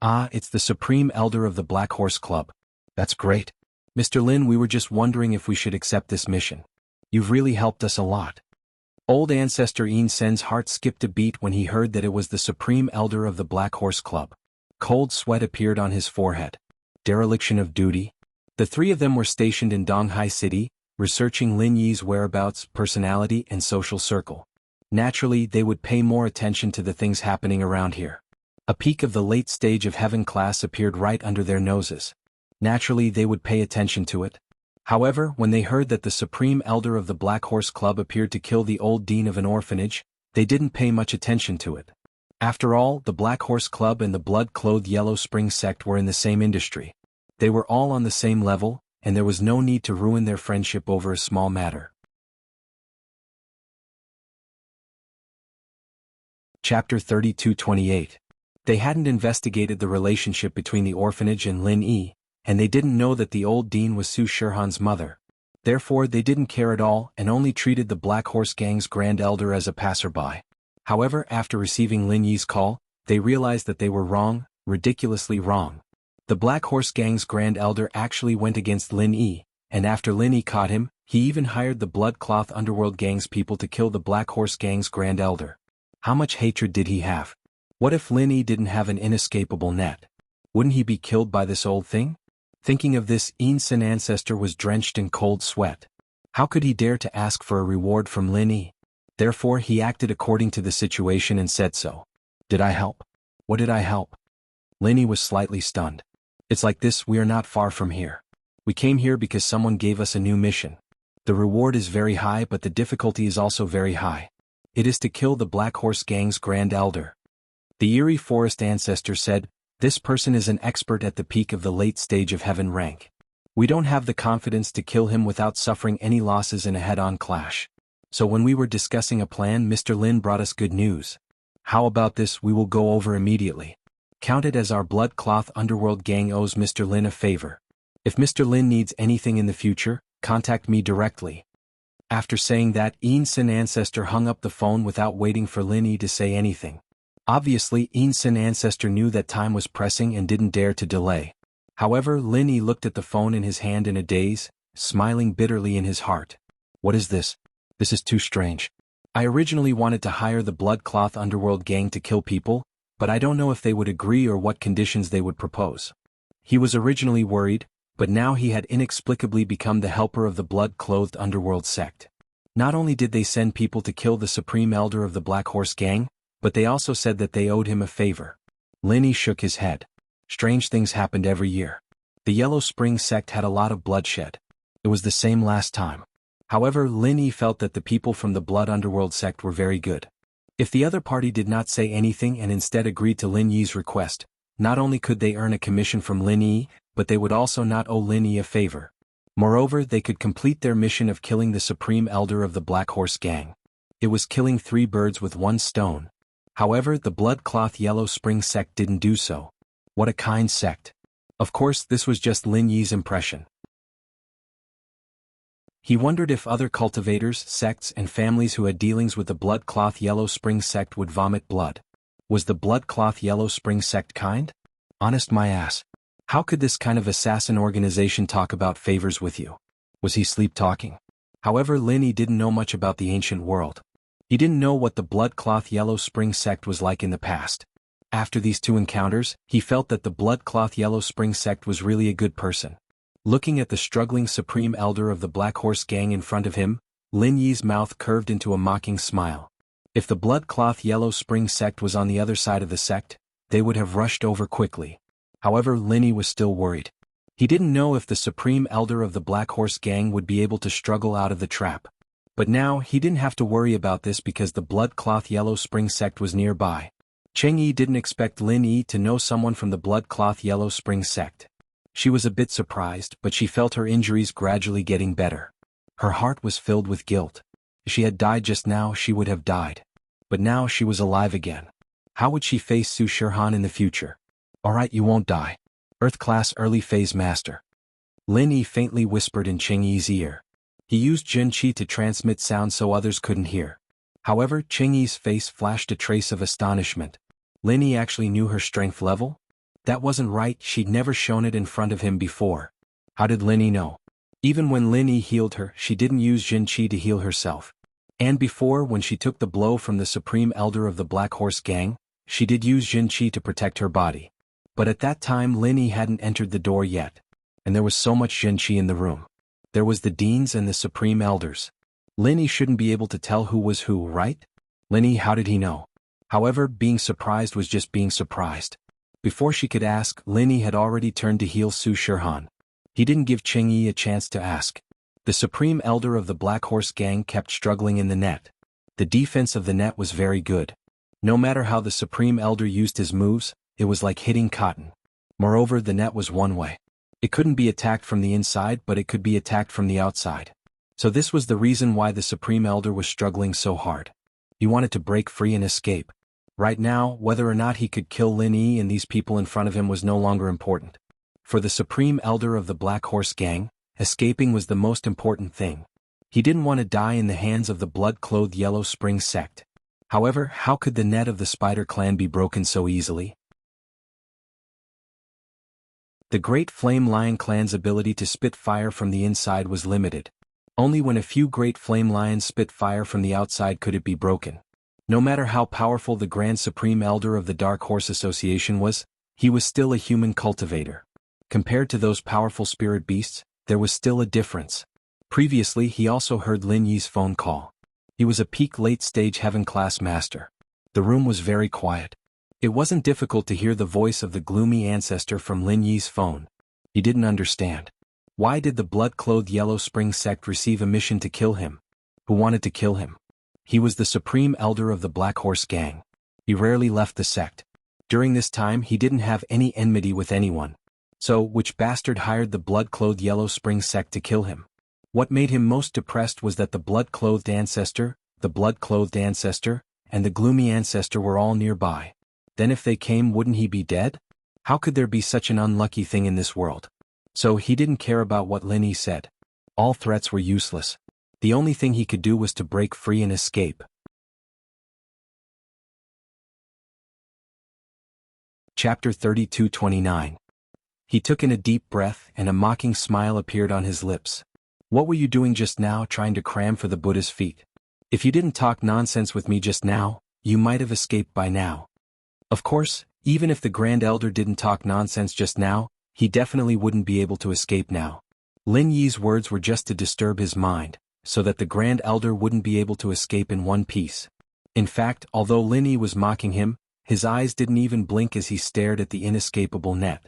Ah, it's the Supreme Elder of the Black Horse Club. That's great. Mr. Lin, we were just wondering if we should accept this mission. You've really helped us a lot. Old ancestor Sen's heart skipped a beat when he heard that it was the Supreme Elder of the Black Horse Club. Cold sweat appeared on his forehead. Dereliction of duty? The 3 of them were stationed in Donghai City, researching Lin Yi's whereabouts, personality, and social circle. Naturally, they would pay more attention to the things happening around here. A peak of the late stage of heaven class appeared right under their noses. Naturally, they would pay attention to it. However, when they heard that the Supreme Elder of the Black Horse Club appeared to kill the old dean of an orphanage, they didn't pay much attention to it. After all, the Black Horse Club and the blood-clothed Yellow Spring sect were in the same industry. They were all on the same level, and there was no need to ruin their friendship over a small matter. Chapter 32-28. They hadn't investigated the relationship between the orphanage and Lin Yi, and they didn't know that the old dean was Su Shirhan's mother. Therefore, they didn't care at all and only treated the Black Horse Gang's Grand Elder as a passerby. However, after receiving Lin Yi's call, they realized that they were wrong, ridiculously wrong. The Black Horse Gang's Grand Elder actually went against Lin Yi, and after Lin Yi caught him, he even hired the Bloodcloth Underworld Gang's people to kill the Black Horse Gang's Grand Elder. How much hatred did he have? What if Lin Yi didn't have an inescapable net? Wouldn't he be killed by this old thing? Thinking of this, Sin ancestor was drenched in cold sweat. How could he dare to ask for a reward from Lin Yi? Therefore, he acted according to the situation and said so. Did I help? What did I help? Lin Yi was slightly stunned. It's like this, we are not far from here. We came here because someone gave us a new mission. The reward is very high, but the difficulty is also very high. It is to kill the Black Horse Gang's Grand Elder. The Eerie Forest ancestor said, this person is an expert at the peak of the late stage of heaven rank. We don't have the confidence to kill him without suffering any losses in a head-on clash. So when we were discussing a plan, Mr. Lin brought us good news. How about this, we will go over immediately. Count it as our Bloodcloth Underworld Gang owes Mr. Lin a favor. If Mr. Lin needs anything in the future, contact me directly. After saying that, Sin ancestor hung up the phone without waiting for Lin Yi to say anything. Obviously, Sin ancestor knew that time was pressing and didn't dare to delay. However, Lin Yi looked at the phone in his hand in a daze, smiling bitterly in his heart. What is this? This is too strange. I originally wanted to hire the Bloodcloth Underworld Gang to kill people, but I don't know if they would agree or what conditions they would propose. He was originally worried, but now he had inexplicably become the helper of the blood-clothed Underworld sect. Not only did they send people to kill the Supreme Elder of the Black Horse Gang, but they also said that they owed him a favor. Lin Yi shook his head. Strange things happened every year. The Yellow Spring sect had a lot of bloodshed. It was the same last time. However, Lin Yi felt that the people from the Blood Underworld sect were very good. If the other party did not say anything and instead agreed to Lin Yi's request, not only could they earn a commission from Lin Yi, but they would also not owe Lin Yi a favor. Moreover, they could complete their mission of killing the Supreme Elder of the Black Horse Gang. It was killing 3 birds with 1 stone. However, the Bloodcloth Yellow Spring sect didn't do so. What a kind sect. Of course, this was just Lin Yi's impression. He wondered if other cultivators, sects, and families who had dealings with the Bloodcloth Yellow Spring sect would vomit blood. Was the Bloodcloth Yellow Spring sect kind? Honest my ass. How could this kind of assassin organization talk about favors with you? Was he sleep-talking? However, Lin Yi didn't know much about the ancient world. He didn't know what the Bloodcloth Yellow Spring sect was like in the past. After these two encounters, he felt that the Blood-Cloth Yellow Spring sect was really a good person. Looking at the struggling Supreme Elder of the Black Horse Gang in front of him, Lin Yi's mouth curved into a mocking smile. If the Blood-Cloth Yellow Spring sect was on the other side of the sect, they would have rushed over quickly. However, Lin Yi was still worried. He didn't know if the Supreme Elder of the Black Horse Gang would be able to struggle out of the trap. But now, he didn't have to worry about this because the Blood-Cloth Yellow Spring sect was nearby. Cheng Yi didn't expect Lin Yi to know someone from the Blood-Cloth Yellow Spring sect. She was a bit surprised, but she felt her injuries gradually getting better. Her heart was filled with guilt. If she had died just now, she would have died. But now she was alive again. How would she face Su Shihan in the future? Alright, you won't die. Earth-class early phase master. Lin Yi faintly whispered in Cheng Yi's ear. He used Jin Qi to transmit sound so others couldn't hear. However, Cheng Yi's face flashed a trace of astonishment. Lin Yi actually knew her strength level? That wasn't right, she'd never shown it in front of him before. How did Lin Yi know? Even when Lin Yi healed her, she didn't use Jin Qi to heal herself. And before, when she took the blow from the Supreme Elder of the Black Horse Gang, she did use Jin Qi to protect her body. But at that time Lin Yi hadn't entered the door yet. And there was so much Jin Qi in the room. There was the Deans and the Supreme Elders. Lin Yi shouldn't be able to tell who was who, right? Lin Yi, how did he know? However, being surprised was just being surprised. Before she could ask, Lin Yi had already turned to heal Su Shihan. He didn't give Cheng Yi a chance to ask. The Supreme Elder of the Black Horse Gang kept struggling in the net. The defense of the net was very good. No matter how the Supreme Elder used his moves, it was like hitting cotton. Moreover, the net was one way. It couldn't be attacked from the inside, but it could be attacked from the outside. So this was the reason why the Supreme Elder was struggling so hard. He wanted to break free and escape. Right now, whether or not he could kill Lin Yi and these people in front of him was no longer important. For the Supreme Elder of the Black Horse Gang, escaping was the most important thing. He didn't want to die in the hands of the blood-clothed Yellow Spring sect. However, how could the net of the Spider Clan be broken so easily? The Great Flame Lion Clan's ability to spit fire from the inside was limited. Only when a few Great Flame Lions spit fire from the outside could it be broken. No matter how powerful the Grand Supreme Elder of the Dark Horse Association was, he was still a human cultivator. Compared to those powerful spirit beasts, there was still a difference. Previously, he also heard Lin Yi's phone call. He was a peak late-stage heaven-class master. The room was very quiet. It wasn't difficult to hear the voice of the gloomy ancestor from Lin Yi's phone. He didn't understand. Why did the blood-clothed Yellow Spring sect receive a mission to kill him? Who wanted to kill him? He was the Supreme Elder of the Black Horse Gang. He rarely left the sect. During this time he didn't have any enmity with anyone. So, which bastard hired the blood-clothed Yellow Spring sect to kill him? What made him most depressed was that the blood-clothed ancestor, and the gloomy ancestor were all nearby. Then if they came, wouldn't he be dead? How could there be such an unlucky thing in this world? So he didn't care about what Lin Yi said. All threats were useless. The only thing he could do was to break free and escape. Chapter 32-29. He took in a deep breath, and a mocking smile appeared on his lips. What were you doing just now, trying to cram for the Buddha's feet? If you didn't talk nonsense with me just now, you might have escaped by now. Of course, even if the Grand Elder didn't talk nonsense just now, he definitely wouldn't be able to escape now. Lin Yi's words were just to disturb his mind, so that the Grand Elder wouldn't be able to escape in one piece. In fact, although Lin Yi was mocking him, his eyes didn't even blink as he stared at the inescapable net.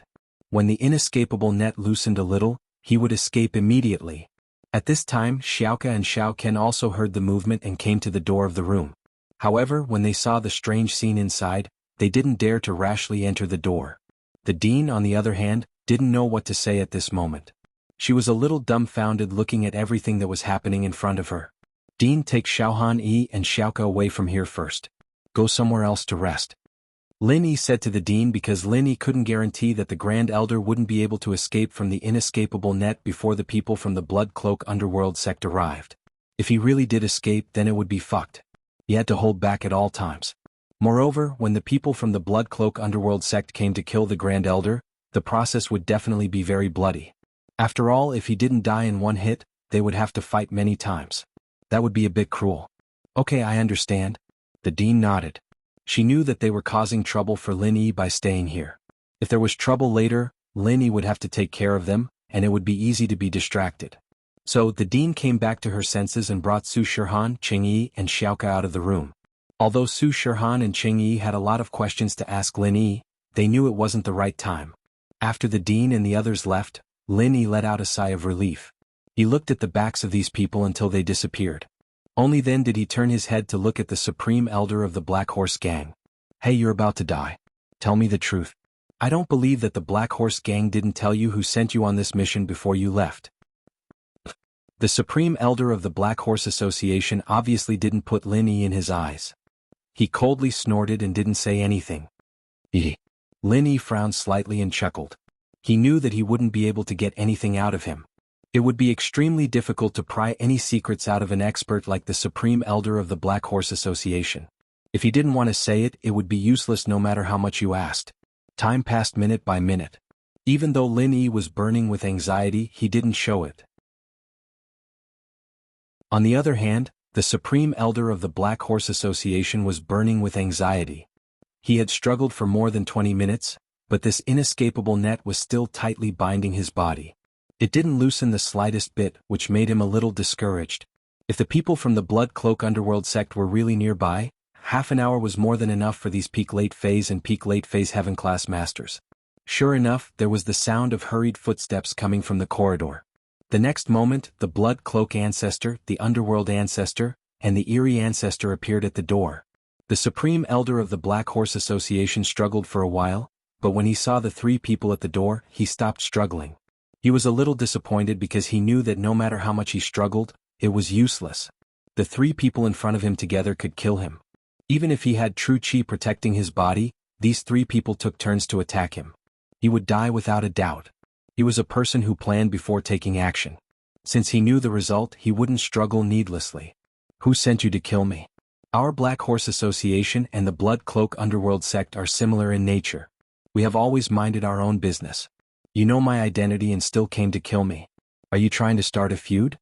When the inescapable net loosened a little, he would escape immediately. At this time, Xiaoka and Xiao Ken also heard the movement and came to the door of the room. However, when they saw the strange scene inside, they didn't dare to rashly enter the door. The Dean, on the other hand, didn't know what to say at this moment. She was a little dumbfounded looking at everything that was happening in front of her. Dean, take Xiaohan Yi and Xiaoka away from here first. Go somewhere else to rest. Lin Yi said to the Dean because Lin Yi couldn't guarantee that the Grand Elder wouldn't be able to escape from the inescapable net before the people from the Blood Cloak Underworld sect arrived. If he really did escape, then it would be fucked. He had to hold back at all times. Moreover, when the people from the Blood Cloak Underworld sect came to kill the Grand Elder, the process would definitely be very bloody. After all, if he didn't die in one hit, they would have to fight many times. That would be a bit cruel. Okay, I understand. The Dean nodded. She knew that they were causing trouble for Lin Yi by staying here. If there was trouble later, Lin Yi would have to take care of them, and it would be easy to be distracted. So, the dean came back to her senses and brought Su Shirhan, Qing Yi, and Xiaoke out of the room. Although Su Shirhan and Qing Yi had a lot of questions to ask Lin Yi, they knew it wasn't the right time. After the dean and the others left, Lin Yi let out a sigh of relief. He looked at the backs of these people until they disappeared. Only then did he turn his head to look at the Supreme Elder of the Black Horse Gang. Hey, you're about to die. Tell me the truth. I don't believe that the Black Horse Gang didn't tell you who sent you on this mission before you left. The Supreme Elder of the Black Horse Association obviously didn't put Lin Yi in his eyes. He coldly snorted and didn't say anything. Lin Yi frowned slightly and chuckled. He knew that he wouldn't be able to get anything out of him. It would be extremely difficult to pry any secrets out of an expert like the Supreme Elder of the Black Horse Association. If he didn't want to say it, it would be useless no matter how much you asked. Time passed minute by minute. Even though Lin Yi was burning with anxiety, he didn't show it. On the other hand, the Supreme Elder of the Black Horse Association was burning with anxiety. He had struggled for more than 20 minutes, but this inescapable net was still tightly binding his body. It didn't loosen the slightest bit, which made him a little discouraged. If the people from the Blood Cloak Underworld sect were really nearby, half an hour was more than enough for these peak late phase and peak late phase heaven class masters. Sure enough, there was the sound of hurried footsteps coming from the corridor. The next moment, the Blood Cloak Ancestor, the Underworld Ancestor, and the Eerie Ancestor appeared at the door. The Supreme Elder of the Black Horse Association struggled for a while, but when he saw the three people at the door, he stopped struggling. He was a little disappointed because he knew that no matter how much he struggled, it was useless. The three people in front of him together could kill him. Even if he had true chi protecting his body, these three people took turns to attack him. He would die without a doubt. He was a person who planned before taking action. Since he knew the result, he wouldn't struggle needlessly. Who sent you to kill me? Our Black Horse Association and the Blood Cloak Underworld sect are similar in nature. We have always minded our own business. You know my identity and still came to kill me. Are you trying to start a feud?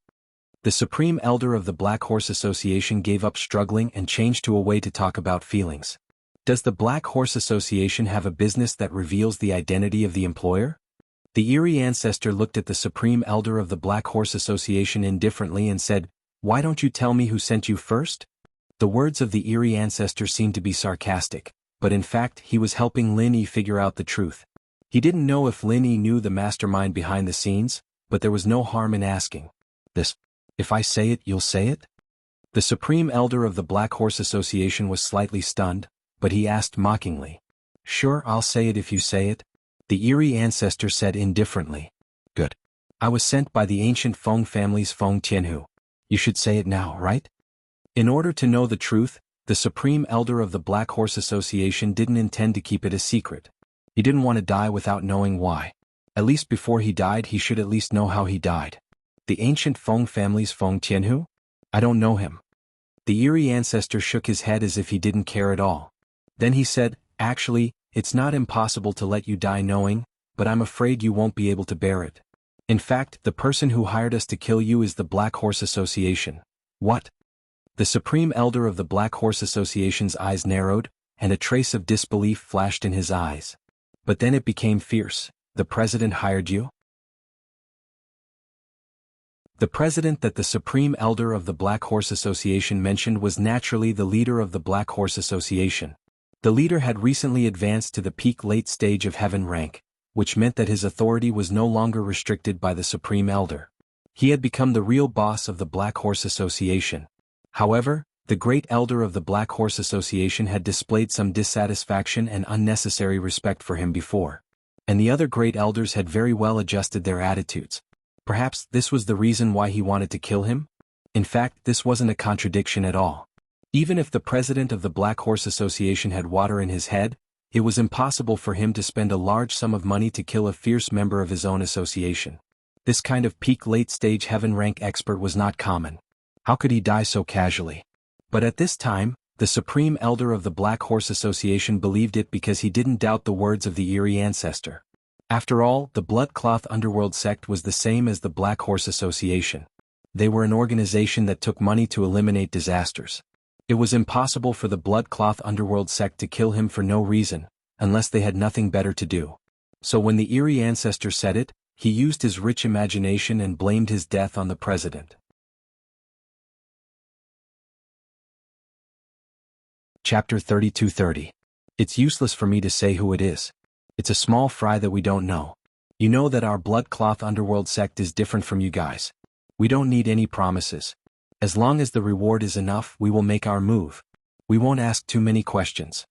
The Supreme Elder of the Black Horse Association gave up struggling and changed to a way to talk about feelings. Does the Black Horse Association have a business that reveals the identity of the employer? The Eerie Ancestor looked at the Supreme Elder of the Black Horse Association indifferently and said, "Why don't you tell me who sent you first?" The words of the Eerie Ancestor seemed to be sarcastic, but in fact he was helping Lin Yi figure out the truth. He didn't know if Lin Yi knew the mastermind behind the scenes, but there was no harm in asking. This. If I say it, you'll say it? The Supreme Elder of the Black Horse Association was slightly stunned, but he asked mockingly. Sure, I'll say it if you say it. The Eerie Ancestor said indifferently. Good. I was sent by the ancient Feng family's Feng Tianhu. You should say it now, right? In order to know the truth, the Supreme Elder of the Black Horse Association didn't intend to keep it a secret. He didn't want to die without knowing why. At least before he died he should at least know how he died. The ancient Feng family's Feng Tianhu? I don't know him. The Eerie Ancestor shook his head as if he didn't care at all. Then he said, actually, it's not impossible to let you die knowing, but I'm afraid you won't be able to bear it. In fact, the person who hired us to kill you is the Black Horse Association. What? The Supreme Elder of the Black Horse Association's eyes narrowed, and a trace of disbelief flashed in his eyes. But then it became fierce. The president hired you? The president that the Supreme Elder of the Black Horse Association mentioned was naturally the leader of the Black Horse Association. The leader had recently advanced to the peak late stage of heaven rank, which meant that his authority was no longer restricted by the Supreme Elder. He had become the real boss of the Black Horse Association. However, the Great Elder of the Black Horse Association had displayed some dissatisfaction and unnecessary respect for him before. And the other Great Elders had very well adjusted their attitudes. Perhaps this was the reason why he wanted to kill him? In fact, this wasn't a contradiction at all. Even if the president of the Black Horse Association had water in his head, it was impossible for him to spend a large sum of money to kill a fierce member of his own association. This kind of peak late-stage heaven rank expert was not common. How could he die so casually? But at this time, the Supreme Elder of the Black Horse Association believed it because he didn't doubt the words of the Eerie Ancestor. After all, the Bloodcloth Underworld sect was the same as the Black Horse Association. They were an organization that took money to eliminate disasters. It was impossible for the blood-cloth underworld sect to kill him for no reason, unless they had nothing better to do. So when the eerie ancestor said it, he used his rich imagination and blamed his death on the president. Chapter 32:30. It's useless for me to say who it is. It's a small fry that we don't know. You know that our blood-cloth underworld sect is different from you guys. We don't need any promises. As long as the reward is enough, we will make our move. We won't ask too many questions.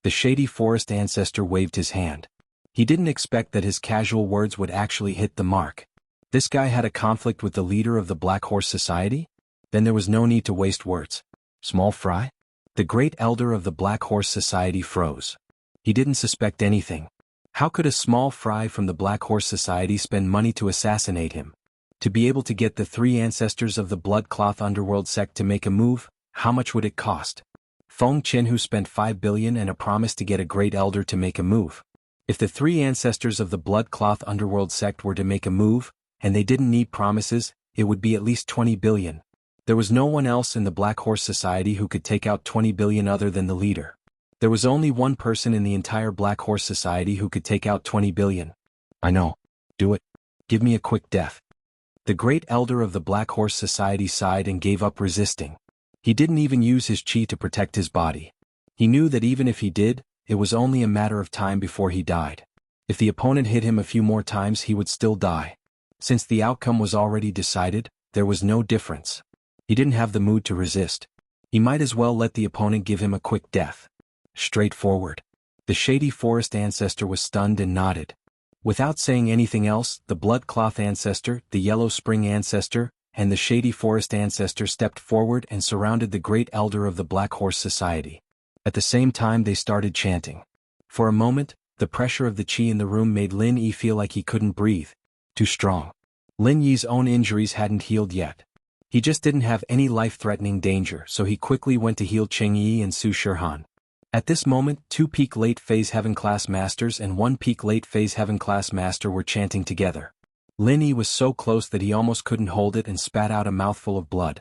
The shady forest ancestor waved his hand. He didn't expect that his casual words would actually hit the mark. This guy had a conflict with the leader of the Black Horse Society? Then there was no need to waste words. Small fry? The great elder of the Black Horse Society froze. He didn't suspect anything. How could a small fry from the Black Horse Society spend money to assassinate him? To be able to get the 3 ancestors of the blood-cloth underworld sect to make a move, how much would it cost? Feng Qinhu spent 5 billion and a promise to get a great elder to make a move. If the 3 ancestors of the blood-cloth underworld sect were to make a move, and they didn't need promises, it would be at least 20 billion. There was no one else in the Black Horse Society who could take out 20 billion other than the leader. There was only one person in the entire Black Horse Society who could take out 20 billion. I know. Do it. Give me a quick death. The great elder of the Black Horse Society sighed and gave up resisting. He didn't even use his chi to protect his body. He knew that even if he did, it was only a matter of time before he died. If the opponent hit him a few more times, he would still die. Since the outcome was already decided, there was no difference. He didn't have the mood to resist. He might as well let the opponent give him a quick death. Straightforward. The shady forest ancestor was stunned and nodded. Without saying anything else, the blood-cloth ancestor, the yellow spring ancestor, and the shady forest ancestor stepped forward and surrounded the great elder of the Black Horse Society. At the same time they started chanting. For a moment, the pressure of the chi in the room made Lin Yi feel like he couldn't breathe. Too strong. Lin Yi's own injuries hadn't healed yet. He just didn't have any life-threatening danger, so he quickly went to heal Cheng Yi and Su Shirhan. At this moment, 2 peak late phase heaven class masters and 1 peak late phase heaven class master were chanting together. Lin Yi was so close that he almost couldn't hold it and spat out a mouthful of blood.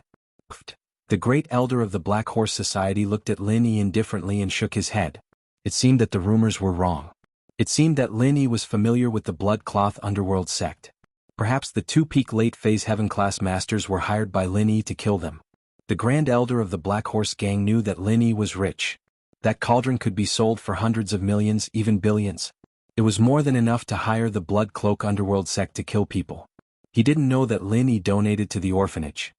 The great elder of the Black Horse Society looked at Lin Yi indifferently and shook his head. It seemed that the rumors were wrong. It seemed that Lin Yi was familiar with the blood-cloth underworld sect. Perhaps the 2 peak late phase heaven class masters were hired by Lin Yi to kill them. The grand elder of the Black Horse gang knew that Lin Yi was rich. That cauldron could be sold for hundreds of millions, even billions. It was more than enough to hire the Blood Cloak underworld sect to kill people. He didn't know that Lin Yi donated to the orphanage.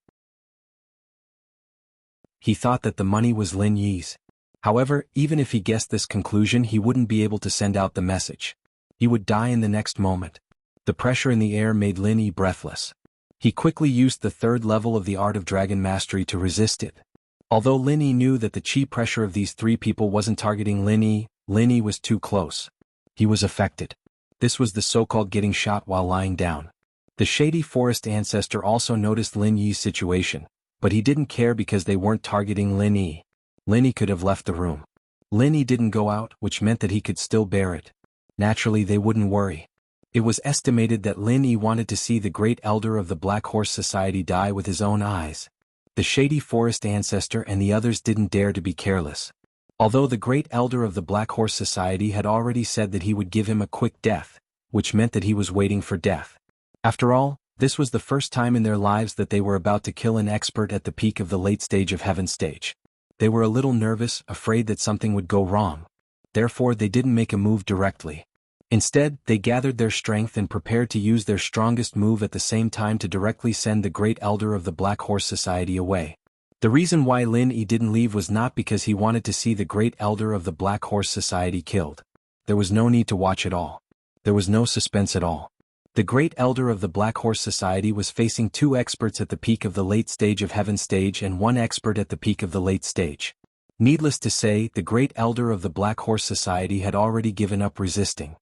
He thought that the money was Lin Yi's. However, even if he guessed this conclusion, he wouldn't be able to send out the message. He would die in the next moment. The pressure in the air made Lin Yi breathless. He quickly used the 3rd level of the Art of Dragon Mastery to resist it. Although Lin Yi knew that the chi pressure of these 3 people wasn't targeting Lin Yi was too close. He was affected. This was the so-called getting shot while lying down. The shady forest ancestor also noticed Lin Yi's situation, but he didn't care because they weren't targeting Lin Yi. Lin Yi could have left the room. Lin Yi didn't go out, which meant that he could still bear it. Naturally, they wouldn't worry. It was estimated that Lin Yi wanted to see the great elder of the Black Horse Society die with his own eyes. The shady forest ancestor and the others didn't dare to be careless. Although the great elder of the Black Horse Society had already said that he would give him a quick death, which meant that he was waiting for death. After all, this was the first time in their lives that they were about to kill an expert at the peak of the late stage of heaven stage. They were a little nervous, afraid that something would go wrong. Therefore, they didn't make a move directly. Instead, they gathered their strength and prepared to use their strongest move at the same time to directly send the great elder of the Black Horse Society away. The reason why Lin Yi didn't leave was not because he wanted to see the great elder of the Black Horse Society killed. There was no need to watch at all. There was no suspense at all. The great elder of the Black Horse Society was facing 2 experts at the peak of the late stage of heaven stage and 1 expert at the peak of the late stage. Needless to say, the great elder of the Black Horse Society had already given up resisting.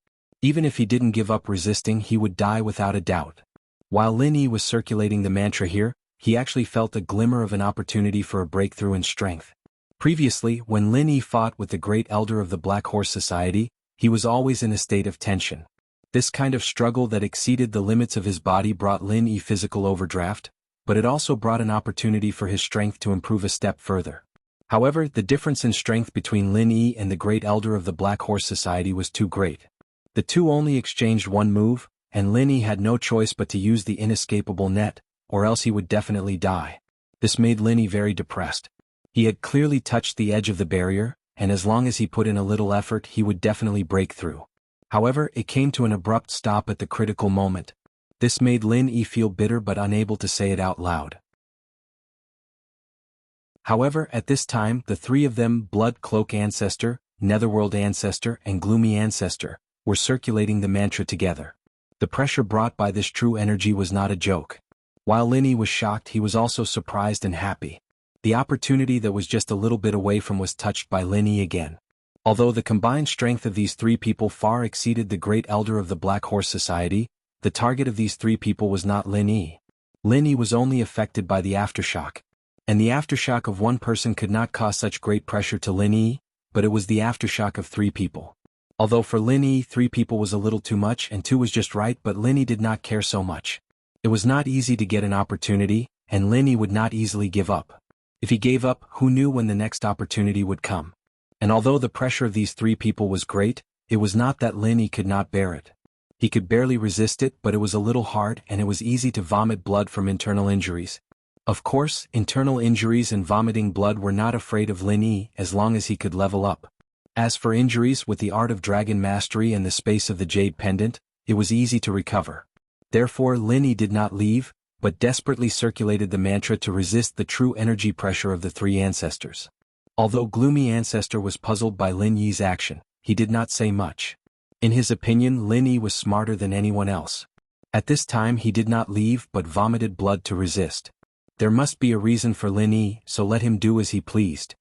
Even if he didn't give up resisting, he would die without a doubt. While Lin Yi was circulating the mantra here, he actually felt a glimmer of an opportunity for a breakthrough in strength. Previously, when Lin Yi fought with the great elder of the Black Horse Society, he was always in a state of tension. This kind of struggle that exceeded the limits of his body brought Lin Yi physical overdraft, but it also brought an opportunity for his strength to improve a step further. However, the difference in strength between Lin Yi and the Great Elder of the Black Horse Society was too great. The two only exchanged one move, and Lin Yi had no choice but to use the inescapable net, or else he would definitely die. This made Lin Yi very depressed. He had clearly touched the edge of the barrier, and as long as he put in a little effort he would definitely break through. However, it came to an abrupt stop at the critical moment. This made Lin Yi feel bitter but unable to say it out loud. However, at this time the three of them, Blood Cloak Ancestor, Netherworld Ancestor and Gloomy Ancestor, were circulating the mantra together. The pressure brought by this true energy was not a joke. While Lin Yi was shocked, he was also surprised and happy. The opportunity that was just a little bit away from was touched by Lin Yi again. Although the combined strength of these three people far exceeded the Great Elder of the Black Horse Society, the target of these three people was not Lin Yi. Lin Yi was only affected by the aftershock. And the aftershock of one person could not cause such great pressure to Lin Yi, but it was the aftershock of three people. Although for Lin Yi 3 people was a little too much and 2 was just right, but Lin Yi did not care so much. It was not easy to get an opportunity, and Lin Yi would not easily give up. If he gave up, who knew when the next opportunity would come? And although the pressure of these 3 people was great, it was not that Lin Yi could not bear it. He could barely resist it, but it was a little hard and it was easy to vomit blood from internal injuries. Of course, internal injuries and vomiting blood were not afraid of Lin Yi as long as he could level up. As for injuries, with the art of dragon mastery and the space of the jade pendant, it was easy to recover. Therefore Lin Yi did not leave, but desperately circulated the mantra to resist the true energy pressure of the 3 ancestors. Although Gloomy Ancestor was puzzled by Lin Yi's action, he did not say much. In his opinion, Lin Yi was smarter than anyone else. At this time he did not leave but vomited blood to resist. There must be a reason for Lin Yi, so let him do as he pleased.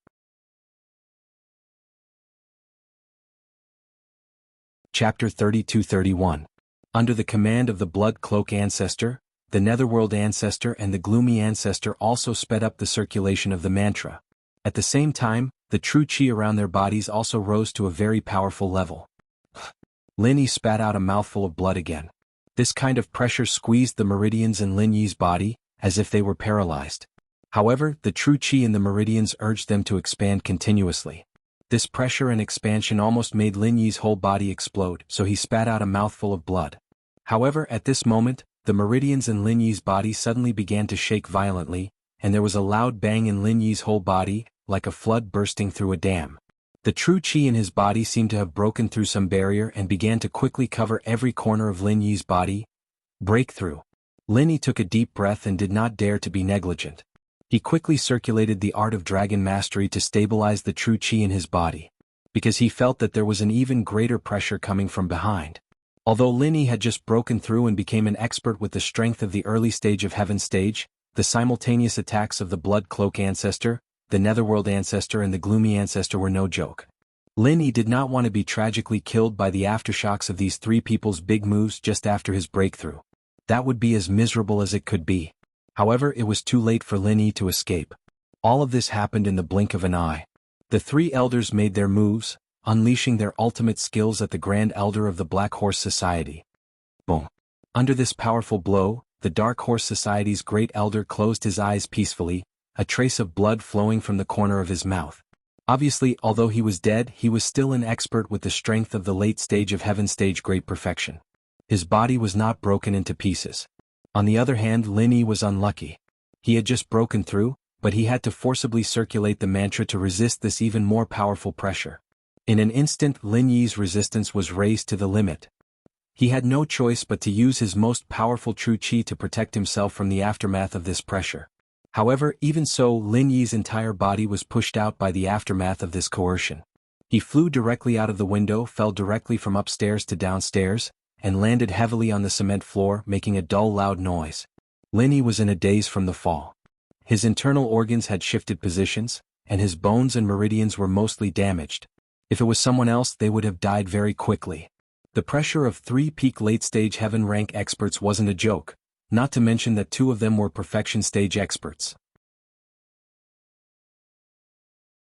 Chapter 32-31. Under the command of the Blood Cloak Ancestor, the Netherworld Ancestor and the Gloomy Ancestor also sped up the circulation of the mantra. At the same time, the true chi around their bodies also rose to a very powerful level. Lin Yi spat out a mouthful of blood again. This kind of pressure squeezed the meridians in Lin Yi's body, as if they were paralyzed. However, the true chi in the meridians urged them to expand continuously. This pressure and expansion almost made Lin Yi's whole body explode, so he spat out a mouthful of blood. However, at this moment, the meridians in Lin Yi's body suddenly began to shake violently, and there was a loud bang in Lin Yi's whole body, like a flood bursting through a dam. The true chi in his body seemed to have broken through some barrier and began to quickly cover every corner of Lin Yi's body. Breakthrough. Lin Yi took a deep breath and did not dare to be negligent. He quickly circulated the art of dragon mastery to stabilize the true chi in his body, because he felt that there was an even greater pressure coming from behind. Although Lin Yi had just broken through and became an expert with the strength of the early stage of Heaven stage, the simultaneous attacks of the Blood Cloak Ancestor, the Netherworld Ancestor and the Gloomy Ancestor were no joke. Lin Yi did not want to be tragically killed by the aftershocks of these 3 people's big moves just after his breakthrough. That would be as miserable as it could be. However, it was too late for Lin Yi to escape. All of this happened in the blink of an eye. The 3 elders made their moves, unleashing their ultimate skills at the Grand Elder of the Black Horse Society. Boom. Under this powerful blow, the Dark Horse Society's Great Elder closed his eyes peacefully, a trace of blood flowing from the corner of his mouth. Obviously, although he was dead, he was still an expert with the strength of the late stage of Heaven stage great perfection. His body was not broken into pieces. On the other hand, Lin Yi was unlucky. He had just broken through, but he had to forcibly circulate the mantra to resist this even more powerful pressure. In an instant, Lin Yi's resistance was raised to the limit. He had no choice but to use his most powerful true chi to protect himself from the aftermath of this pressure. However, even so, Lin Yi's entire body was pushed out by the aftermath of this coercion. He flew directly out of the window, fell directly from upstairs to downstairs, and landed heavily on the cement floor, making a dull loud noise. Lin Yi was in a daze from the fall. His internal organs had shifted positions, and his bones and meridians were mostly damaged. If it was someone else, they would have died very quickly. The pressure of 3 peak late-stage heaven rank experts wasn't a joke, not to mention that 2 of them were perfection stage experts.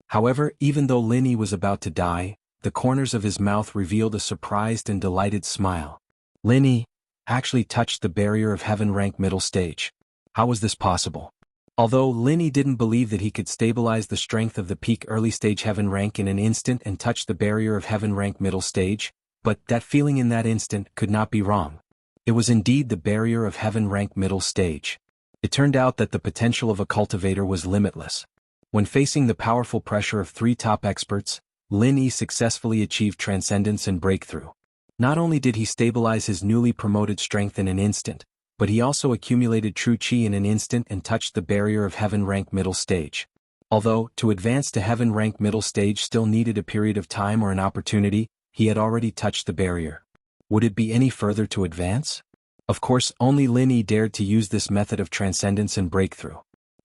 However, even though Lin Yi was about to die, the corners of his mouth revealed a surprised and delighted smile. Lin Yi actually touched the barrier of heaven rank middle stage. How was this possible? Although Lin Yi didn't believe that he could stabilize the strength of the peak early stage heaven rank in an instant and touch the barrier of heaven rank middle stage, but that feeling in that instant could not be wrong. It was indeed the barrier of heaven rank middle stage. It turned out that the potential of a cultivator was limitless. When facing the powerful pressure of 3 top experts, Lin Yi successfully achieved transcendence and breakthrough. Not only did he stabilize his newly promoted strength in an instant, but he also accumulated true qi in an instant and touched the barrier of heaven rank middle stage. Although, to advance to heaven rank middle stage still needed a period of time or an opportunity, he had already touched the barrier. Would it be any further to advance? Of course, only Lin Yi dared to use this method of transcendence and breakthrough.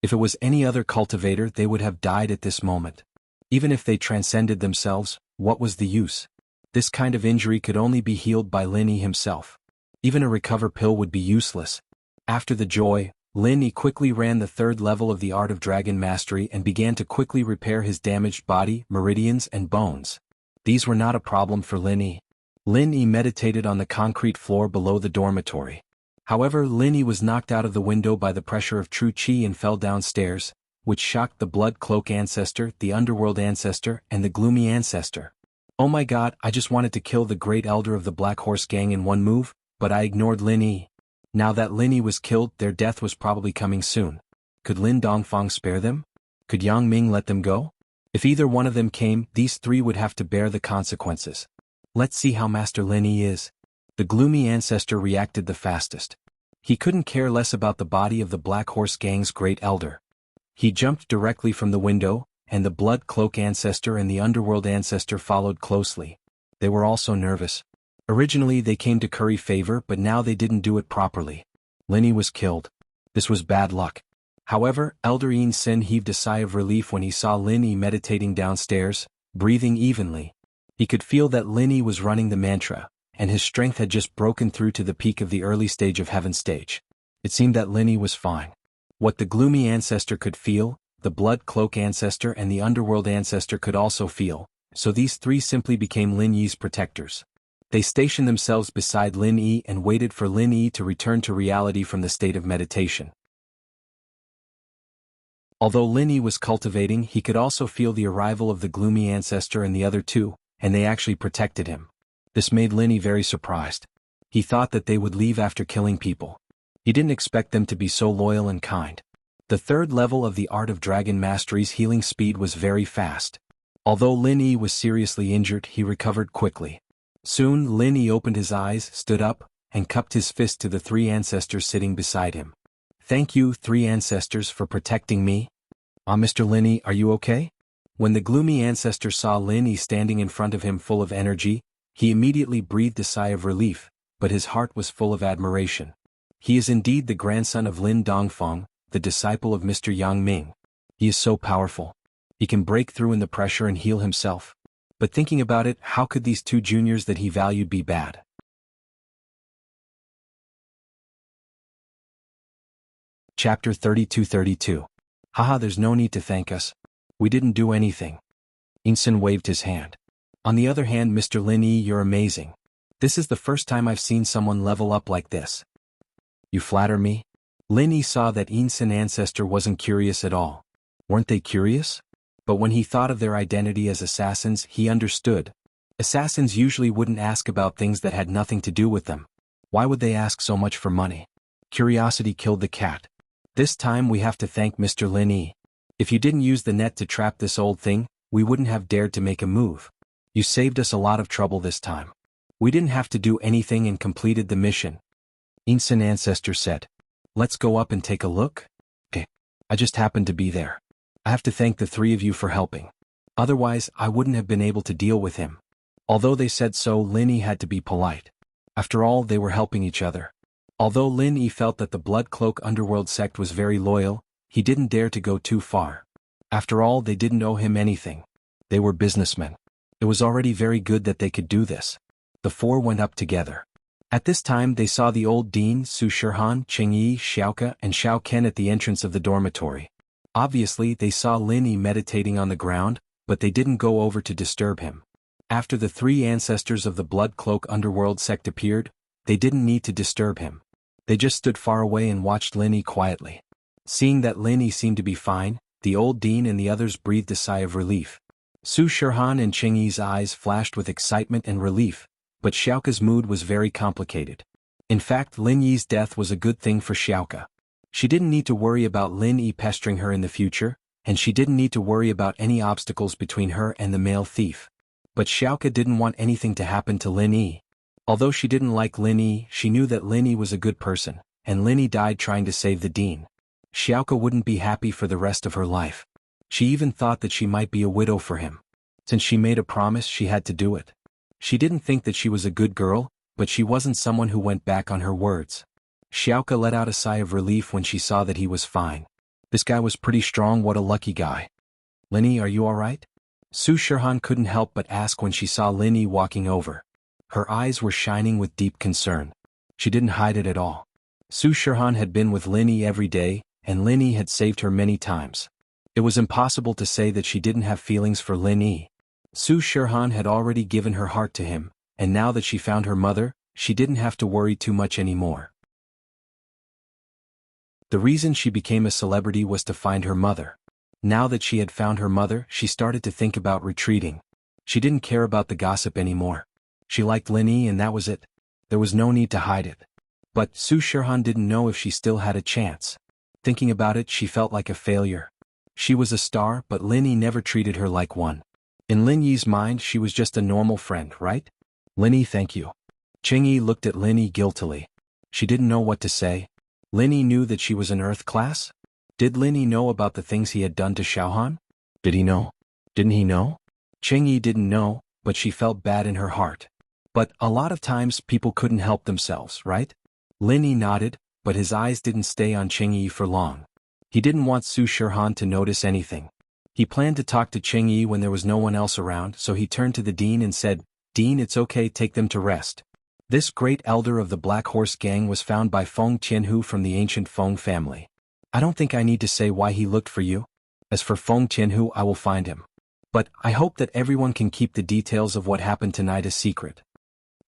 If it was any other cultivator, they would have died at this moment. Even if they transcended themselves, what was the use? This kind of injury could only be healed by Lin Yi himself. Even a recover pill would be useless. After the joy, Lin Yi quickly ran the 3rd level of the Art of Dragon Mastery and began to quickly repair his damaged body, meridians, and bones. These were not a problem for Lin Yi. Lin Yi meditated on the concrete floor below the dormitory. However, Lin Yi was knocked out of the window by the pressure of true qi and fell downstairs, which shocked the Blood Cloak Ancestor, the Underworld Ancestor, and the Gloomy Ancestor. Oh my god, I just wanted to kill the Great Elder of the Black Horse Gang in one move, but I ignored Lin Yi. Now that Lin Yi was killed, their death was probably coming soon. Could Lin Dongfang spare them? Could Yang Ming let them go? If either one of them came, these 3 would have to bear the consequences. Let's see how Master Lin Yi is. The Gloomy Ancestor reacted the fastest. He couldn't care less about the body of the Black Horse Gang's Great Elder. He jumped directly from the window, and the Blood Cloak Ancestor and the Underworld Ancestor followed closely. They were also nervous. Originally they came to curry favor, but now they didn't do it properly. Lin Yi was killed. This was bad luck. However, Elder Yin Sin heaved a sigh of relief when he saw Lin Yi meditating downstairs, breathing evenly. He could feel that Lin Yi was running the mantra, and his strength had just broken through to the peak of the early stage of heaven stage. It seemed that Lin Yi was fine. What the Gloomy Ancestor could feel, the Blood Cloak Ancestor and the Underworld Ancestor could also feel, so these 3 simply became Lin Yi's protectors. They stationed themselves beside Lin Yi and waited for Lin Yi to return to reality from the state of meditation. Although Lin Yi was cultivating, he could also feel the arrival of the Gloomy Ancestor and the other 2, and they actually protected him. This made Lin Yi very surprised. He thought that they would leave after killing people. He didn't expect them to be so loyal and kind. The 3rd level of the Art of Dragon Mastery's healing speed was very fast. Although Lin Yi was seriously injured, he recovered quickly. Soon Lin Yi opened his eyes, stood up, and cupped his fist to the 3 ancestors sitting beside him. Thank you, 3 ancestors, for protecting me. Mr. Lin Yi, are you okay? When the Gloomy Ancestor saw Lin Yi standing in front of him full of energy, he immediately breathed a sigh of relief, but his heart was full of admiration. He is indeed the grandson of Lin Dongfang, the disciple of Mr. Yang Ming. He is so powerful. He can break through in the pressure and heal himself. But thinking about it, how could these 2 juniors that he valued be bad? Chapter 32. Haha, there's no need to thank us. We didn't do anything. Insen waved his hand. On the other hand, Mr. Lin Yi, you're amazing. This is the first time I've seen someone level up like this. You flatter me? Lin Yi saw that Insen ancestor wasn't curious at all. Weren't they curious? But when he thought of their identity as assassins, he understood. Assassins usually wouldn't ask about things that had nothing to do with them. Why would they ask so much for money? Curiosity killed the cat. This time we have to thank Mr. Lin Yi. If you didn't use the net to trap this old thing, we wouldn't have dared to make a move. You saved us a lot of trouble this time. We didn't have to do anything and completed the mission. Insen ancestor said. Let's go up and take a look? Okay. I just happened to be there. I have to thank the 3 of you for helping. Otherwise, I wouldn't have been able to deal with him. Although they said so, Lin Yi had to be polite. After all, they were helping each other. Although Lin Yi felt that the Blood Cloak Underworld sect was very loyal, he didn't dare to go too far. After all, they didn't owe him anything. They were businessmen. It was already very good that they could do this. The 4 went up together. At this time they saw the old dean, Su Shirhan, Cheng Yi, Xiaoke, and Xiao Ken at the entrance of the dormitory. Obviously they saw Lin Yi meditating on the ground, but they didn't go over to disturb him. After the 3 ancestors of the Blood Cloak Underworld sect appeared, they didn't need to disturb him. They just stood far away and watched Lin Yi quietly. Seeing that Lin Yi seemed to be fine, the old dean and the others breathed a sigh of relief. Su Shirhan and Cheng Yi's eyes flashed with excitement and relief, but Xiaoka's mood was very complicated. In fact, Lin Yi's death was a good thing for Xiaoka. She didn't need to worry about Lin Yi pestering her in the future, and she didn't need to worry about any obstacles between her and the male thief. But Xiaoka didn't want anything to happen to Lin Yi. Although she didn't like Lin Yi, she knew that Lin Yi was a good person, and Lin Yi died trying to save the dean. Xiaoka wouldn't be happy for the rest of her life. She even thought that she might be a widow for him. Since she made a promise, she had to do it. She didn't think that she was a good girl, but she wasn't someone who went back on her words. Xiaoka let out a sigh of relief when she saw that he was fine. This guy was pretty strong, what a lucky guy. Lin Yi, are you alright? Su Shirhan couldn't help but ask when she saw Lin Yi walking over. Her eyes were shining with deep concern. She didn't hide it at all. Su Shirhan had been with Lin Yi every day, and Lin Yi had saved her many times. It was impossible to say that she didn't have feelings for Lin Yi. Su Shirhan had already given her heart to him, and now that she found her mother, she didn't have to worry too much anymore. The reason she became a celebrity was to find her mother. Now that she had found her mother, she started to think about retreating. She didn't care about the gossip anymore. She liked Lin Yi and that was it. There was no need to hide it. But Su Shirhan didn't know if she still had a chance. Thinking about it, she felt like a failure. She was a star, but Lin Yi never treated her like one. In Lin Yi's mind, she was just a normal friend, right? Lin Yi, thank you. Cheng Yi looked at Lin Yi guiltily. She didn't know what to say. Lin Yi knew that she was an Earth class? Did Lin Yi know about the things he had done to Xiaohan? Did he know? Didn't he know? Cheng Yi didn't know, but she felt bad in her heart. But a lot of times people couldn't help themselves, right? Lin Yi nodded, but his eyes didn't stay on Cheng Yi for long. He didn't want Su Shirhan to notice anything. He planned to talk to Cheng Yi when there was no one else around, so he turned to the dean and said, "Dean, it's okay, take them to rest." This great elder of the Black Horse Gang was found by Feng Tianhu from the ancient Feng family. I don't think I need to say why he looked for you. As for Feng Tianhu, I will find him. But I hope that everyone can keep the details of what happened tonight a secret.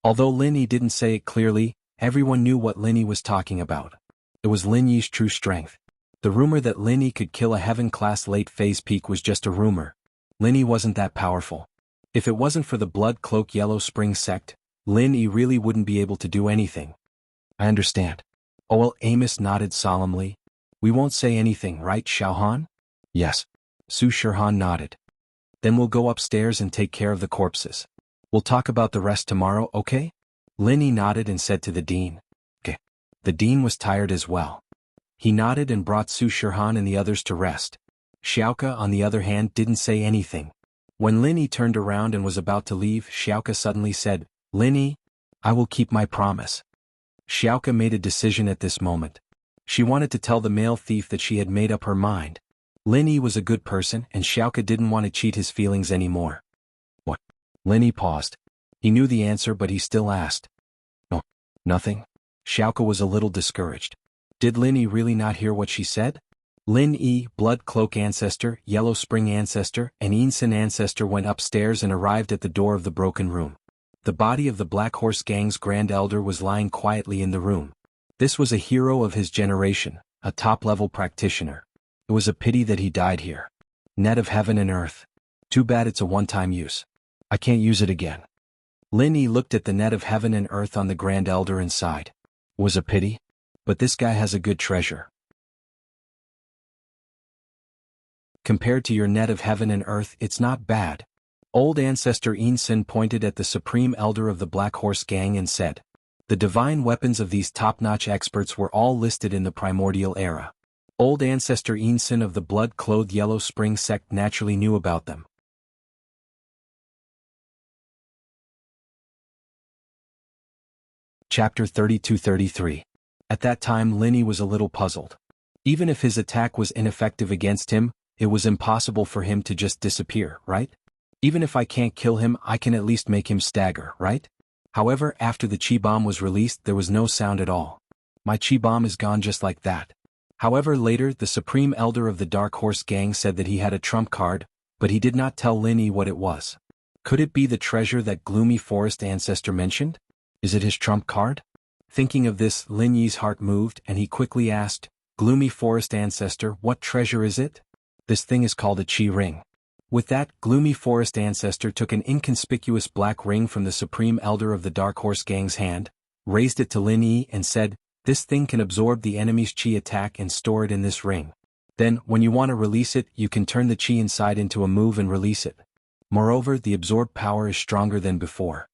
Although Lin Yi didn't say it clearly, everyone knew what Lin Yi was talking about. It was Lin Yi's true strength. The rumor that Lin Yi could kill a heaven-class late-phase peak was just a rumor. Lin Yi wasn't that powerful. If it wasn't for the Blood Cloak Yellow Spring sect, Lin Yi really wouldn't be able to do anything. I understand. Oh well, Amos nodded solemnly. We won't say anything, right, Xiaohan? Yes. Su Shirhan nodded. Then we'll go upstairs and take care of the corpses. We'll talk about the rest tomorrow, okay? Lin Yi nodded and said to the dean. Okay. The dean was tired as well. He nodded and brought Su Shirhan and the others to rest. Xiaoka, on the other hand, didn't say anything. When Lin Yi turned around and was about to leave, Xiaoka suddenly said, Lin Yi, I will keep my promise. Xiaoka made a decision at this moment. She wanted to tell the male thief that she had made up her mind. Lin Yi was a good person and Xiaoka didn't want to cheat his feelings anymore. What? Lin Yi paused. He knew the answer but he still asked. No, nothing. Xiaoka was a little discouraged. Did Lin Yi really not hear what she said? Lin Yi, Blood Cloak Ancestor, Yellow Spring Ancestor, and Enchanted Ancestor went upstairs and arrived at the door of the broken room. The body of the Black Horse Gang's Grand Elder was lying quietly in the room. This was a hero of his generation, a top-level practitioner. It was a pity that he died here. Net of heaven and earth. Too bad it's a one-time use. I can't use it again. Lin Yi looked at the net of heaven and earth on the Grand Elder and sighed. It was a pity. But this guy has a good treasure. Compared to your net of heaven and earth, it's not bad. Old Ancestor Enchanted pointed at the Supreme Elder of the Black Horse Gang and said, the divine weapons of these top-notch experts were all listed in the primordial era. Old Ancestor Enchanted of the blood-clothed Yellow Spring sect naturally knew about them. Chapter 32-33. At that time Lin Yi was a little puzzled. Even if his attack was ineffective against him, it was impossible for him to just disappear, right? Even if I can't kill him, I can at least make him stagger, right? However, after the chi bomb was released, there was no sound at all. My chi bomb is gone just like that. However, later, the Supreme Elder of the Dark Horse Gang said that he had a trump card, but he did not tell Lin Yi what it was. Could it be the treasure that Gloomy Forest Ancestor mentioned? Is it his trump card? Thinking of this, Lin Yi's heart moved and he quickly asked, gloomy forest ancestor, what treasure is it? This thing is called a chi ring. With that, gloomy forest ancestor took an inconspicuous black ring from the supreme elder of the Dark Horse Gang's hand, raised it to Lin Yi and said, "This thing can absorb the enemy's chi attack and store it in this ring. Then, when you want to release it, you can turn the chi inside into a move and release it. Moreover, the absorbed power is stronger than before."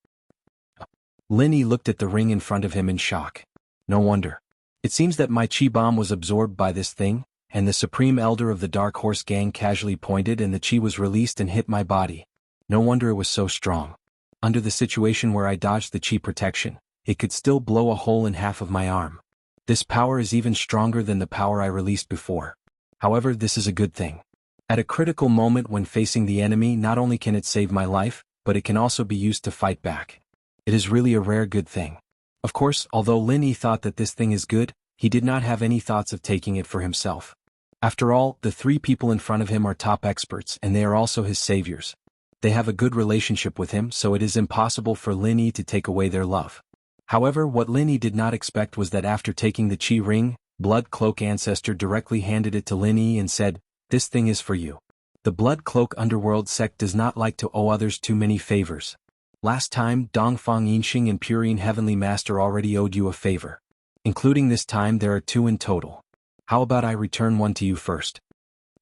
Lin Yi looked at the ring in front of him in shock. No wonder. It seems that my chi bomb was absorbed by this thing, and the supreme elder of the Dark Horse Gang casually pointed and the chi was released and hit my body. No wonder it was so strong. Under the situation where I dodged the chi protection, it could still blow a hole in half of my arm. This power is even stronger than the power I released before. However, this is a good thing. At a critical moment when facing the enemy, not only can it save my life, but it can also be used to fight back. It is really a rare good thing. Of course, although Lin Yi thought that this thing is good, he did not have any thoughts of taking it for himself. After all, the three people in front of him are top experts and they are also his saviors. They have a good relationship with him, so it is impossible for Lin Yi to take away their love. However, what Lin Yi did not expect was that after taking the chi ring, Blood Cloak Ancestor directly handed it to Lin Yi and said, "This thing is for you. The Blood Cloak Underworld sect does not like to owe others too many favors. Last time, Dongfang Yinxing and Purine Heavenly Master already owed you a favor. Including this time, there are 2 in total. How about I return one to you first?"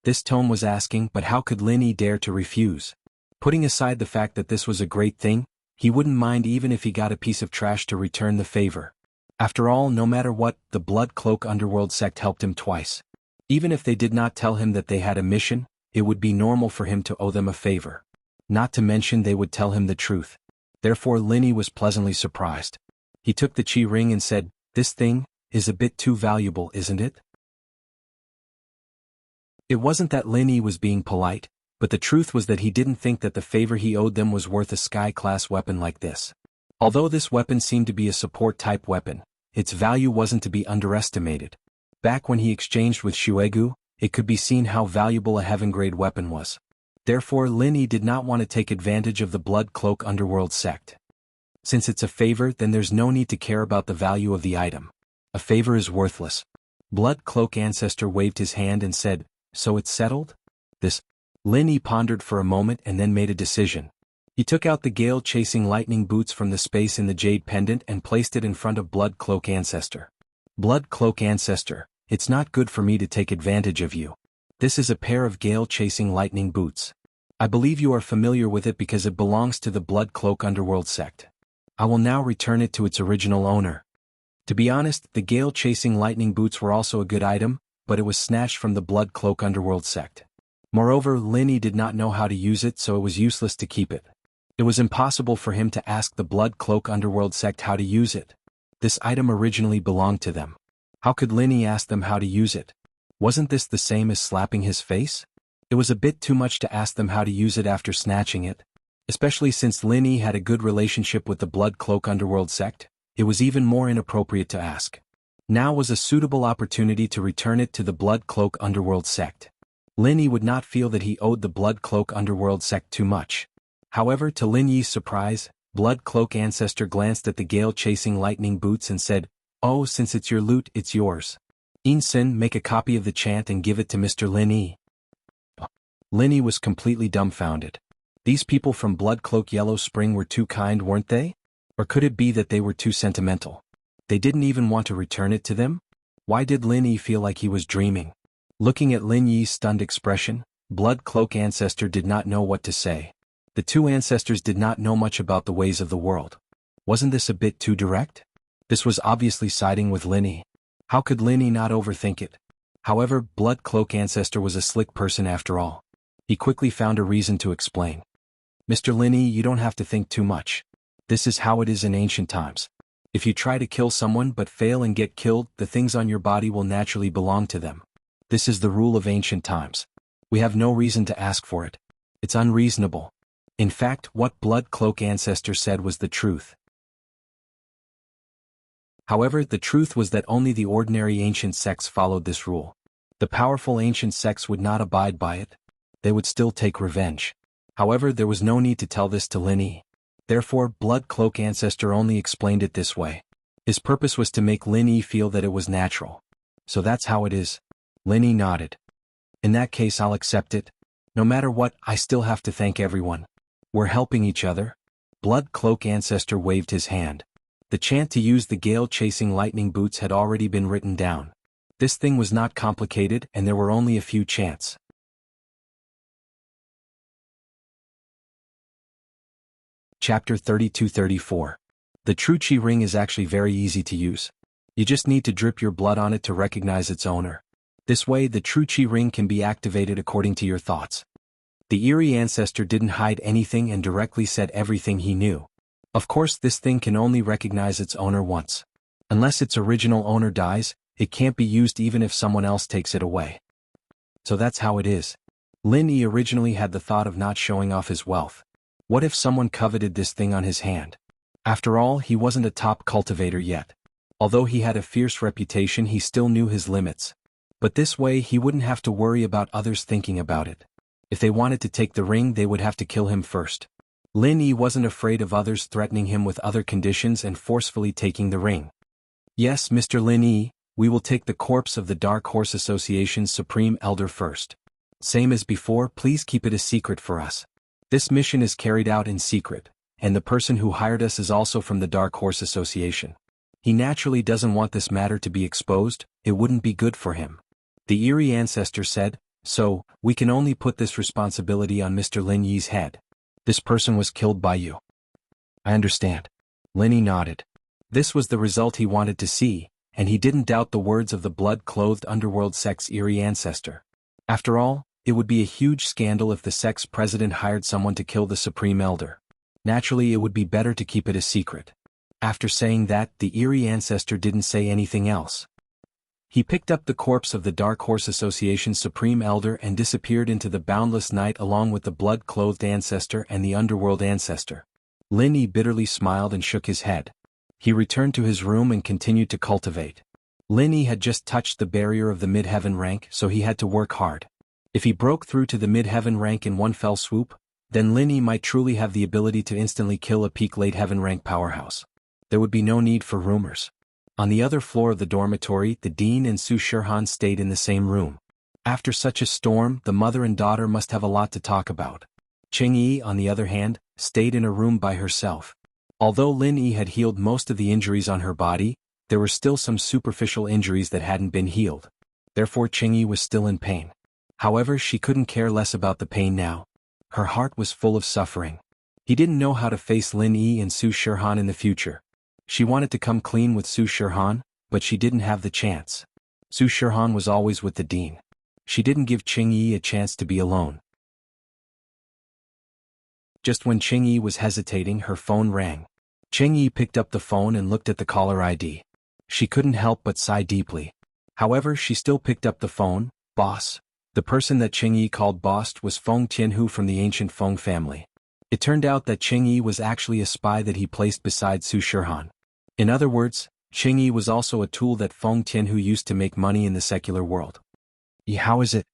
This tone was asking, but how could Lin Yi dare to refuse? Putting aside the fact that this was a great thing, he wouldn't mind even if he got a piece of trash to return the favor. After all, no matter what, the Blood Cloak Underworld sect helped him twice. Even if they did not tell him that they had a mission, it would be normal for him to owe them a favor. Not to mention they would tell him the truth. Therefore Lin Yi was pleasantly surprised. He took the chi ring and said, "This thing is a bit too valuable, isn't it?" It wasn't that Lin Yi was being polite, but the truth was that he didn't think that the favor he owed them was worth a sky-class weapon like this. Although this weapon seemed to be a support-type weapon, its value wasn't to be underestimated. Back when he exchanged with Shuegu, it could be seen how valuable a heaven-grade weapon was. Therefore Lin Yi did not want to take advantage of the Blood Cloak Underworld sect. Since it's a favor, then there's no need to care about the value of the item. A favor is worthless. Blood Cloak Ancestor waved his hand and said, "So it's settled?" This. Lin Yi pondered for a moment and then made a decision. He took out the gale-chasing lightning boots from the space in the jade pendant and placed it in front of Blood Cloak Ancestor. "Blood Cloak Ancestor, it's not good for me to take advantage of you. This is a pair of gale-chasing lightning boots. I believe you are familiar with it because it belongs to the Blood Cloak Underworld sect. I will now return it to its original owner." To be honest, the gale-chasing lightning boots were also a good item, but it was snatched from the Blood Cloak Underworld sect. Moreover, Lin Yi did not know how to use it, so it was useless to keep it. It was impossible for him to ask the Blood Cloak Underworld sect how to use it. This item originally belonged to them. How could Lin Yi ask them how to use it? Wasn't this the same as slapping his face? It was a bit too much to ask them how to use it after snatching it. Especially since Lin Yi had a good relationship with the Blood Cloak Underworld sect, it was even more inappropriate to ask. Now was a suitable opportunity to return it to the Blood Cloak Underworld sect. Lin Yi would not feel that he owed the Blood Cloak Underworld sect too much. However, to Lin Yi's surprise, Blood Cloak Ancestor glanced at the gale-chasing lightning boots and said, "Oh, since it's your loot, it's yours. Insen, make a copy of the chant and give it to Mr. Lin Yi." Lin Yi was completely dumbfounded. These people from Blood Cloak Yellow Spring were too kind, weren't they? Or could it be that they were too sentimental? They didn't even want to return it to them? Why did Lin Yi feel like he was dreaming? Looking at Lin Yi's stunned expression, Blood Cloak Ancestor did not know what to say. The two ancestors did not know much about the ways of the world. Wasn't this a bit too direct? This was obviously siding with Lin Yi. How could Lin Yi not overthink it? However, Blood Cloak Ancestor was a slick person after all. He quickly found a reason to explain. "Mr. Lin Yi, you don't have to think too much. This is how it is in ancient times. If you try to kill someone but fail and get killed, the things on your body will naturally belong to them. This is the rule of ancient times. We have no reason to ask for it. It's unreasonable. In fact, what Blood Cloak Ancestor said was the truth." However, the truth was that only the ordinary ancient sects followed this rule. The powerful ancient sects would not abide by it. They would still take revenge. However, there was no need to tell this to Lin Yi. Therefore, Blood Cloak Ancestor only explained it this way. His purpose was to make Lin Yi feel that it was natural. So that's how it is. Lin Yi nodded. In that case I'll accept it. No matter what, I still have to thank everyone. We're helping each other. Blood Cloak Ancestor waved his hand. The chant to use the gale-chasing lightning boots had already been written down. This thing was not complicated and there were only a few chants. Chapter 32-34. The true Qi ring is actually very easy to use. You just need to drip your blood on it to recognize its owner. This way the true Qi ring can be activated according to your thoughts. The eerie ancestor didn't hide anything and directly said everything he knew. Of course this thing can only recognize its owner once. Unless its original owner dies, it can't be used even if someone else takes it away. So that's how it is. Lin Yi originally had the thought of not showing off his wealth. What if someone coveted this thing on his hand? After all, he wasn't a top cultivator yet. Although he had a fierce reputation, he still knew his limits. But this way he wouldn't have to worry about others thinking about it. If they wanted to take the ring, they would have to kill him first. Lin Yi wasn't afraid of others threatening him with other conditions and forcefully taking the ring. Yes, Mr. Lin Yi, we will take the corpse of the Dark Horse Association's Supreme Elder first. Same as before, please keep it a secret for us. This mission is carried out in secret, and the person who hired us is also from the Dark Horse Association. He naturally doesn't want this matter to be exposed, it wouldn't be good for him. The eerie ancestor said, so, we can only put this responsibility on Mr. Lin Yi's head. This person was killed by you. I understand. Lin Yi nodded. This was the result he wanted to see, and he didn't doubt the words of the blood-clothed underworld sect's eerie ancestor. After all, it would be a huge scandal if the sect's president hired someone to kill the Supreme Elder. Naturally, it would be better to keep it a secret. After saying that, the eerie ancestor didn't say anything else. He picked up the corpse of the Dark Horse Association's Supreme Elder and disappeared into the boundless night along with the blood-clothed ancestor and the underworld ancestor. Lin Yi bitterly smiled and shook his head. He returned to his room and continued to cultivate. Lin Yi had just touched the barrier of the mid-heaven rank, so he had to work hard. If he broke through to the mid-heaven rank in one fell swoop, then Lin Yi might truly have the ability to instantly kill a peak late-heaven rank powerhouse. There would be no need for rumors. On the other floor of the dormitory, the dean and Su Shihan stayed in the same room. After such a storm, the mother and daughter must have a lot to talk about. Ching Yi, on the other hand, stayed in a room by herself. Although Lin Yi had healed most of the injuries on her body, there were still some superficial injuries that hadn't been healed. Therefore Ching Yi was still in pain. However, she couldn't care less about the pain now. Her heart was full of suffering. He didn't know how to face Lin Yi and Su Shihan in the future. She wanted to come clean with Su Shihan, but she didn't have the chance. Su Shihan was always with the dean. She didn't give Ching Yi a chance to be alone. Just when Ching Yi was hesitating, her phone rang. Ching Yi picked up the phone and looked at the caller ID. She couldn't help but sigh deeply. However, she still picked up the phone. Boss. The person that Ching Yi called boss was Feng Tianhu from the ancient Feng family. It turned out that Ching Yi was actually a spy that he placed beside Su Shihan. In other words, Ching Yi was also a tool that Feng Tianhu used to make money in the secular world. How is it?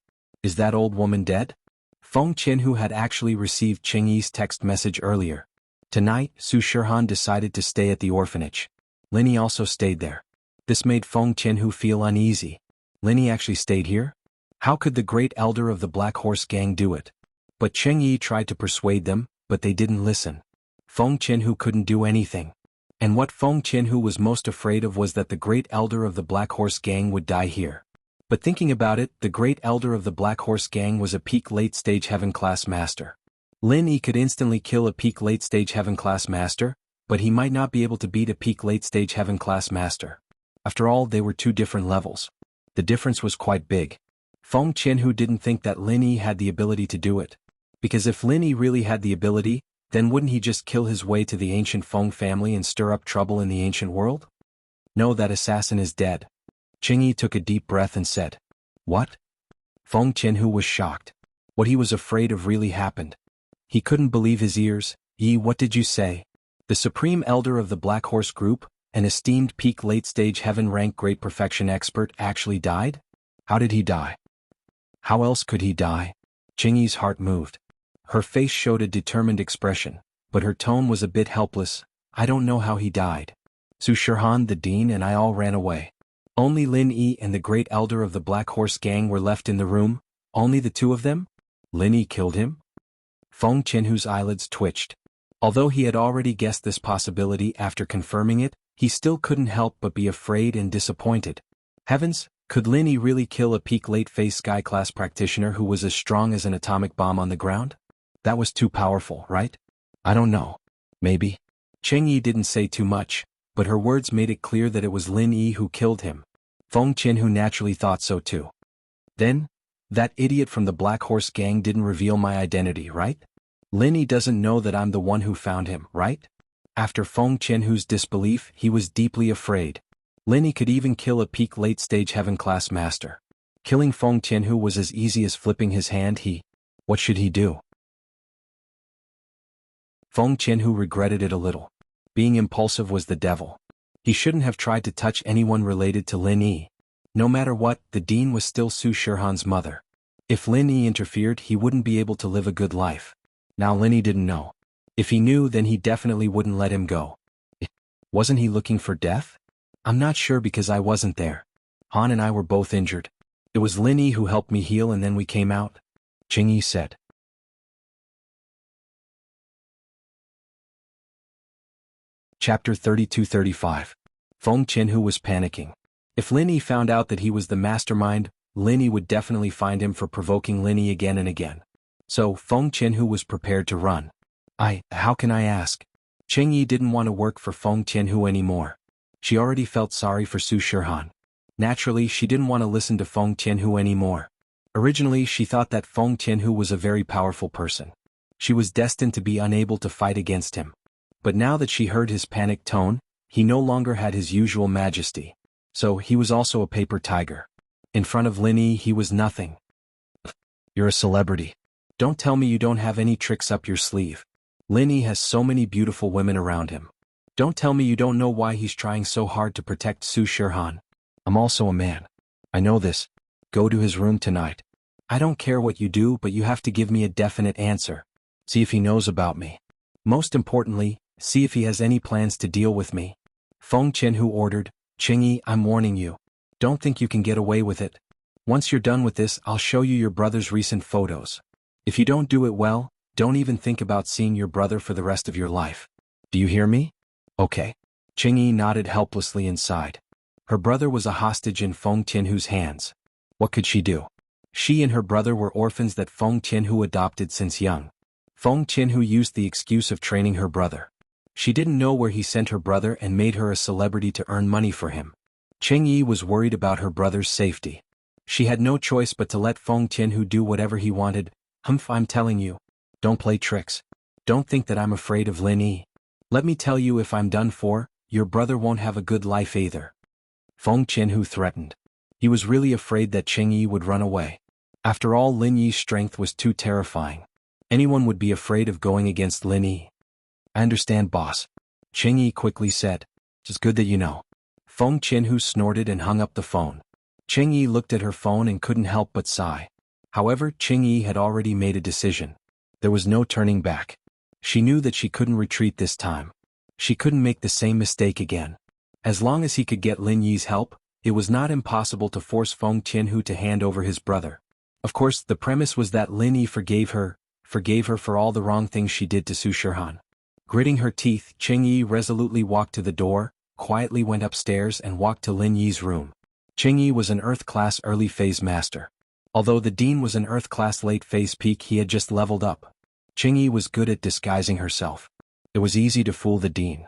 Is that old woman dead? Feng Tianhu had actually received Ching Yi's text message earlier. Tonight, Su Shihan decided to stay at the orphanage. Lin Yi also stayed there. This made Feng Tianhu feel uneasy. Lin Yi actually stayed here? How could the great elder of the Black Horse gang do it? But Ching Yi tried to persuade them, but they didn't listen. Feng Tianhu couldn't do anything. And what Feng Tianhu was most afraid of was that the great elder of the Black Horse gang would die here. But thinking about it, the great elder of the Black Horse gang was a peak late-stage heaven-class master. Lin Yi could instantly kill a peak late-stage heaven-class master, but he might not be able to beat a peak late-stage heaven-class master. After all, they were two different levels. The difference was quite big. Feng Tianhu didn't think that Lin Yi had the ability to do it. Because if Lin Yi really had the ability, then wouldn't he just kill his way to the ancient Feng family and stir up trouble in the ancient world? No, that assassin is dead. Ching Yi took a deep breath and said, What? Feng Tianhu was shocked. What he was afraid of really happened. He couldn't believe his ears. Yi, what did you say? The supreme elder of the Black Horse group, an esteemed peak late-stage heaven-rank great perfection expert, actually died? How did he die? How else could he die? Ching Yi's heart moved. Her face showed a determined expression, but her tone was a bit helpless. I don't know how he died. Su Shihan, the dean, and I all ran away. Only Lin Yi and the great elder of the Black Horse gang were left in the room, only the two of them? Lin Yi killed him? Feng Qianhu's eyelids twitched. Although he had already guessed this possibility after confirming it, he still couldn't help but be afraid and disappointed. Heavens, could Lin Yi really kill a peak late-phase sky-class practitioner who was as strong as an atomic bomb on the ground? That was too powerful, right? I don't know. Maybe. Cheng Yi didn't say too much, but her words made it clear that it was Lin Yi who killed him. Feng Qianhu naturally thought so too. Then, that idiot from the Black Horse gang didn't reveal my identity, right? Lin Yi doesn't know that I'm the one who found him, right? After Feng Qianhu's disbelief, he was deeply afraid. Lin Yi could even kill a peak late-stage heaven-class master. Killing Feng Qianhu was as easy as flipping his hand. What should he do? Feng Qianhu regretted it a little. Being impulsive was the devil. He shouldn't have tried to touch anyone related to Lin Yi. No matter what, the dean was still Su Shihan's mother. If Lin Yi interfered, he wouldn't be able to live a good life. Now Lin Yi didn't know. If he knew, then he definitely wouldn't let him go. Wasn't he looking for death? I'm not sure because I wasn't there. Han and I were both injured. It was Lin Yi who helped me heal and then we came out, Cheng Yi said. Chapter 32-35. Feng Qianhu was panicking. If Lin Yi found out that he was the mastermind, Lin Yi would definitely find him for provoking Lin Yi again and again. So, Feng Qianhu was prepared to run. How can I ask? Cheng Yi didn't want to work for Feng Qianhu anymore. She already felt sorry for Su Shihan. Naturally, she didn't want to listen to Feng Qianhu anymore. Originally, she thought that Feng Qianhu was a very powerful person. She was destined to be unable to fight against him. But now that she heard his panicked tone, he no longer had his usual majesty. So, he was also a paper tiger. In front of Lin Yi, he was nothing. You're a celebrity. Don't tell me you don't have any tricks up your sleeve. Lin Yi has so many beautiful women around him. Don't tell me you don't know why he's trying so hard to protect Su Shihan. I'm also a man. I know this. Go to his room tonight. I don't care what you do, but you have to give me a definite answer. See if he knows about me. Most importantly, see if he has any plans to deal with me. Feng Qianhu ordered. Cheng Yi, I'm warning you. Don't think you can get away with it. Once you're done with this, I'll show you your brother's recent photos. If you don't do it well, don't even think about seeing your brother for the rest of your life. Do you hear me? Okay. Cheng Yi nodded helplessly inside. Her brother was a hostage in Feng Qianhu's hands. What could she do? She and her brother were orphans that Feng Qianhu adopted since young. Feng Qianhu used the excuse of training her brother. She didn't know where he sent her brother and made her a celebrity to earn money for him. Cheng Yi was worried about her brother's safety. She had no choice but to let Feng Qianhu do whatever he wanted. I'm telling you. Don't play tricks. Don't think that I'm afraid of Lin Yi. Let me tell you, if I'm done for, your brother won't have a good life either. Feng Qianhu threatened. He was really afraid that Cheng Yi would run away. After all, Lin Yi's strength was too terrifying. Anyone would be afraid of going against Lin Yi. I understand, boss. Cheng Yi quickly said. It's good that you know. Feng Qianhu snorted and hung up the phone. Cheng Yi looked at her phone and couldn't help but sigh. However, Cheng Yi had already made a decision. There was no turning back. She knew that she couldn't retreat this time. She couldn't make the same mistake again. As long as he could get Lin Yi's help, it was not impossible to force Feng Qianhu to hand over his brother. Of course, the premise was that Lin Yi forgave her for all the wrong things she did to Su Shihan. Gritting her teeth, Cheng Yi resolutely walked to the door, quietly went upstairs and walked to Lin Yi's room. Cheng Yi was an Earth-class early-phase master. Although the dean was an Earth-class late-phase peak, he had just leveled up. Cheng Yi was good at disguising herself. It was easy to fool the dean.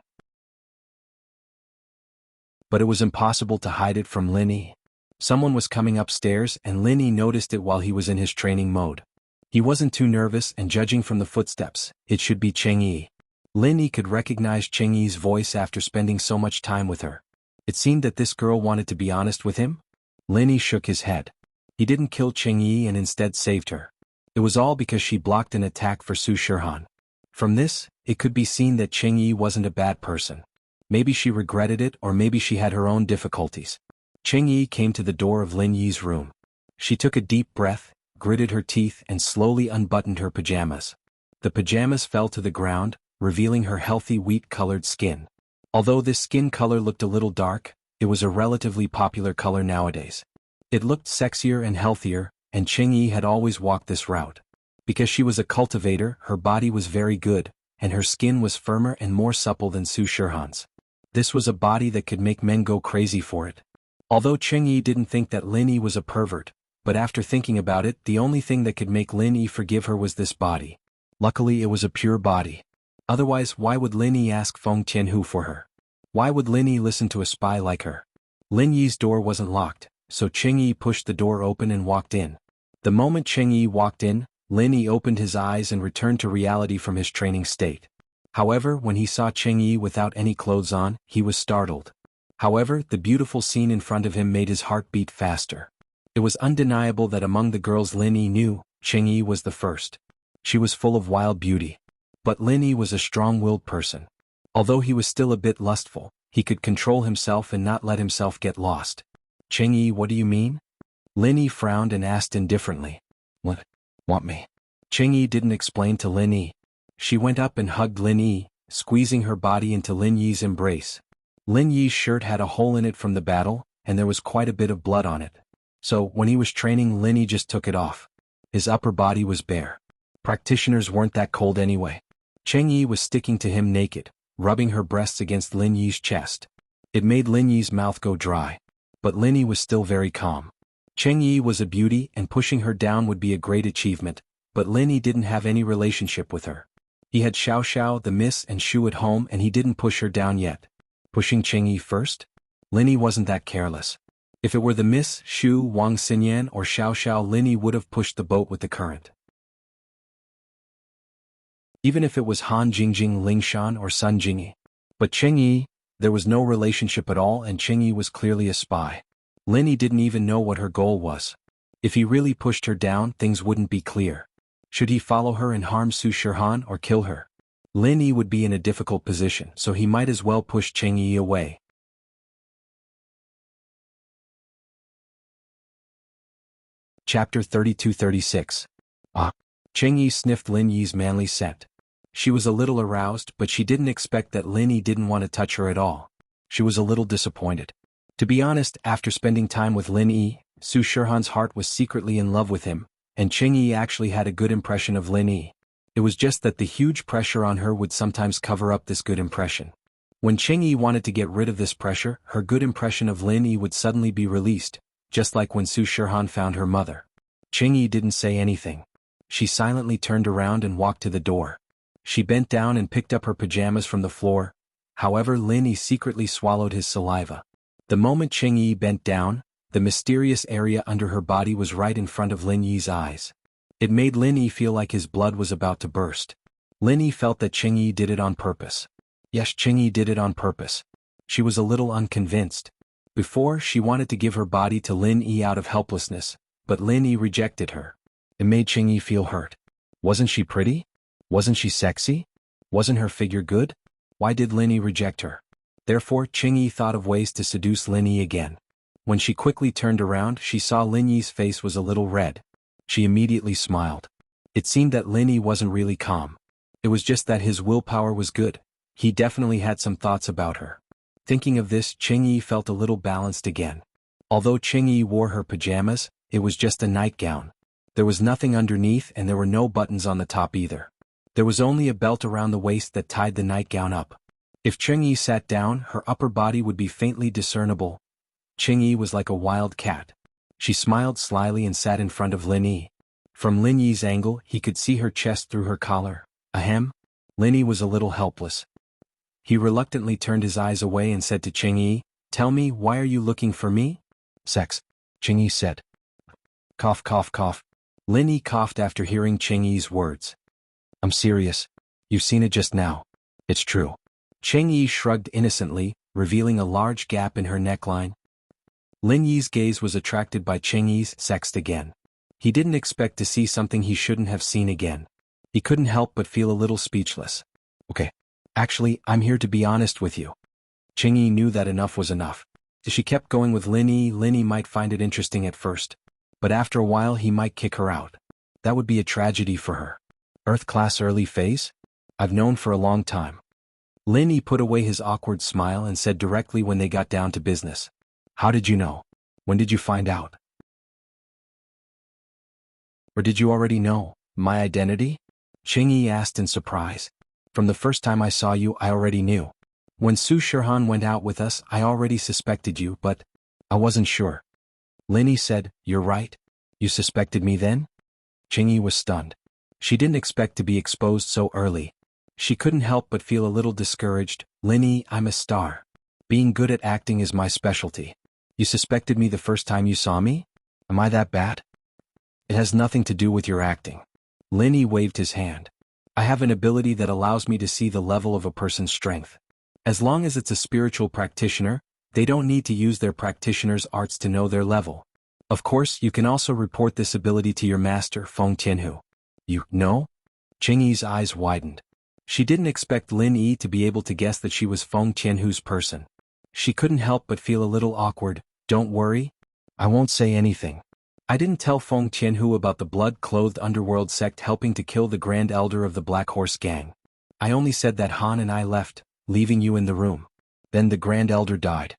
But it was impossible to hide it from Lin Yi. Someone was coming upstairs and Lin Yi noticed it while he was in his training mode. He wasn't too nervous, and judging from the footsteps, it should be Cheng Yi. Lin Yi could recognize Cheng Yi's voice after spending so much time with her. It seemed that this girl wanted to be honest with him. Lin Yi shook his head. He didn't kill Cheng Yi and instead saved her. It was all because she blocked an attack for Su Shihan. From this, it could be seen that Cheng Yi wasn't a bad person. Maybe she regretted it, or maybe she had her own difficulties. Cheng Yi came to the door of Lin Yi's room. She took a deep breath, gritted her teeth and slowly unbuttoned her pajamas. The pajamas fell to the ground, revealing her healthy wheat-colored skin. Although this skin color looked a little dark, It was a relatively popular color nowadays. It looked sexier and healthier, and Qingyi had always walked this route. Because she was a cultivator, her body was very good, and her skin was firmer and more supple than Su Shihan's. This was a body that could make men go crazy for it. Although Qingyi didn't think that Lin Yi was a pervert, but after thinking about it, the only thing that could make Lin Yi forgive her was this body. Luckily it was a pure body. Otherwise, why would Lin Yi ask Feng Tianhu for her? Why would Lin Yi listen to a spy like her? Lin Yi's door wasn't locked, so Qingyi pushed the door open and walked in. The moment Qingyi walked in, Lin Yi opened his eyes and returned to reality from his training state. However, when he saw Qingyi without any clothes on, he was startled. However, the beautiful scene in front of him made his heart beat faster. It was undeniable that among the girls Lin Yi knew, Qingyi was the first. She was full of wild beauty. But Lin Yi was a strong-willed person. Although he was still a bit lustful, he could control himself and not let himself get lost. Qingyi, what do you mean? Lin Yi frowned and asked indifferently. What? Want me? Qingyi didn't explain to Lin Yi. She went up and hugged Lin Yi, squeezing her body into Lin Yi's embrace. Lin Yi's shirt had a hole in it from the battle, and there was quite a bit of blood on it. So, when he was training, Lin Yi just took it off. His upper body was bare. Practitioners weren't that cold anyway. Qingyi was sticking to him naked, rubbing her breasts against Lin Yi's chest. It made Lin Yi's mouth go dry. But Lin Yi was still very calm. Qingyi was a beauty and pushing her down would be a great achievement, but Lin Yi didn't have any relationship with her. He had Xiao Xiao, the Miss and Shu at home and he didn't push her down yet. Pushing Qingyi first? Lin Yi wasn't that careless. If it were the Miss, Shu, Wang Xinyan or Xiao Xiao, Lin Yi would have pushed the boat with the current. Even if it was Han Jingjing, Lingshan or Sun Jingyi. But Qingyi, there was no relationship at all and Qingyi was clearly a spy. Lin Yi didn't even know what her goal was. If he really pushed her down, things wouldn't be clear. Should he follow her and harm Su Shihan or kill her? Lin Yi would be in a difficult position, so he might as well push Qingyi away. Chapter 32-36. Qingyi sniffed Lin Yi's manly scent. She was a little aroused, but she didn't expect that Lin Yi didn't want to touch her at all. She was a little disappointed. To be honest, after spending time with Lin Yi, Su Shihan's heart was secretly in love with him, and Qingyi actually had a good impression of Lin Yi. It was just that the huge pressure on her would sometimes cover up this good impression. When Qingyi wanted to get rid of this pressure, her good impression of Lin Yi would suddenly be released, just like when Su Shihan found her mother. Qingyi didn't say anything. She silently turned around and walked to the door. She bent down and picked up her pajamas from the floor. However, Lin Yi secretly swallowed his saliva. The moment Qingyi bent down, the mysterious area under her body was right in front of Lin Yi's eyes. It made Lin Yi feel like his blood was about to burst. Lin Yi felt that Qingyi did it on purpose. Yes, Qingyi did it on purpose. She was a little unconvinced. Before, she wanted to give her body to Lin Yi out of helplessness, but Lin Yi rejected her. It made Qingyi feel hurt. Wasn't she pretty? Wasn't she sexy? Wasn't her figure good? Why did Lin Yi reject her? Therefore, Qingyi thought of ways to seduce Lin Yi again. When she quickly turned around, she saw Lin Yi's face was a little red. She immediately smiled. It seemed that Lin Yi wasn't really calm. It was just that his willpower was good. He definitely had some thoughts about her. Thinking of this, Qingyi felt a little balanced again. Although Qingyi wore her pajamas, it was just a nightgown. There was nothing underneath and there were no buttons on the top either. There was only a belt around the waist that tied the nightgown up. If Qingyi sat down, her upper body would be faintly discernible. Qingyi was like a wild cat. She smiled slyly and sat in front of Lin Yi. From Lin Yi's angle, he could see her chest through her collar. Ahem. Lin Yi was a little helpless. He reluctantly turned his eyes away and said to Qingyi, "Tell me, why are you looking for me?" "Sex," Qingyi said. Cough, cough, cough. Lin Yi coughed after hearing Qingyi's words. "I'm serious. You've seen it just now. It's true." Qingyi shrugged innocently, revealing a large gap in her neckline. Lin Yi's gaze was attracted by Qingyi's sext again. He didn't expect to see something he shouldn't have seen again. He couldn't help but feel a little speechless. "Okay. Actually, I'm here to be honest with you." Qingyi knew that enough was enough. If she kept going with Lin Yi might find it interesting at first. But after a while he might kick her out. That would be a tragedy for her. Earth class early phase? I've known for a long time. Lin Yi put away his awkward smile and said directly when they got down to business. How did you know? When did you find out? Or did you already know my identity? Cheng Yi asked in surprise. From the first time I saw you, I already knew. When Su Shihan went out with us, I already suspected you, but I wasn't sure. Lin Yi said, You're right. You suspected me then? Cheng Yi was stunned. She didn't expect to be exposed so early. She couldn't help but feel a little discouraged. Lin Yi, I'm a star. Being good at acting is my specialty. You suspected me the first time you saw me? Am I that bad? It has nothing to do with your acting. Lin Yi waved his hand. I have an ability that allows me to see the level of a person's strength. As long as it's a spiritual practitioner, they don't need to use their practitioner's arts to know their level. Of course, you can also report this ability to your master, Feng Tianhu. You know? Cheng Yi's eyes widened. She didn't expect Lin Yi to be able to guess that she was Feng Tianhu's person. She couldn't help but feel a little awkward. Don't worry. I won't say anything. I didn't tell Feng Tianhu about the blood-clothed underworld sect helping to kill the Grand Elder of the Black Horse Gang. I only said that Han and I left, leaving you in the room. Then the Grand Elder died.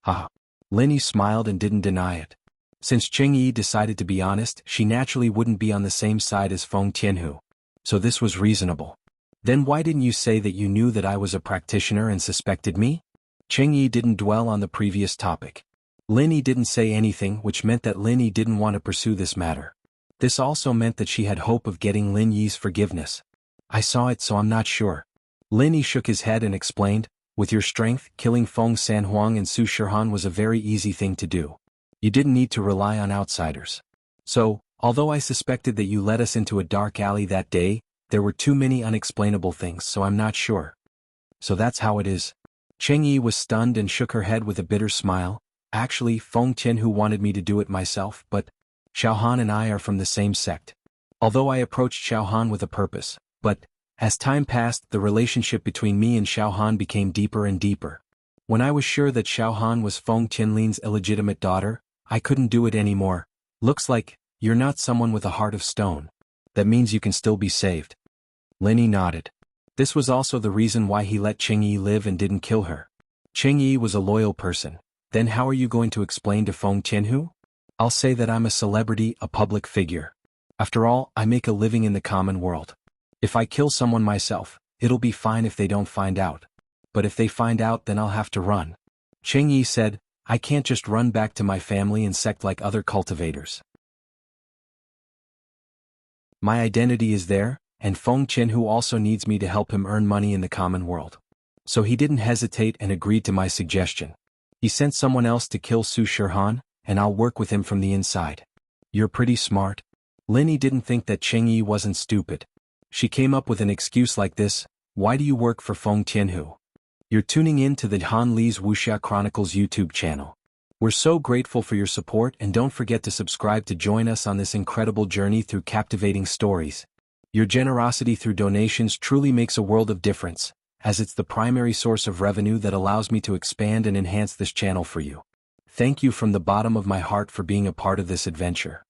Haha. Lin Yi smiled and didn't deny it. Since Cheng Yi decided to be honest, she naturally wouldn't be on the same side as Feng Tianhu. So this was reasonable. Then why didn't you say that you knew that I was a practitioner and suspected me? Cheng Yi didn't dwell on the previous topic. Lin Yi didn't say anything, which meant that Lin Yi didn't want to pursue this matter. This also meant that she had hope of getting Lin Yi's forgiveness. I saw it, so I'm not sure. Lin Yi shook his head and explained, with your strength, killing Feng Sanhuang and Su Shihan was a very easy thing to do. You didn't need to rely on outsiders. So, although I suspected that you led us into a dark alley that day, there were too many unexplainable things, so I'm not sure. So that's how it is. Cheng Yi was stunned and shook her head with a bitter smile. Actually, Feng Tianhu wanted me to do it myself, but Xiaohan and I are from the same sect. Although I approached Xiaohan with a purpose, but as time passed, the relationship between me and Xiaohan became deeper and deeper. When I was sure that Xiaohan was Feng Tianlin's illegitimate daughter, I couldn't do it anymore. Looks like you're not someone with a heart of stone. That means you can still be saved. Lin Yi nodded. This was also the reason why he let Cheng Yi live and didn't kill her. Cheng Yi was a loyal person. Then how are you going to explain to Feng Tianhu? I'll say that I'm a celebrity, a public figure. After all, I make a living in the common world. If I kill someone myself, it'll be fine if they don't find out. But if they find out, then I'll have to run. Cheng Yi said, I can't just run back to my family and sect like other cultivators. My identity is there, and Feng Tianhu also needs me to help him earn money in the common world. So he didn't hesitate and agreed to my suggestion. He sent someone else to kill Su Shihan, and I'll work with him from the inside. You're pretty smart. Lin Yi didn't think that Cheng Yi wasn't stupid. She came up with an excuse like this, why do you work for Feng Tianhu? You're tuning in to the Han Li's Wuxia Chronicles YouTube channel. We're so grateful for your support, and don't forget to subscribe to join us on this incredible journey through captivating stories. Your generosity through donations truly makes a world of difference, as it's the primary source of revenue that allows me to expand and enhance this channel for you. Thank you from the bottom of my heart for being a part of this adventure.